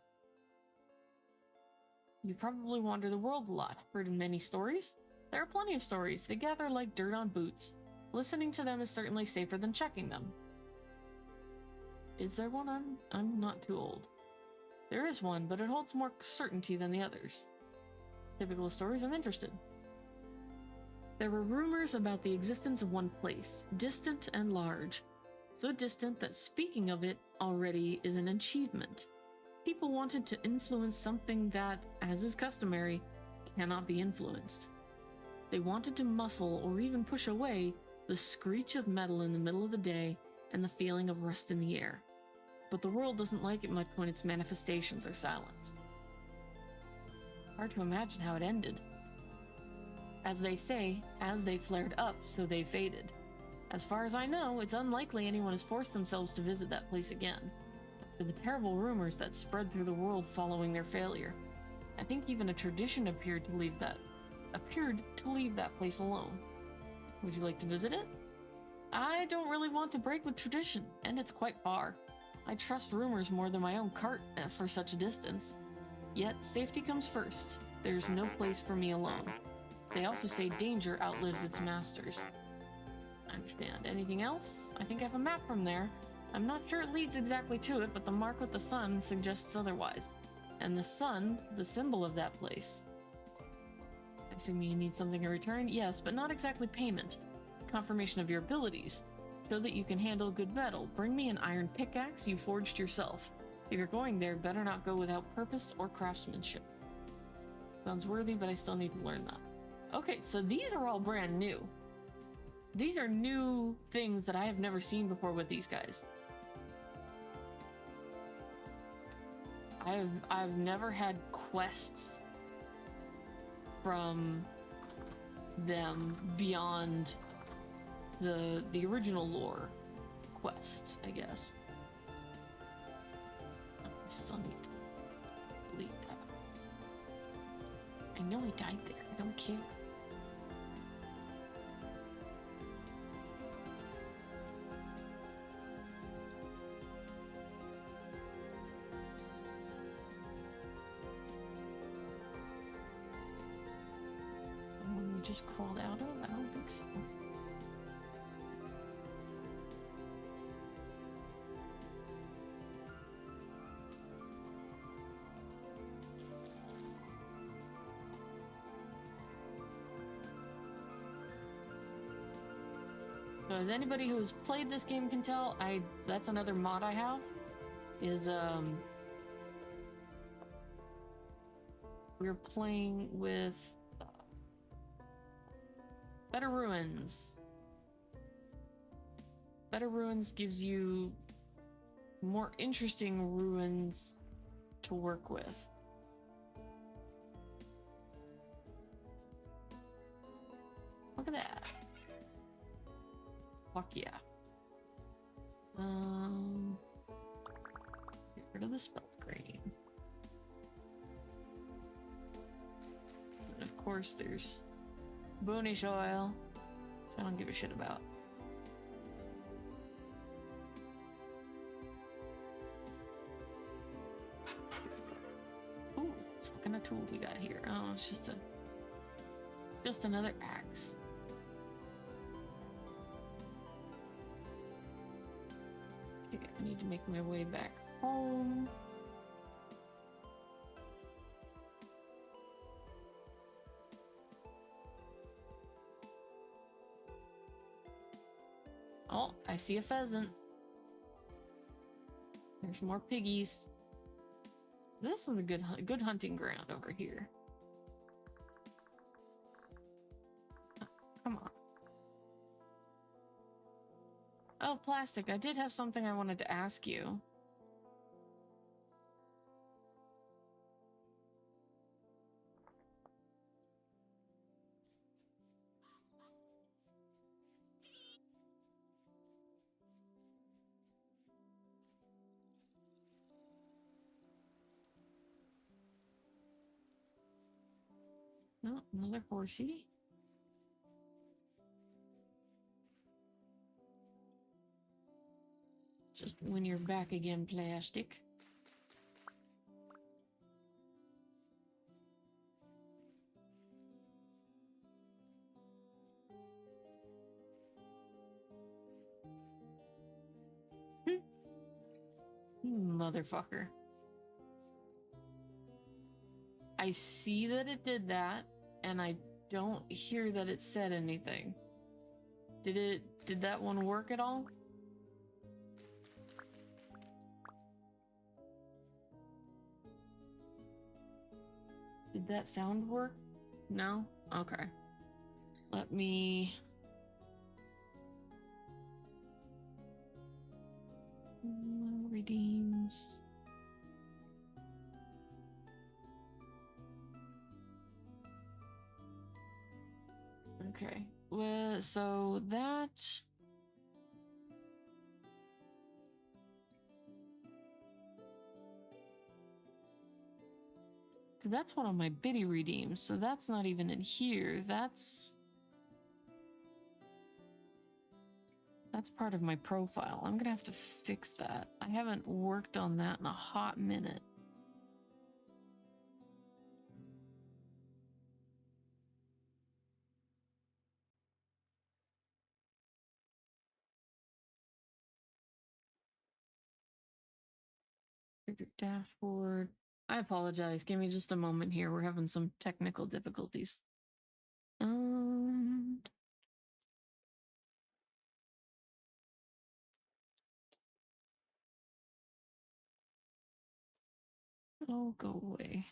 You probably wander the world a lot. Heard many stories? There are plenty of stories. They gather like dirt on boots. Listening to them is certainly safer than checking them. Is there one? I'm not too old. There is one, but it holds more certainty than the others. Typical stories, I'm interested. There were rumors about the existence of one place, distant and large. So distant that speaking of it already is an achievement. People wanted to influence something that, as is customary, cannot be influenced. They wanted to muffle or even push away the screech of metal in the middle of the day and the feeling of rust in the air. But the world doesn't like it much when its manifestations are silenced. Hard to imagine how it ended. As they say, as they flared up, so they faded. As far as I know, it's unlikely anyone has forced themselves to visit that place again. After the terrible rumors that spread through the world following their failure, I think even a tradition appeared to leave that place alone. Would you like to visit it? I don't really want to break with tradition, and it's quite far. I trust rumors more than my own cart for such a distance. Yet, safety comes first. There's no place for me alone. They also say danger outlives its masters. I understand. Anything else? I think I have a map from there. I'm not sure it leads exactly to it, but the mark with the sun suggests otherwise. And the sun, the symbol of that place. I assume you need something in return? Yes, but not exactly payment. Confirmation of your abilities. Show that you can handle good metal. Bring me an iron pickaxe you forged yourself. If you're going there, better not go without purpose or craftsmanship. Sounds worthy, but I still need to learn that. Okay, so these are all brand new. These are new things that I have never seen before with these guys. I've never had quests from them beyond the original lore quests, I guess. I still need to delete that. I know he died there. I don't care. We just crawled out of? I don't think so. So as anybody who has played this game can tell, that's another mod I have, is we're playing with Better Ruins. Better Ruins gives you more interesting ruins to work with. Look at that. Fuck yeah. Get rid of the spelt grain. And of course there's Bonish oil, which I don't give a shit about. Ooh, so what kind of tool we got here? Oh, it's just another axe. Okay, I need to make my way back home. Oh, I see a pheasant. There's more piggies. This is a good hunting ground over here. Oh, come on. Oh, Plastic, I did have something I wanted to ask you. Oh, another horsey. Just when you're back again, plastic. Motherfucker. I see that it did that, and I don't hear that it said anything. Did that one work at all? Did that sound work? No? Okay. Let me... redeems. Okay. Well, so that... That's one of my biddy redeems, so that's not even in here. That's part of my profile. I'm gonna have to fix that. I haven't worked on that in a hot minute. Dashboard. I apologize. Give me just a moment here. We're having some technical difficulties. Oh, go away.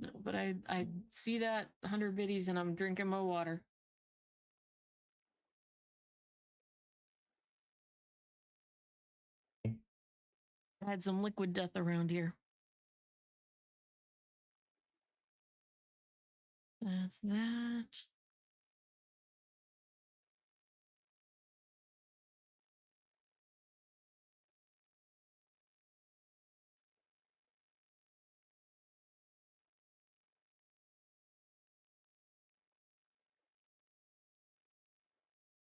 No, but I see that 100 biddies and I'm drinking my water. I had some liquid death around here. That's that.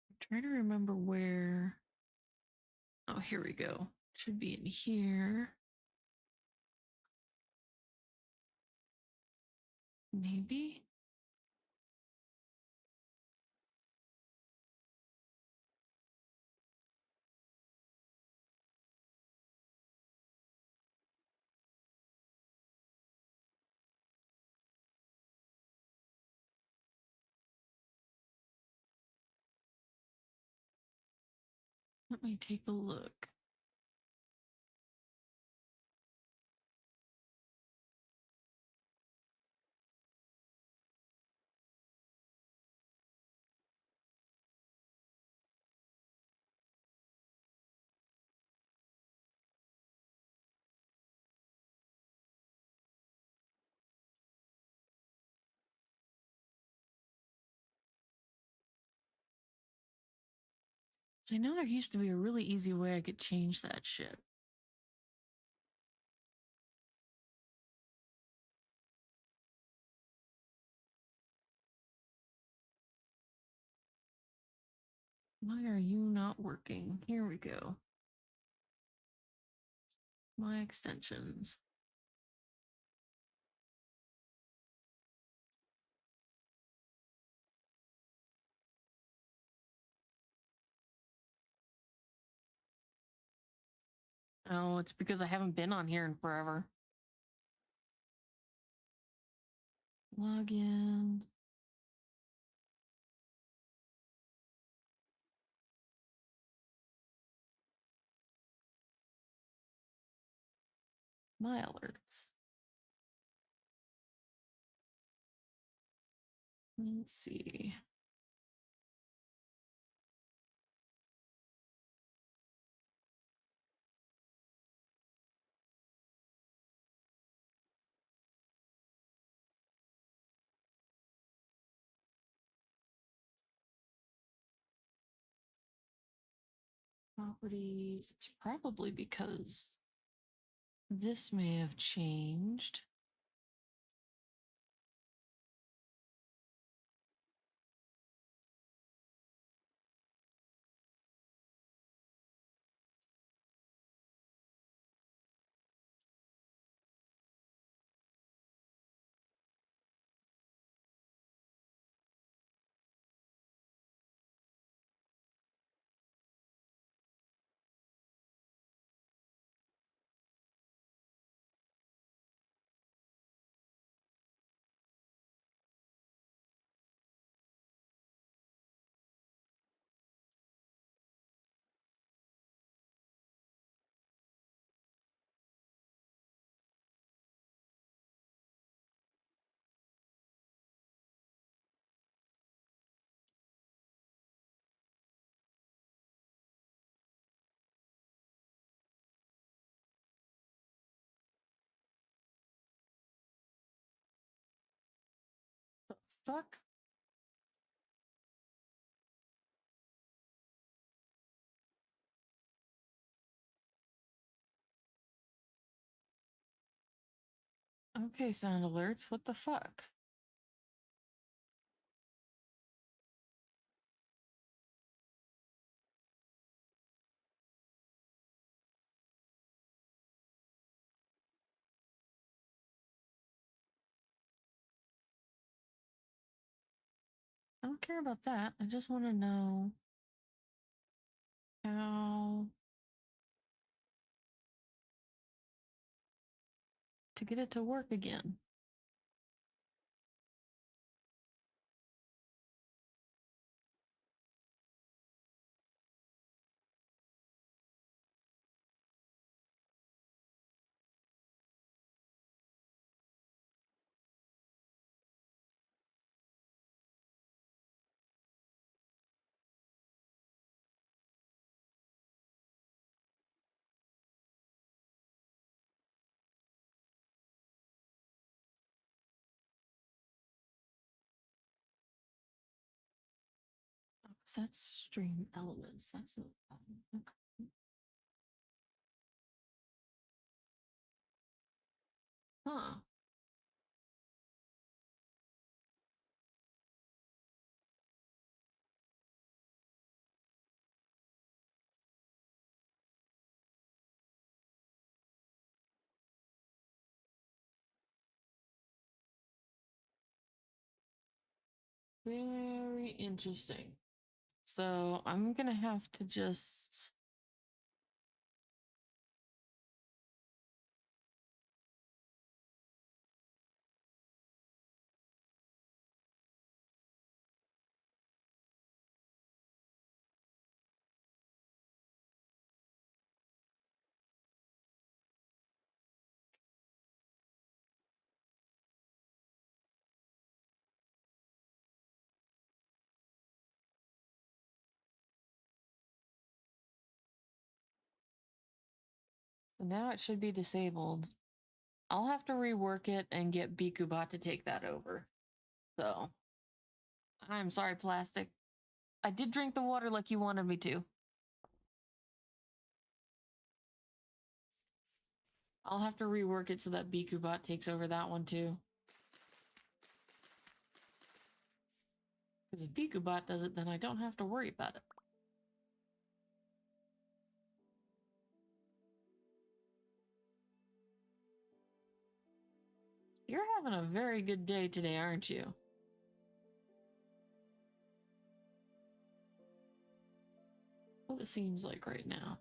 I'm trying to remember where. Oh, here we go. Should be in here. Maybe? Let me take a look. So I know there used to be a really easy way I could change that shit. Why are you not working? Here we go. My extensions. Oh, it's because I haven't been on here in forever. Login. My alerts. Let's see. Properties. It's probably because this may have changed. The fuck? Okay, sound alerts. What the fuck? I don't care about that. I just want to know how to get it to work again. Oh, 'cause that's stream elements. That's not okay. Huh. Very interesting. So I'm gonna have to just now it should be disabled. I'll have to rework it and get Bikubot to take that over. So I'm sorry, Plastic. I did drink the water like you wanted me to. I'll have to rework it so that Bikubot takes over that one too. Because if Bikubot does it, then I don't have to worry about it. You're having a very good day today, aren't you? What it seems like right now.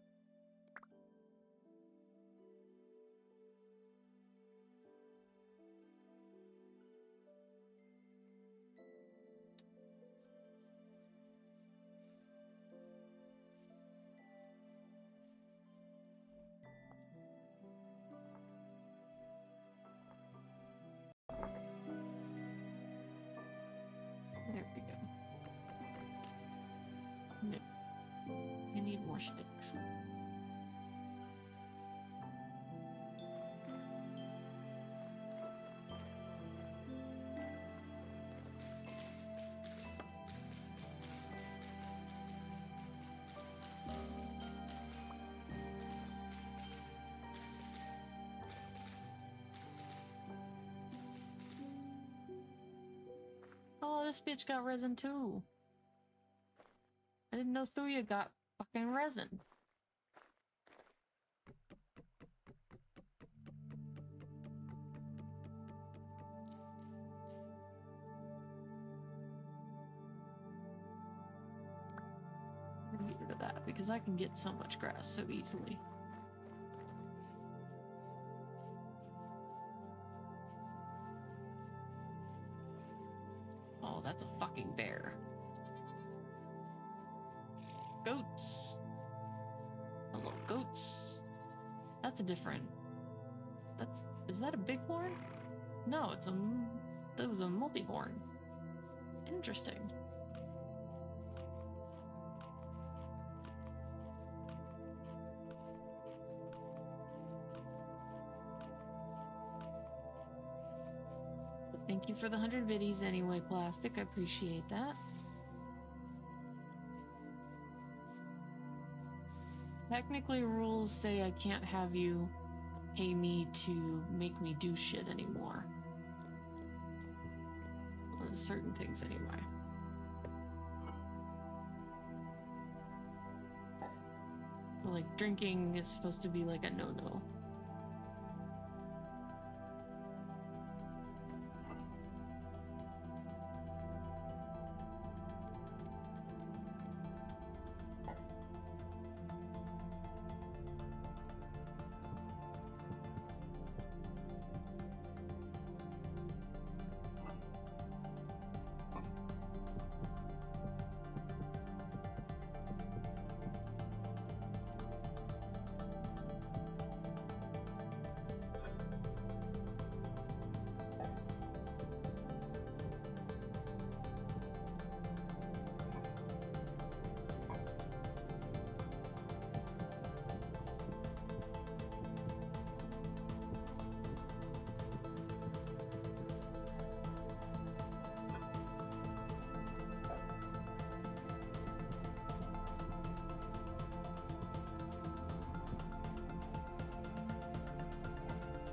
There we go. No. I need more sticks. this bitch got resin too. I didn't know Thuya got fucking resin. I'm gonna get rid of that because I can get so much grass so easily. Oh, that's a fucking bear. Goats. Hello, goats. That's a different... Is that a bighorn? No, that was a multi-horn. Interesting. But thank you for the 100 biddies anyway, Plastic. I appreciate that. Technically, rules say I can't have you pay me to make me do shit anymore. Well, certain things anyway. Like, drinking is supposed to be like a no-no.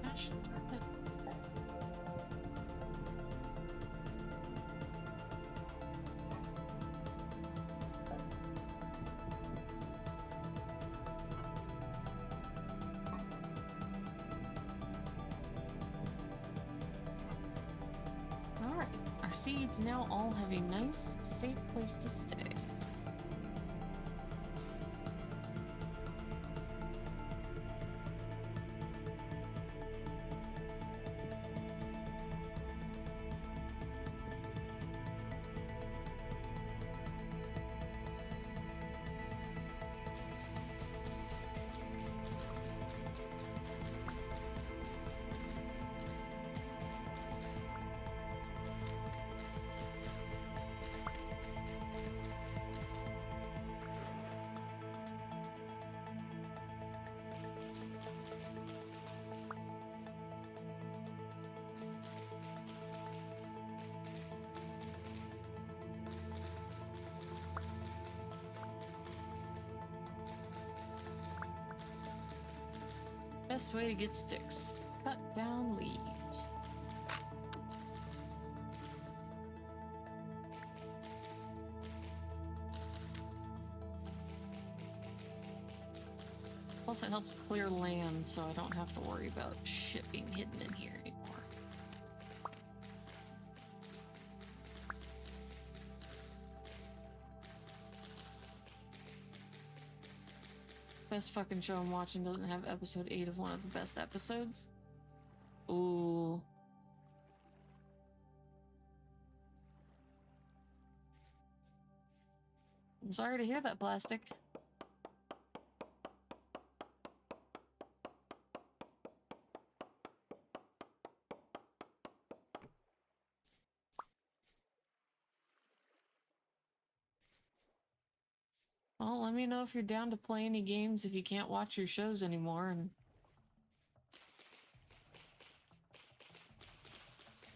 Gosh darn it. Alright, our seeds now all have a nice, safe place to stay. Best way to get sticks. Cut down leaves. Plus it helps clear land so I don't have to worry about shit being hidden in here anymore. Best fucking show I'm watching doesn't have episode 8 of one of the best episodes. Ooh. I'm sorry to hear that, Plastic. Well, let me know if you're down to play any games if you can't watch your shows anymore, and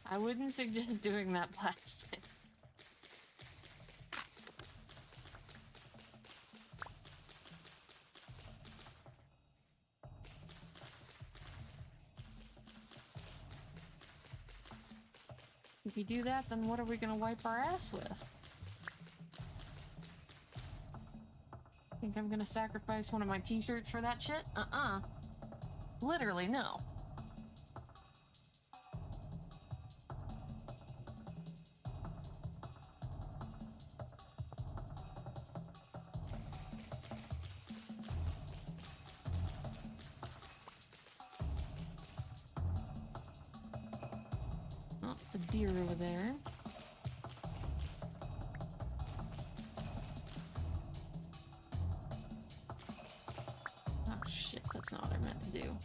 I wouldn't suggest doing that, Plastic. If you do that, then what are we gonna wipe our ass with? Think I'm gonna sacrifice one of my t-shirts for that shit? Literally, no. Oh, it's a deer over there. Oh shit, that's not what I meant to do.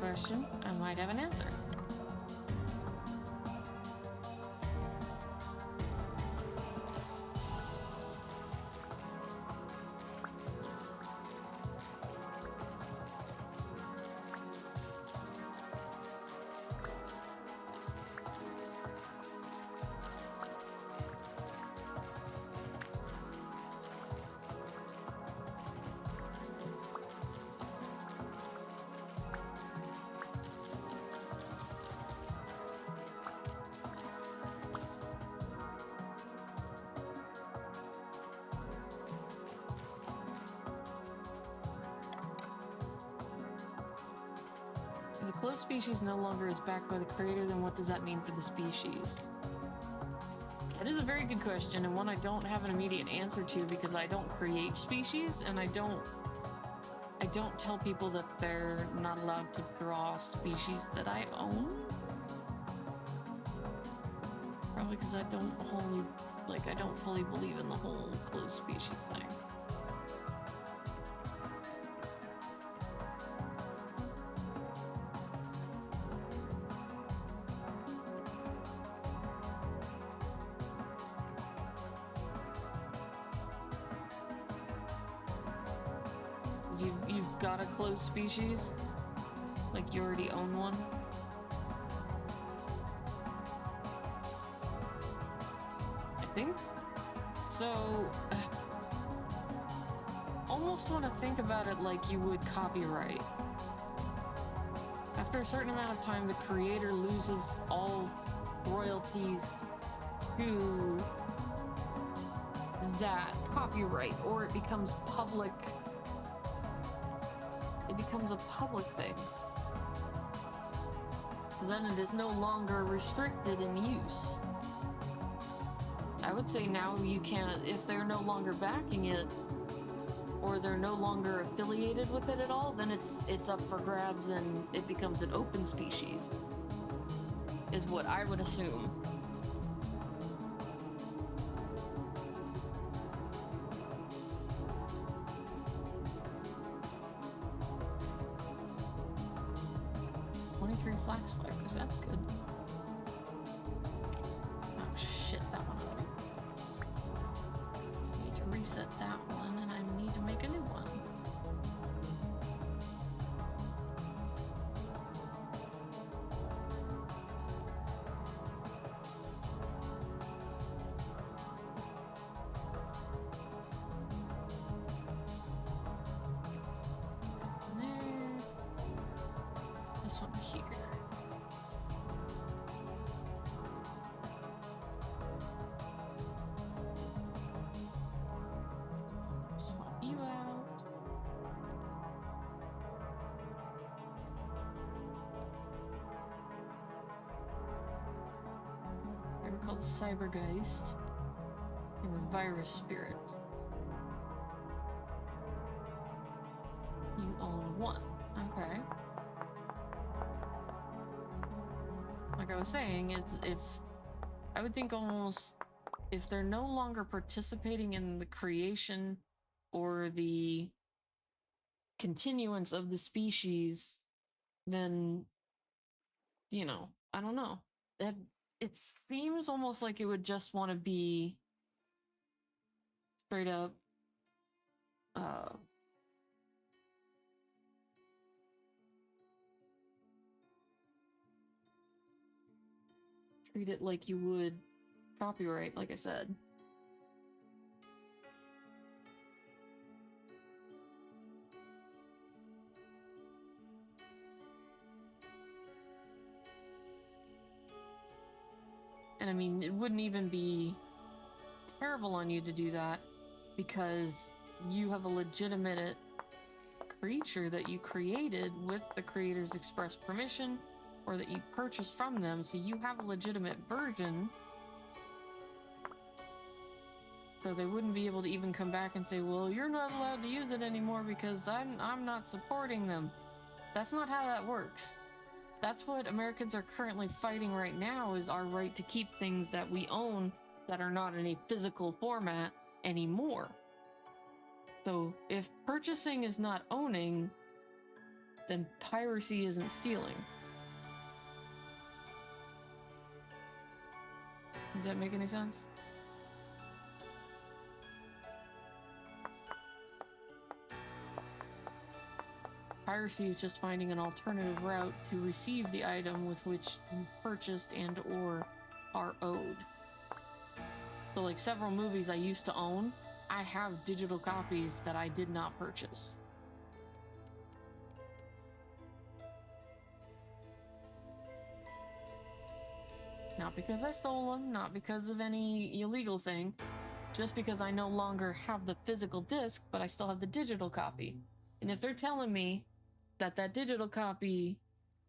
Question, I might have an answer. If the closed species no longer is backed by the creator, then what does that mean for the species? That is a very good question, and one I don't have an immediate answer to because I don't create species, and I don't tell people that they're not allowed to draw species that I own. Probably because I don't fully believe in the whole closed species thing. You've got a closed species? Like you already own one? I think? So... almost want to think about it like you would copyright. After a certain amount of time, the creator loses all royalties to that copyright, or it becomes public. It becomes a public thing. So then it is no longer restricted in use. I would say now you can't, if they're no longer backing it, or they're no longer affiliated with it at all, then it's up for grabs and it becomes an open species, is what I would assume. Flax fibers, that's good. Oh shit, that one already. I need to reset that one, and I need to make a new one. There. This one here. Called Cybergeist. They were virus spirits. You own one. Okay. like I was saying, it's if I would think almost if they're no longer participating in the creation or the continuance of the species, then, you know, I don't know. That it seems almost like it would just want to be straight up uh treat it like you would copyright, like I said. And I mean, it wouldn't even be terrible on you to do that because you have a legitimate creature that you created with the creator's express permission or that you purchased from them, so you have a legitimate version. So they wouldn't be able to even come back and say, well, you're not allowed to use it anymore because I'm not supporting them. That's not how that works. That's what Americans are currently fighting right now, is our right to keep things that we own that are not in a physical format anymore. So if purchasing is not owning, then piracy isn't stealing. Does that make any sense? Piracy is just finding an alternative route to receive the item with which you purchased and or are owed. So like several movies I used to own, I have digital copies that I did not purchase. Not because I stole them, not because of any illegal thing, just because I no longer have the physical disc, but I still have the digital copy. And if they're telling me that that digital copy,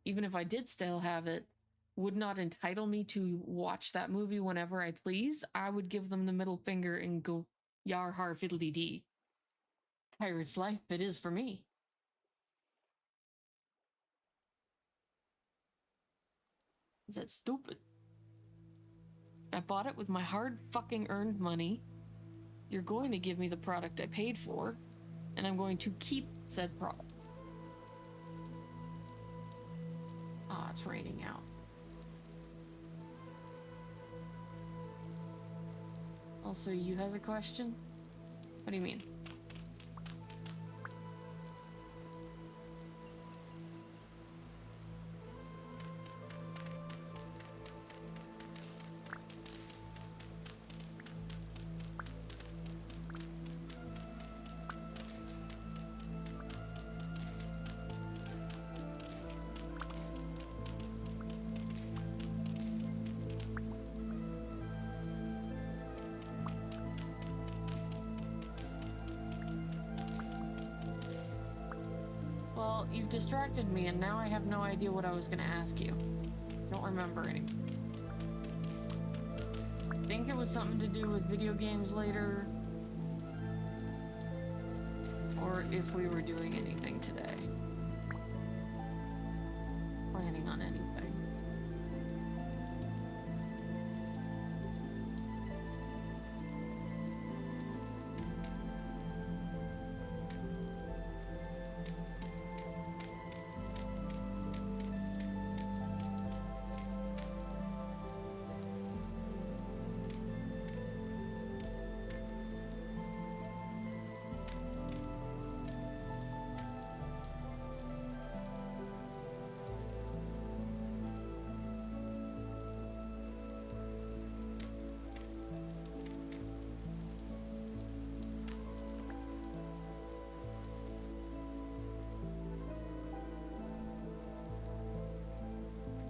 even if I did still have it, would not entitle me to watch that movie whenever I please, I would give them the middle finger and go, yar har fiddly dee. Pirate's life, it is for me. Is that stupid? I bought it with my hard fucking earned money. You're going to give me the product I paid for, and I'm going to keep said product. Ah, it's raining out. Also, you has a question? What do you mean? Well, you've distracted me, and now I have no idea what I was going to ask you. Don't remember any. I think it was something to do with video games later, or if we were doing anything today. Planning on anything.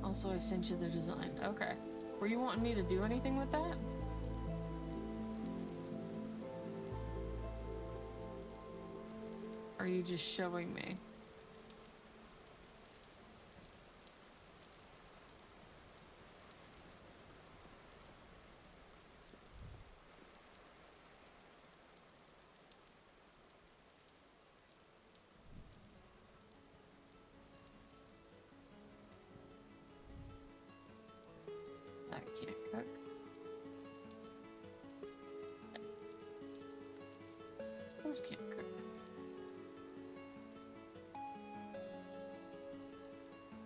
Also, I sent you the design. Okay. Were you wanting me to do anything with that? Or are you just showing me? Those can't cook.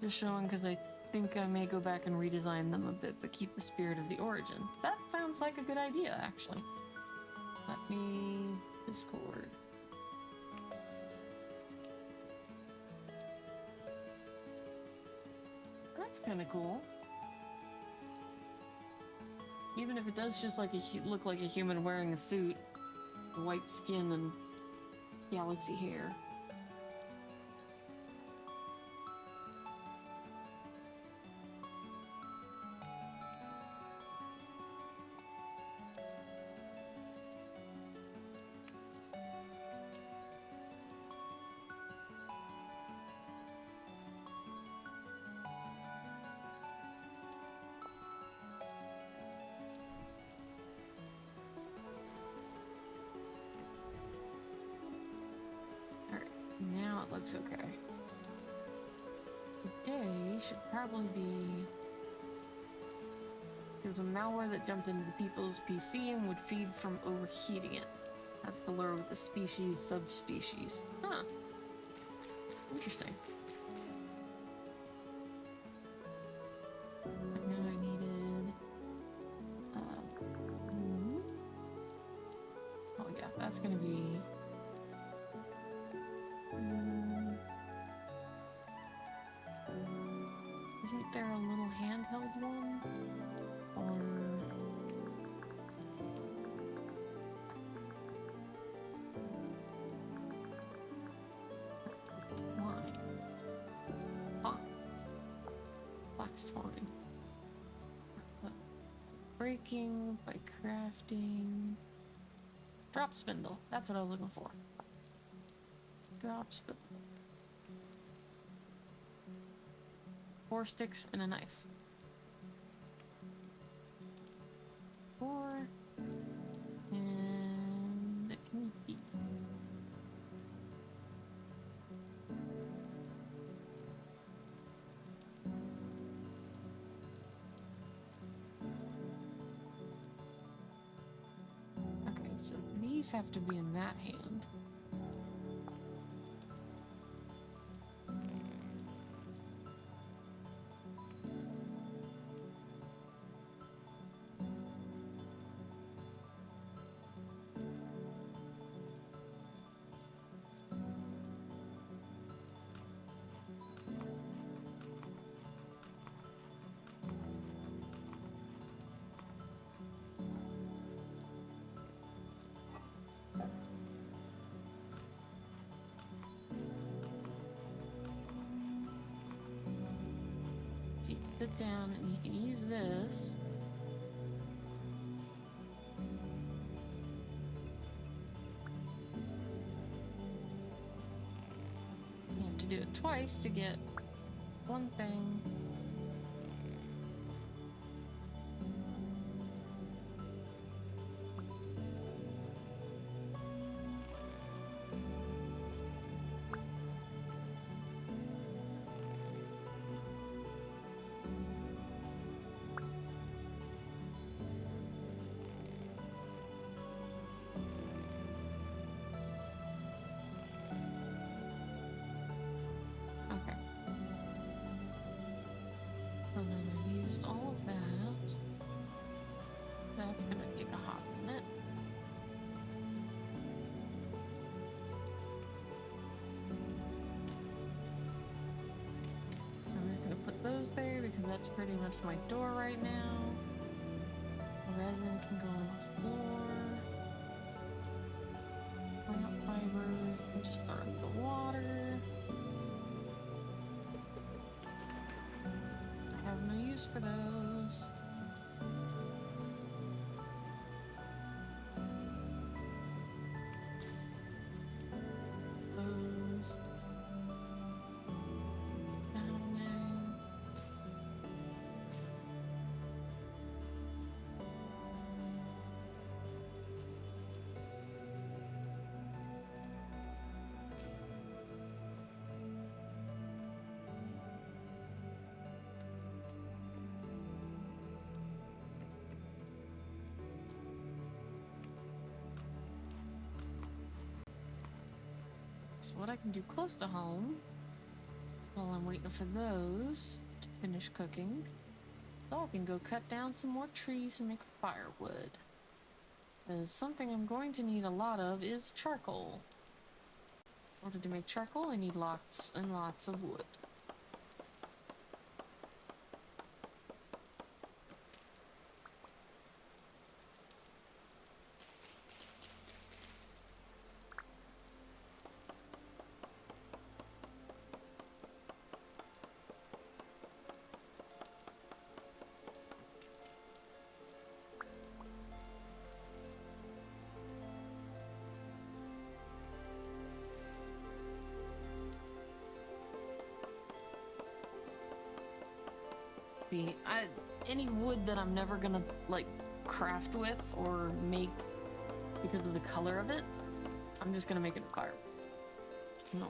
Just showing because I think I may go back and redesign them a bit, but keep the spirit of the origin. That sounds like a good idea, actually. Let me Discord. That's kind of cool. Even if it does just like look like a human wearing a suit, white skin and galaxy hair. Now it looks okay. Today should probably be... There's a malware that jumped into the people's PC and would feed from overheating it. That's the lure with the species, subspecies. Huh. Interesting. I know I needed... Oh yeah, that's gonna be... Isn't there a little handheld one? Or... Twine. Ah. Flax twine. Breaking by crafting. Drop spindle. That's what I was looking for. Drop spindle. 4 sticks and a knife. 4 and a knife. Okay, so these have to be in that hand. So you can sit down and you can use this. You have to do it twice to get one thing. Okay. And then I used all of that. That's gonna take a hot minute. I'm not gonna put those there because that's pretty much my door right now. The resin can go on the floor. Plant fibers and just throw in the water. I have no use for those. Those. Down there. So what I can do close to home while I'm waiting for those to finish cooking, so I can go cut down some more trees and make firewood. Because something I'm going to need a lot of is charcoal. In order to make charcoal, I need lots and lots of wood. Any wood that I'm never gonna like craft with or make because of the color of it, I'm just gonna make it fire. No.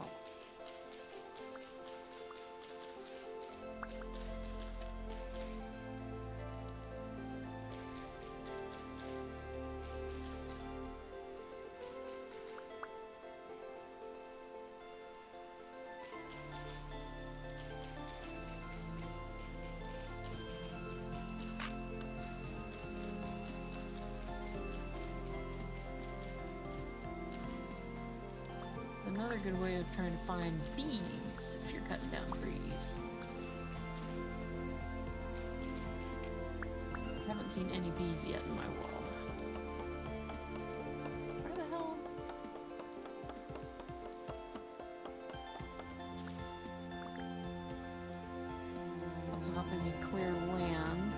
Another good way of trying to find bees if you're cutting down trees. I haven't seen any bees yet in my world. Where the hell? Let's hop in a clear land.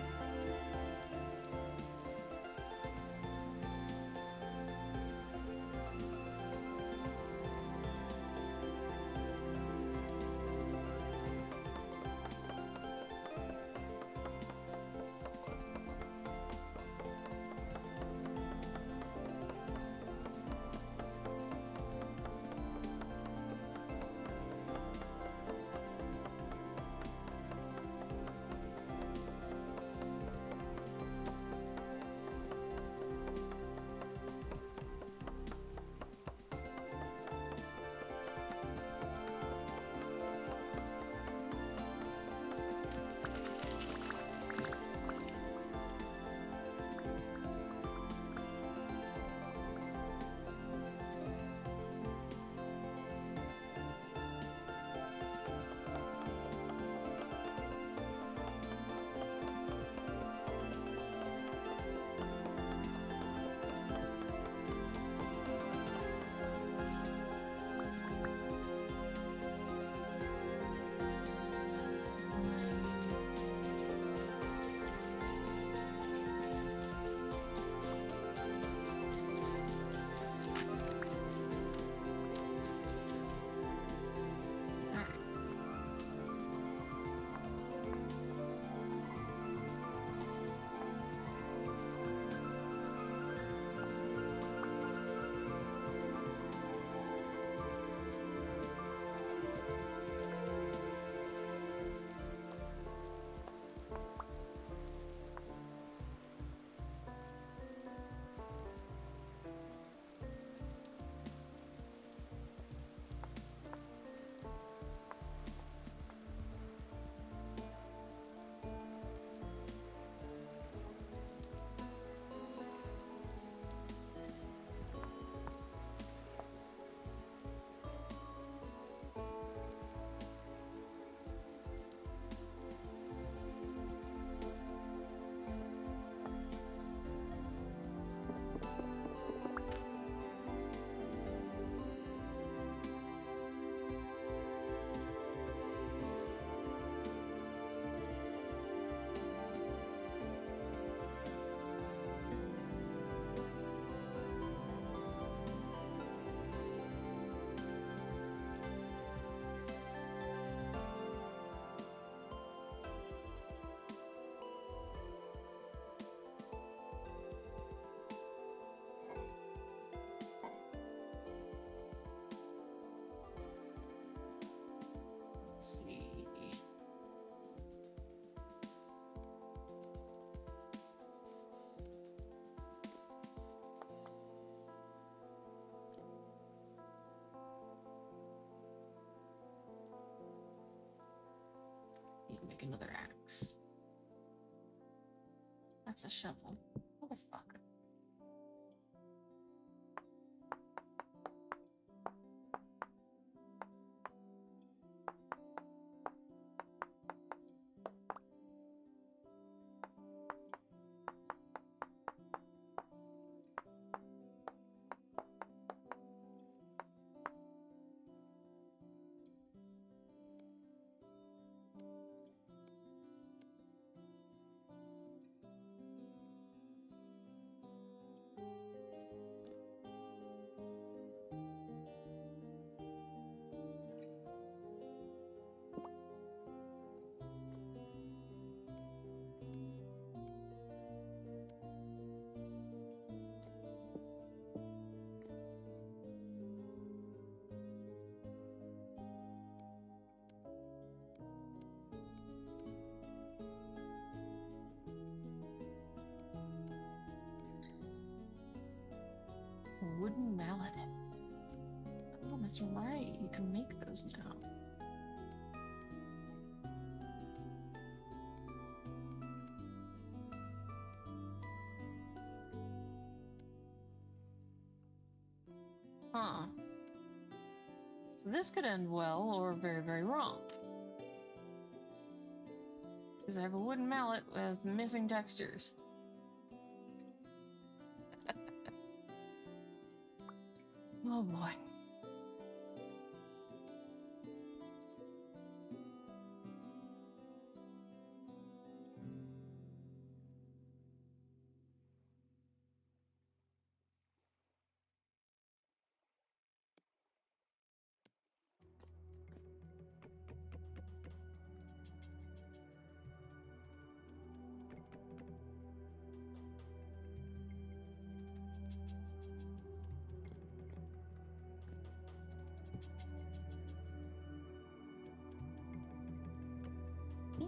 another axe. That's a shovel. Motherfucker. Wooden mallet. Oh, that's right. You can make those now. Huh. So this could end well or very, very wrong. Because I have a wooden mallet with missing textures. Oh boy. Yeah.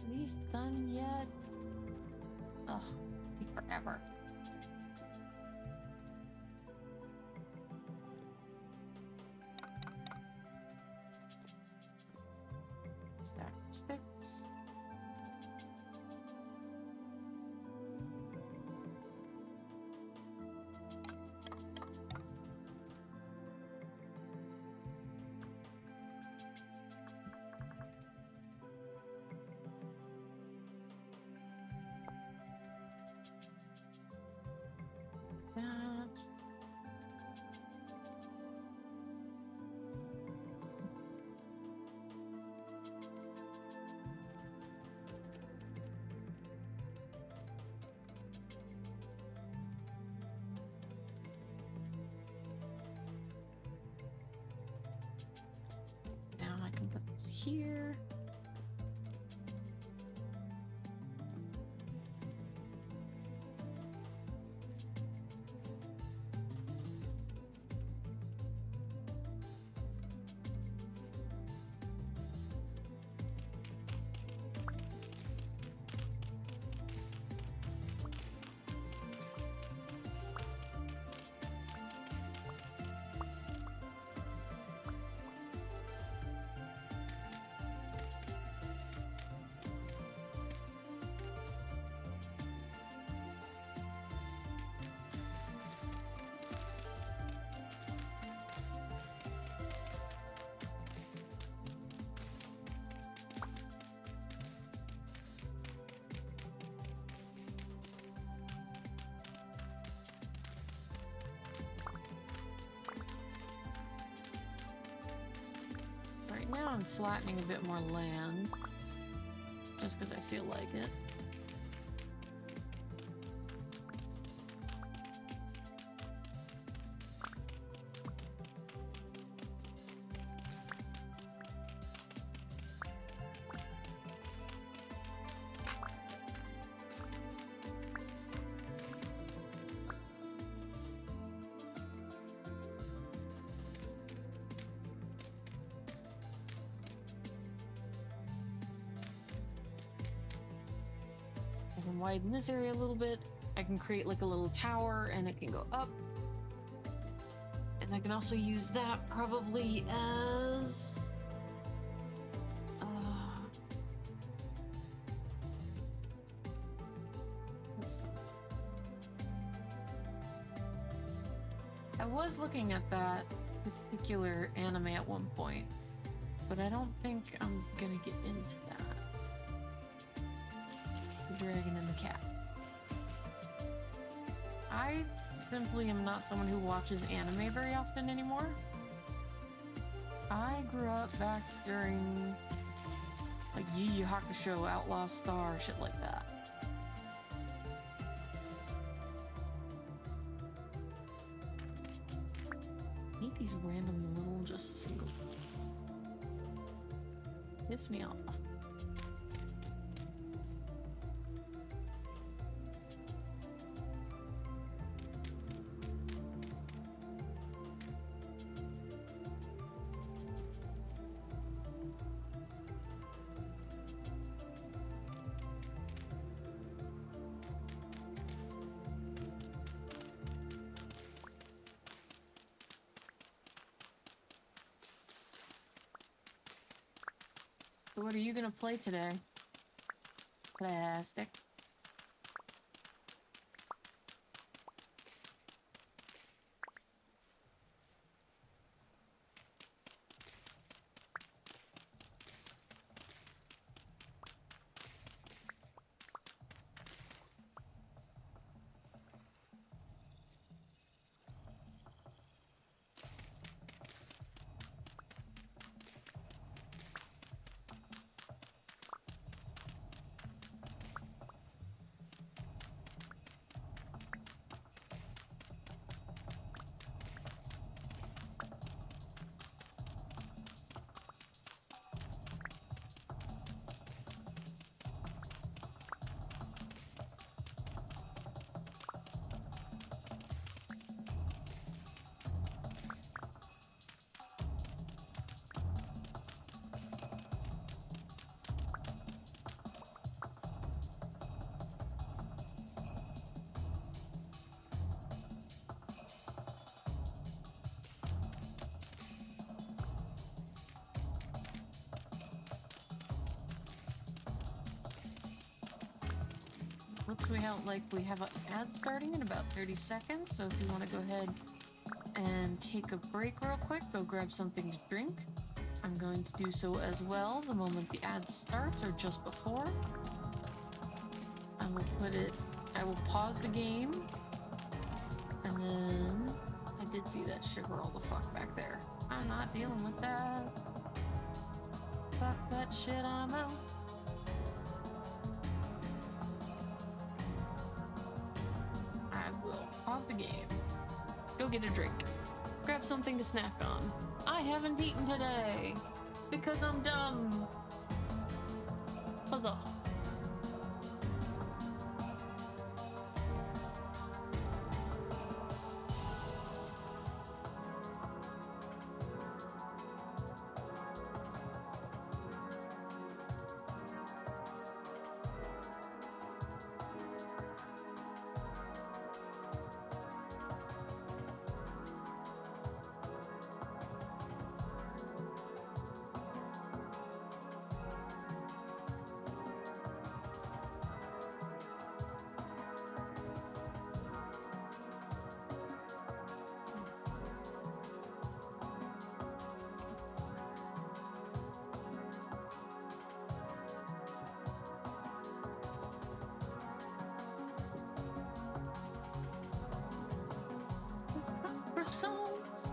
Are these done yet? Ugh, take forever. Stack sticks. That. Now I can put this here. Right now I'm flattening a bit more land, just because I feel like it. can widen this area a little bit. I can create like a little tower and it can go up. And I can also use that probably as... I was looking at that particular anime at one point, but I don't think I'm gonna get into that. The dragon and the cat. I simply am not someone who watches anime very often anymore. I grew up back during like Yu Yu Hakusho, Outlaw Star, shit like that. I hate these random little just single. Piss me off. So what are you gonna play today? Plastic. Looks we have an ad starting in about 30 seconds, so if you want to go ahead and take a break real quick, go grab something to drink. I'm going to do so as well the moment the ad starts or just before. I will pause the game, and then I did see that sugar all the fuck back there. I'm not dealing with that. Fuck that shit, I'm out. Pause the game. Go get a drink. Grab something to snack on. I haven't eaten today because I'm dumb. Bugger. Croissants.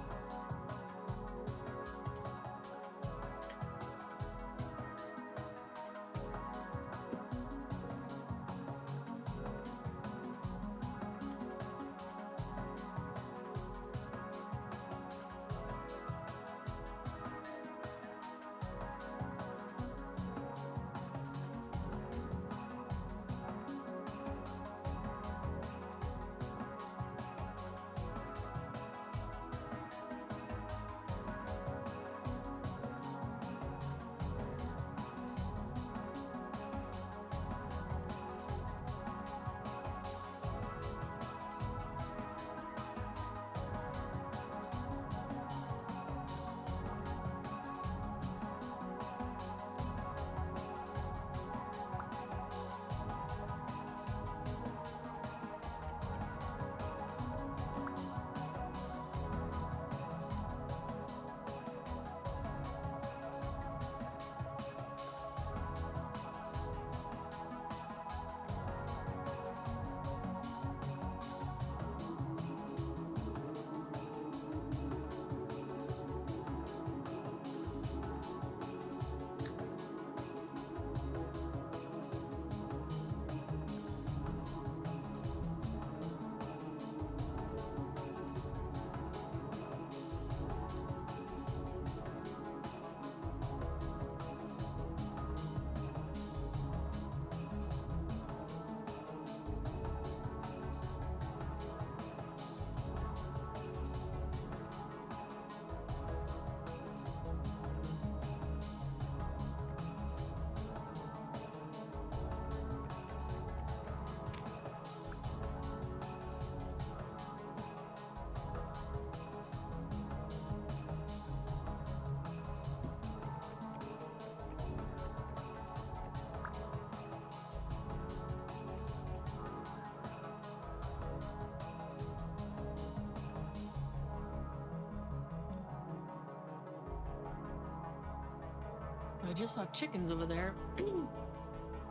I just saw chickens over there.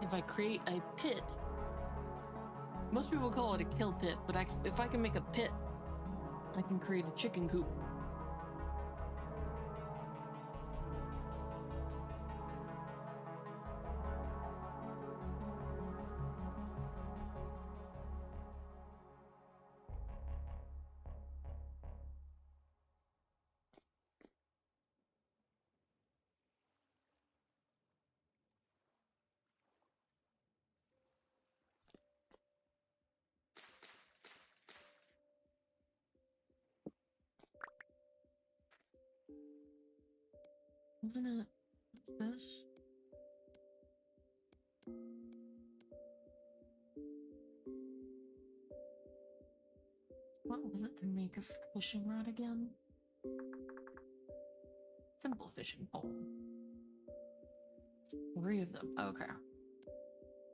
If I create a pit, most people call it a kill pit, but if I can make a pit, I can create a chicken coop. Wasn't it this? What was it to make a fishing rod again? Simple fishing pole. 3 of them. Okay.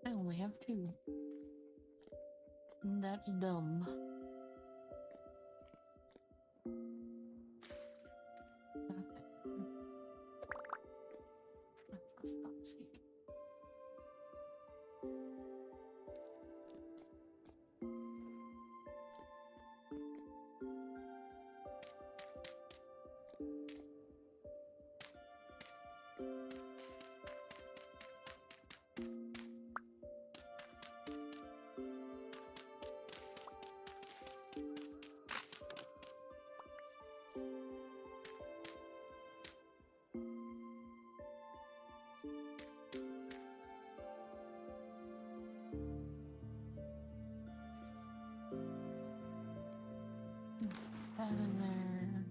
I only have 2. That's dumb. Okay. Oh, for fuck's sake. That in there.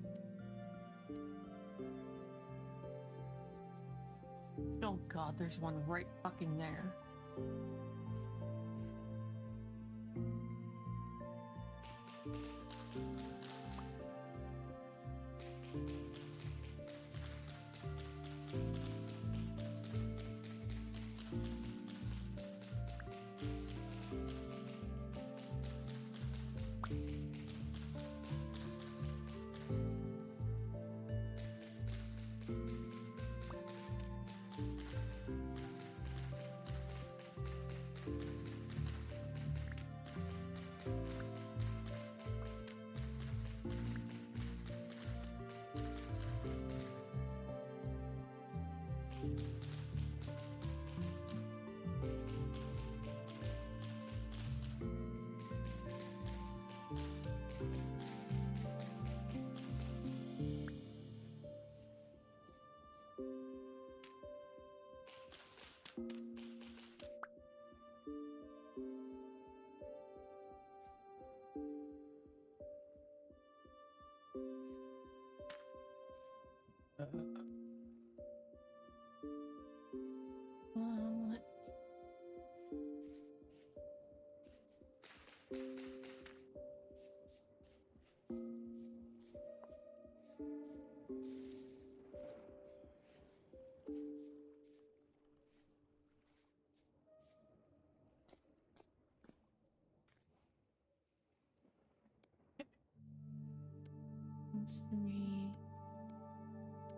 Oh god, there's one right fucking there. Let's Oops, 3.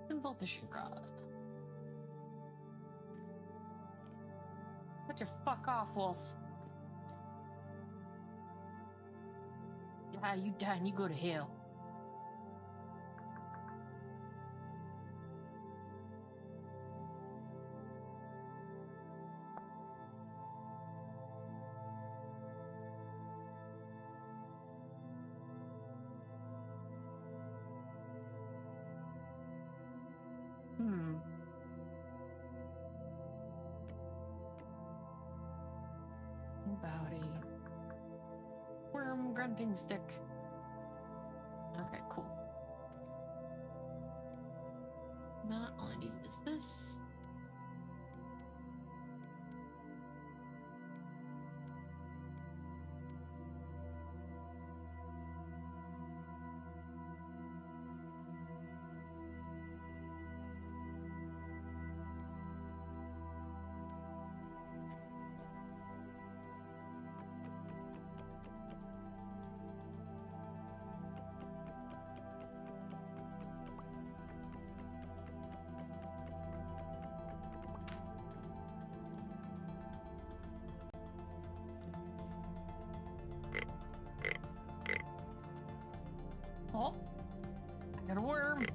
Simple fishing rod. Let your fuck off, Wolf. Yeah, you die and you go to hell. About a worm grunting stick. Okay, cool. Now all I need is this. Oh, I got a worm.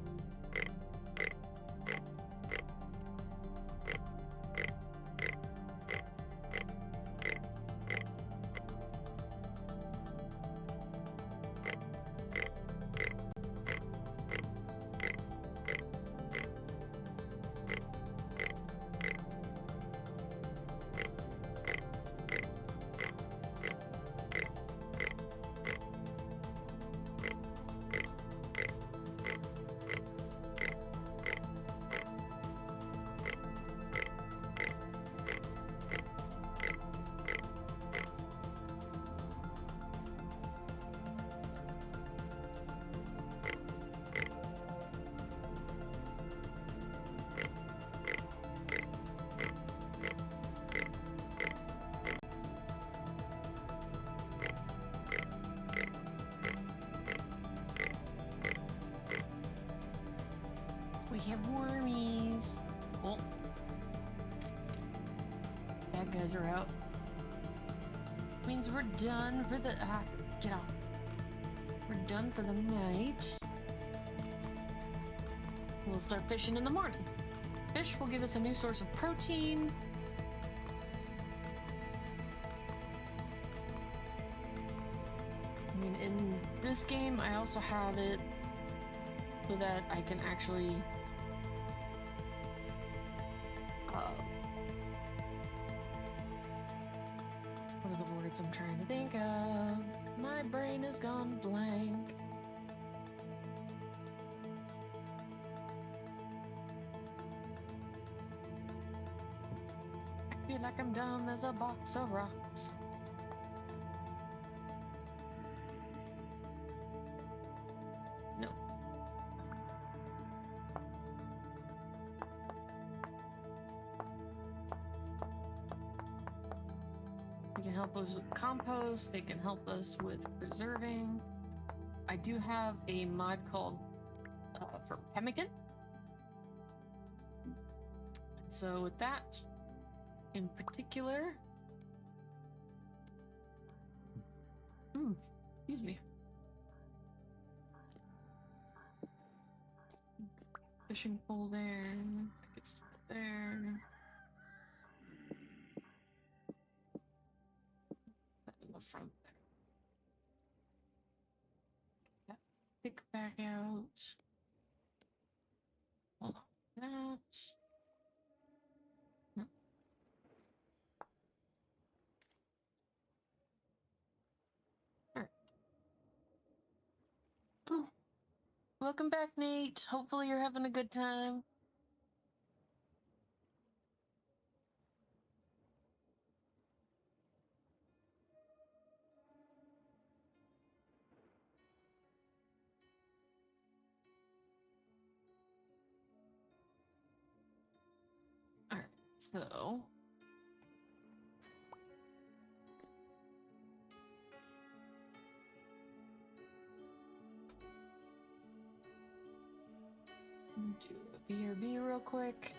We have wormies. Well, bad guys are out. Means we're done for the get off. We're done for the night. We'll start fishing in the morning. Fish will give us a new source of protein. I mean, in this game, I also have it so that I can actually what are the words I'm trying to think of? My brain has gone blank. I feel like I'm dumb as a box of rocks. No. They can help us with compost, they can help us with preserving. I do have a mod called for pemmican. So with that in particular, excuse me. Fishing pole there, it's there. That in the front there. That stick back out. Hold on. That. No. Alright. Oh. Welcome back, Nate. Hopefully you're having a good time. Alright, so do a BRB real quick.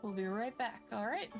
We'll be right back, alright?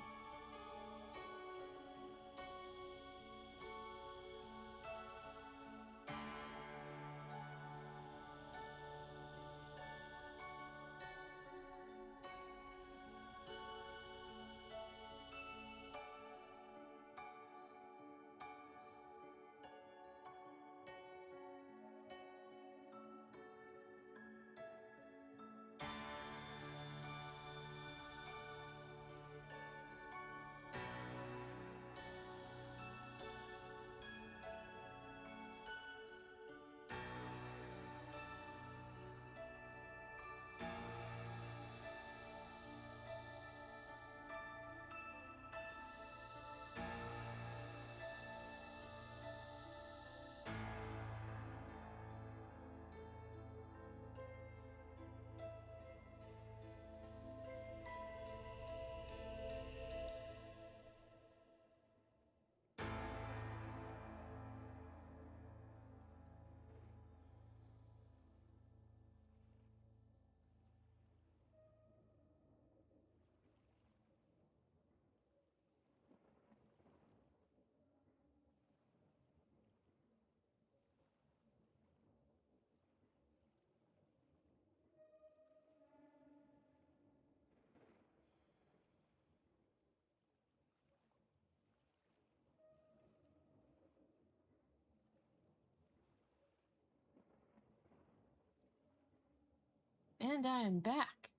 And I am back.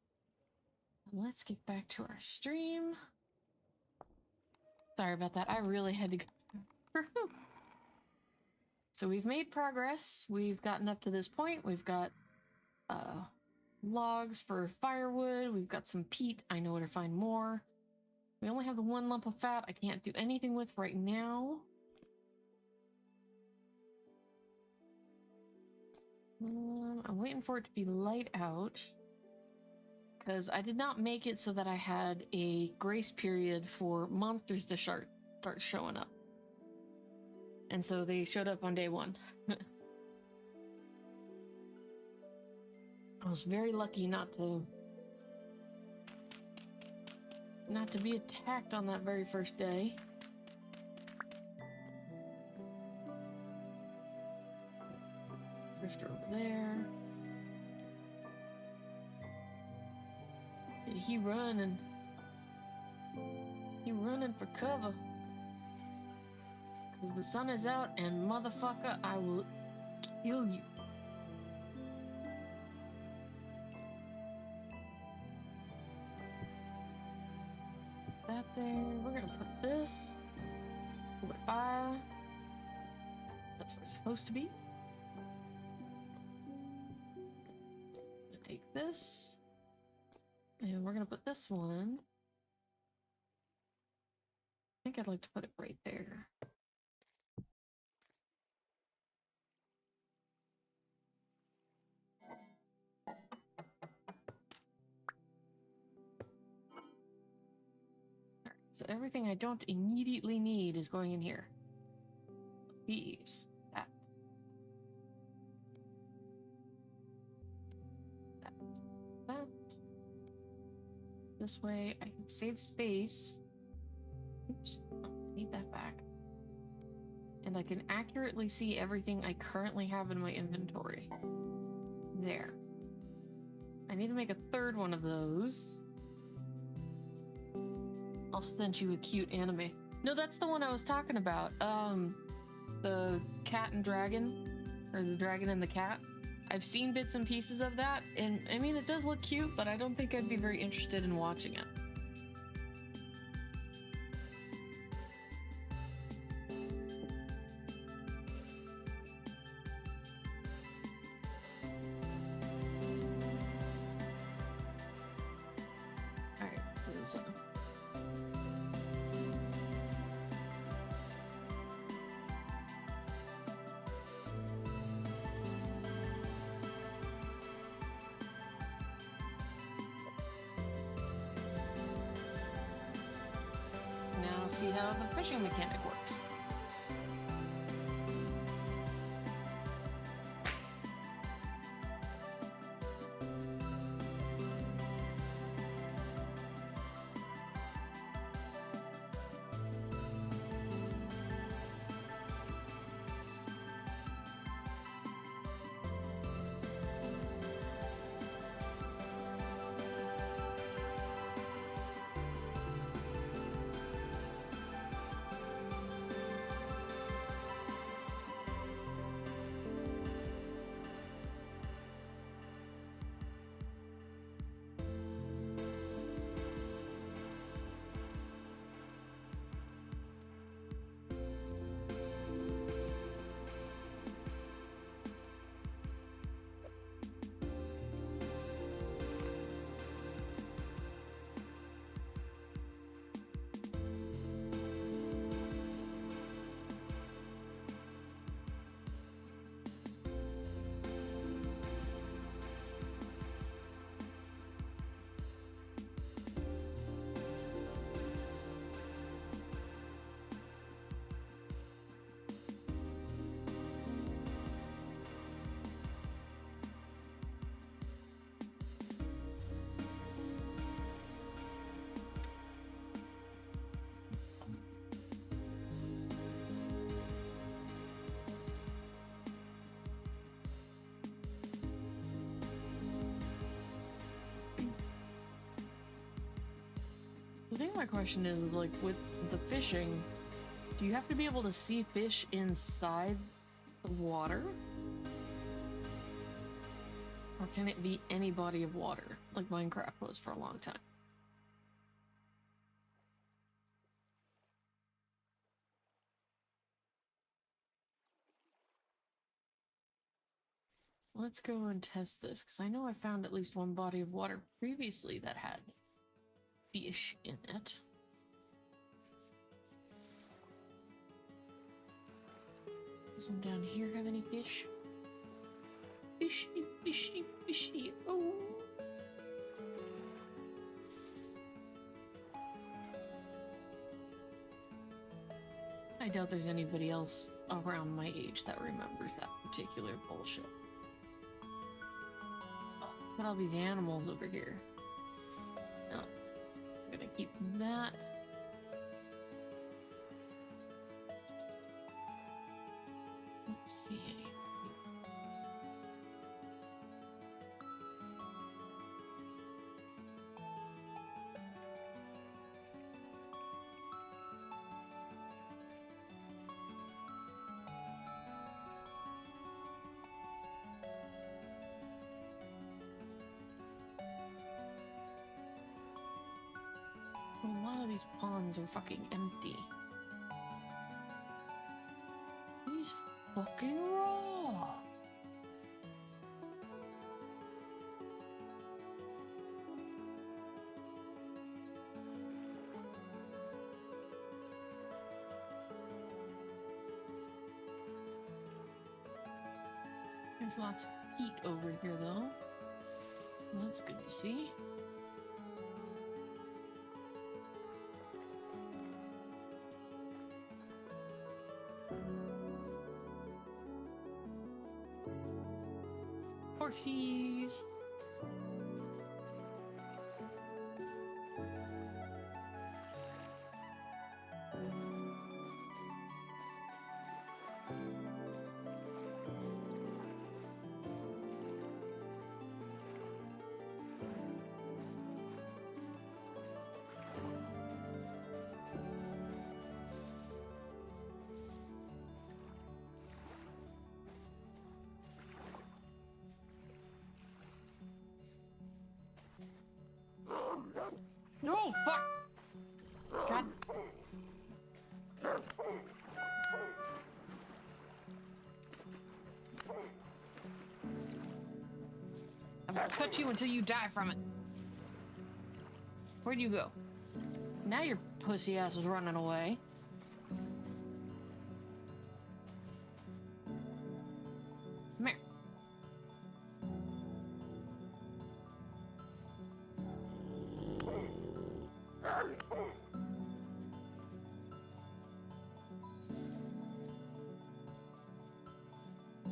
Let's get back to our stream. Sorry about that. I really had to go. So we've made progress. We've gotten up to this point. We've got logs for firewood. We've got some peat. I know where to find more. We only have the one lump of fat I can't do anything with right now. I'm waiting for it to be light out, because I did not make it so that I had a grace period for monsters to start showing up. And so they showed up on day one. I was very lucky not to be attacked on that very first day. Drifter over there. He running for cover. Because the sun is out and motherfucker, I will kill you. That there. We're gonna put this over by. That's where it's supposed to be. Gonna take this. And we're gonna put this one. I think I'd like to put it right there. So everything I don't immediately need is going in here. These. That. That. That. This way I can save space. Oops. Oh, I need that back. And I can accurately see everything I currently have in my inventory. There. I need to make a third one of those. I'll send you a cute anime. No, that's the one I was talking about. The cat and dragon, or the dragon and the cat. I've seen bits and pieces of that, and I mean, it does look cute, but I don't think I'd be very interested in watching it. Alright, there's now see how the fishing mechanic works. I think my question is, like, with the fishing, do you have to be able to see fish inside the water? Or can it be any body of water, like Minecraft was for a long time? Let's go and test this, because I know I found at least one body of water previously that had fish in it. Does one down here have any fish? Fishy, fishy, fishy. Oh. I doubt there's anybody else around my age that remembers that particular bullshit. Oh, look at all these animals over here. Oh, I'm gonna keep that. Let's see. A lot of these ponds are fucking empty. He's fucking raw. There's lots of heat over here though. Well, that's good to see. Horsies. No, fuck! God. I'm gonna cut you until you die from it. Where'd you go? Now your pussy ass is running away. Come here.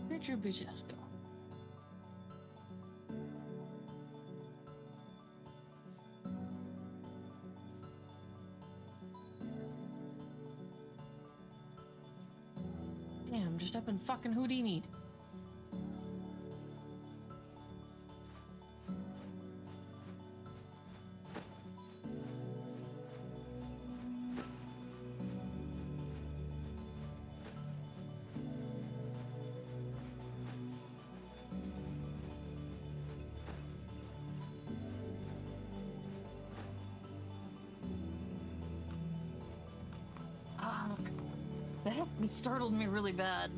Where'd your bitch ass go? Damn, just up in fucking Houdini. That startled me really bad.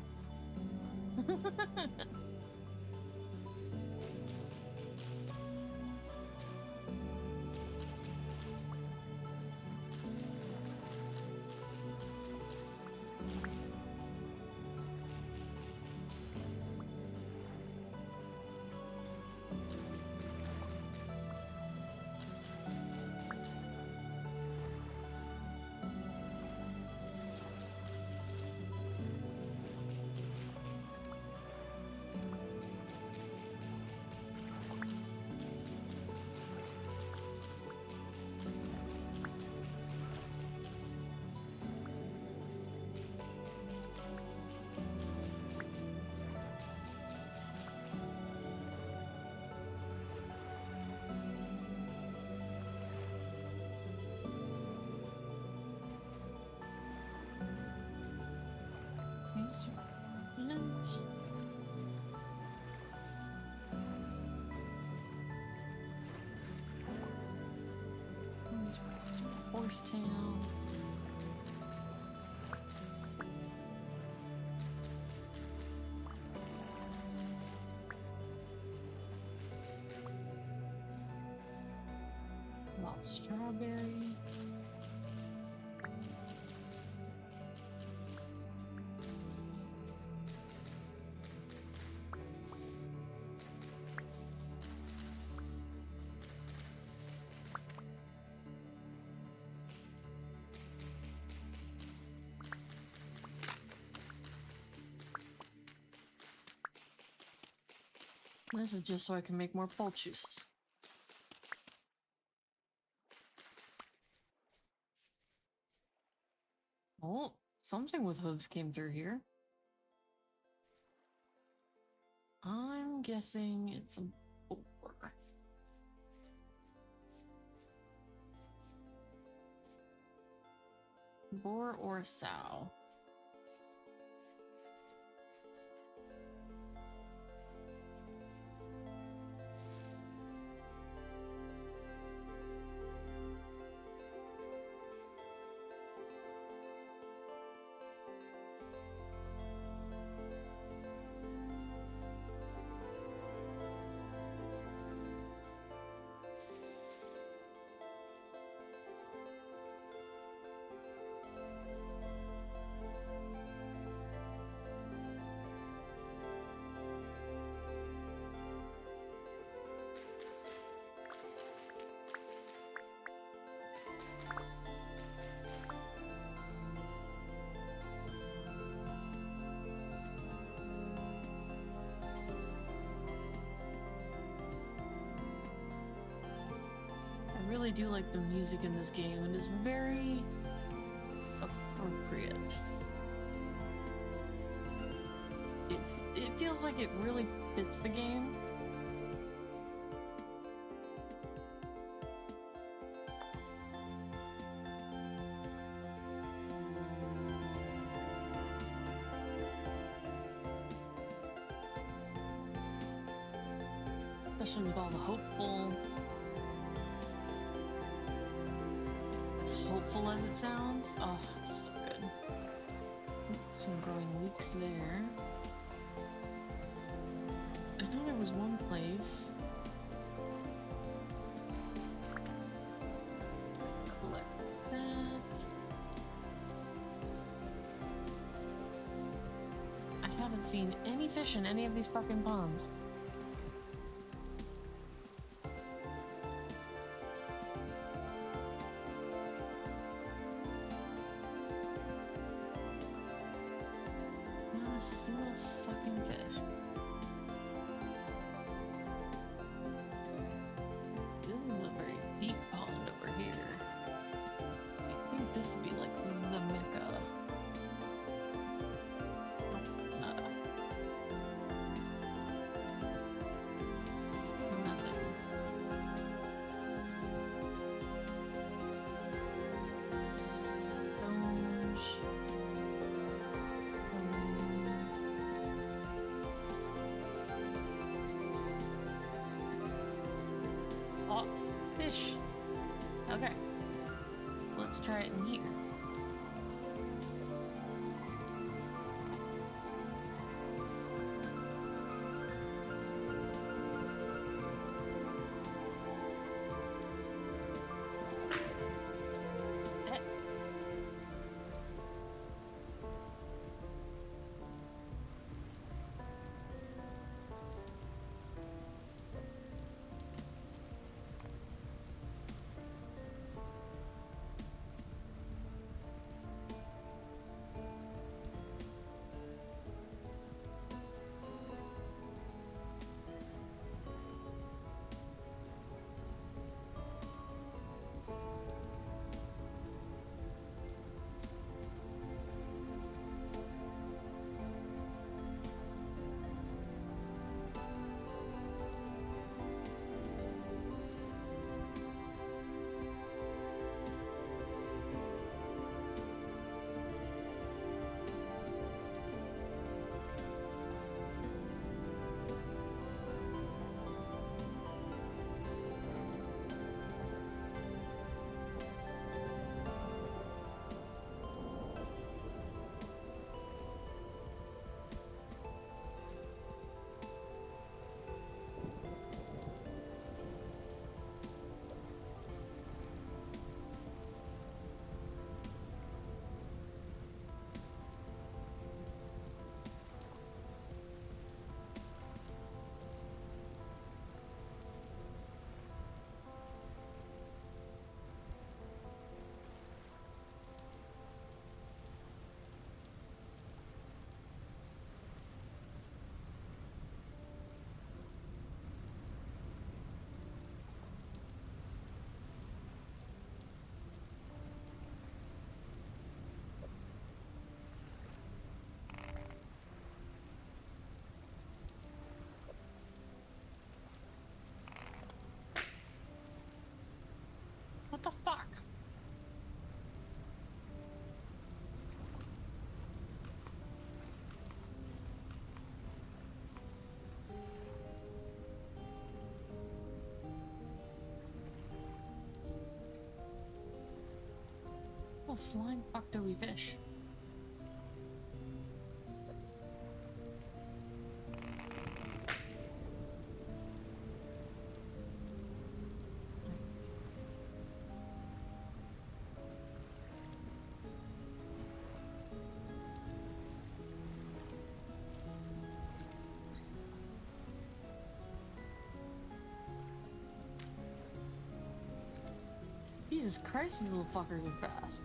Horsetail. Wild strawberry. This is just so I can make more pulp juices. Oh, something with hooves came through here. I'm guessing it's a boar. Boar or a sow. I really do like the music in this game. It is very appropriate. It feels like it really fits the game. Especially with all the hopeful. As hopeful as it sounds. Oh, it's so good. Some growing leeks there. I know there was one place. Collect that. I haven't seen any fish in any of these fucking ponds. Not a single fucking fish. This is a very deep pond over here. I think this would be like the mecca. Nope, nada. Nothing. Stones. Oh, fish. Okay. Let's try it in here. Eh. a flying fuck do we fish? Jesus Christ, these little fuckers are fast.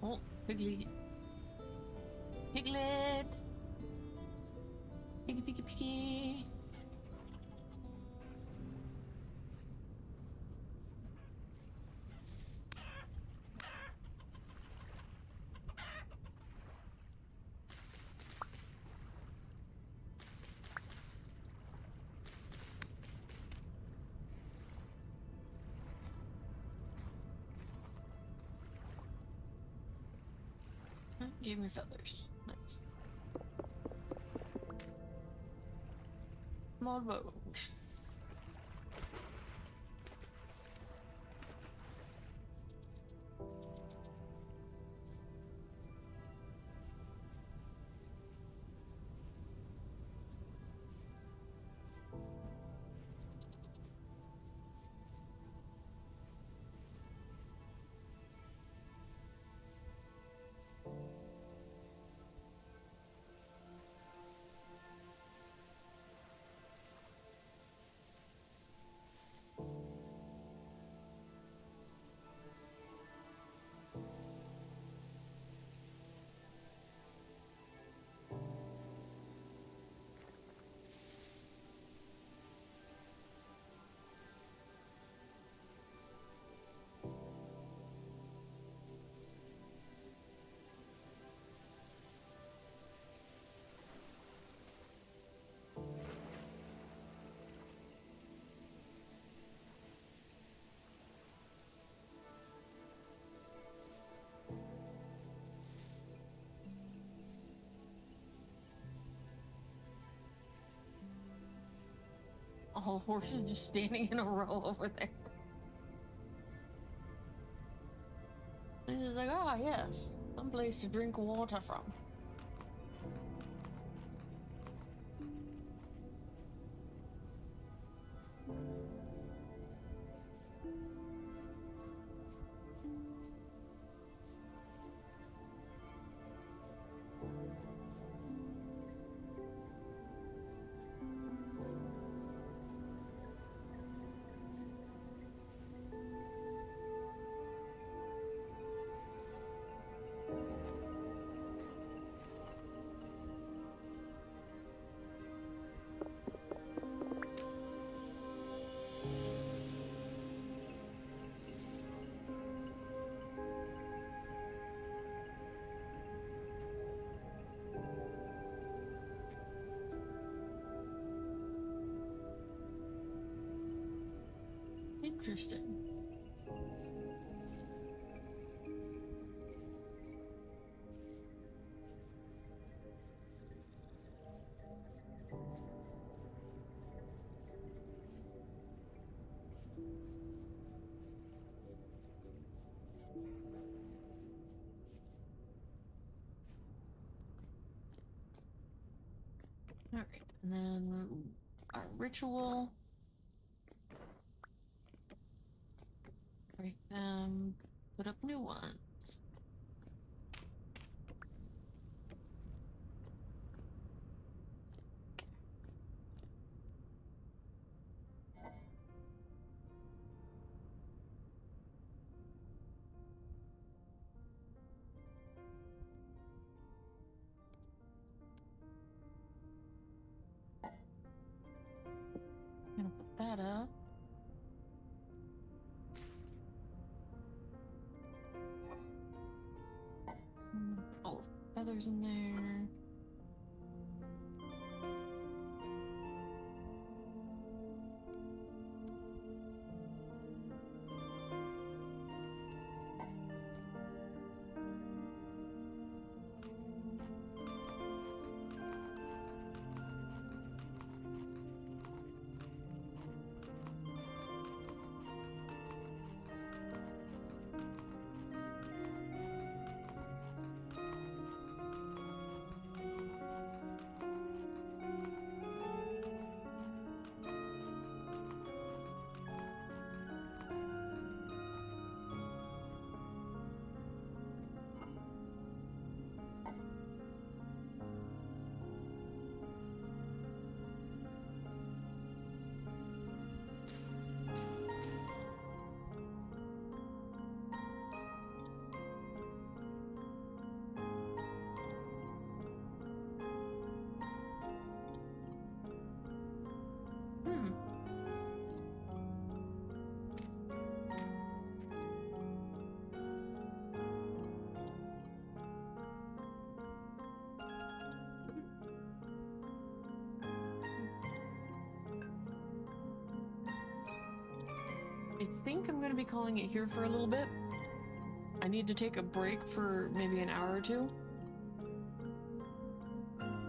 Oh, Piglet. Piglet! Piggy, piggy, piggy. Gave me feathers. Nice. Mod boat. All horses just standing in a row over there. And he's like, ah, yes, some place to drink water from. Interesting. All right, and then our ritual. Break them, put up new ones. I'm gonna put that up. Oh, feathers in there. I think I'm gonna be calling it here for a little bit. I need to take a break for maybe an hour or two.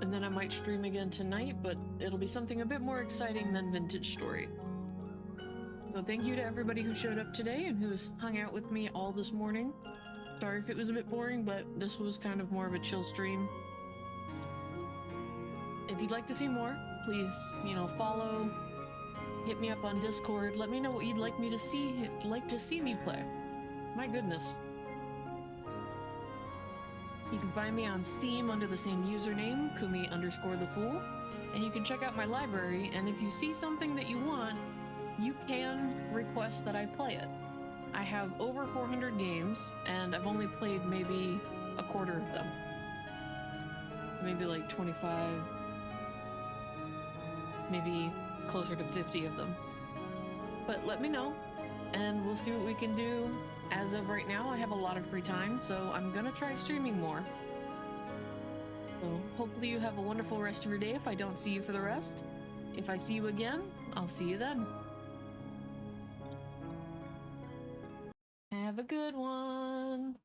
And then I might stream again tonight, but it'll be something a bit more exciting than Vintage Story. So thank you to everybody who showed up today and who's hung out with me all this morning. Sorry if it was a bit boring, but this was kind of more of a chill stream. If you'd like to see more, please, you know, follow, hit me up on Discord, let me know what you'd like me to see, me play. My goodness. You can find me on Steam under the same username, Kumi_the_Fool, and you can check out my library, and if you see something that you want, you can request that I play it. I have over 400 games, and I've only played maybe a quarter of them. Maybe like 25, maybe closer to 50 of them. But let me know, and we'll see what we can do. As of right now, I have a lot of free time, so I'm gonna try streaming more. So hopefully you have a wonderful rest of your day if I don't see you for the rest. If I see you again, I'll see you then. Have a good one.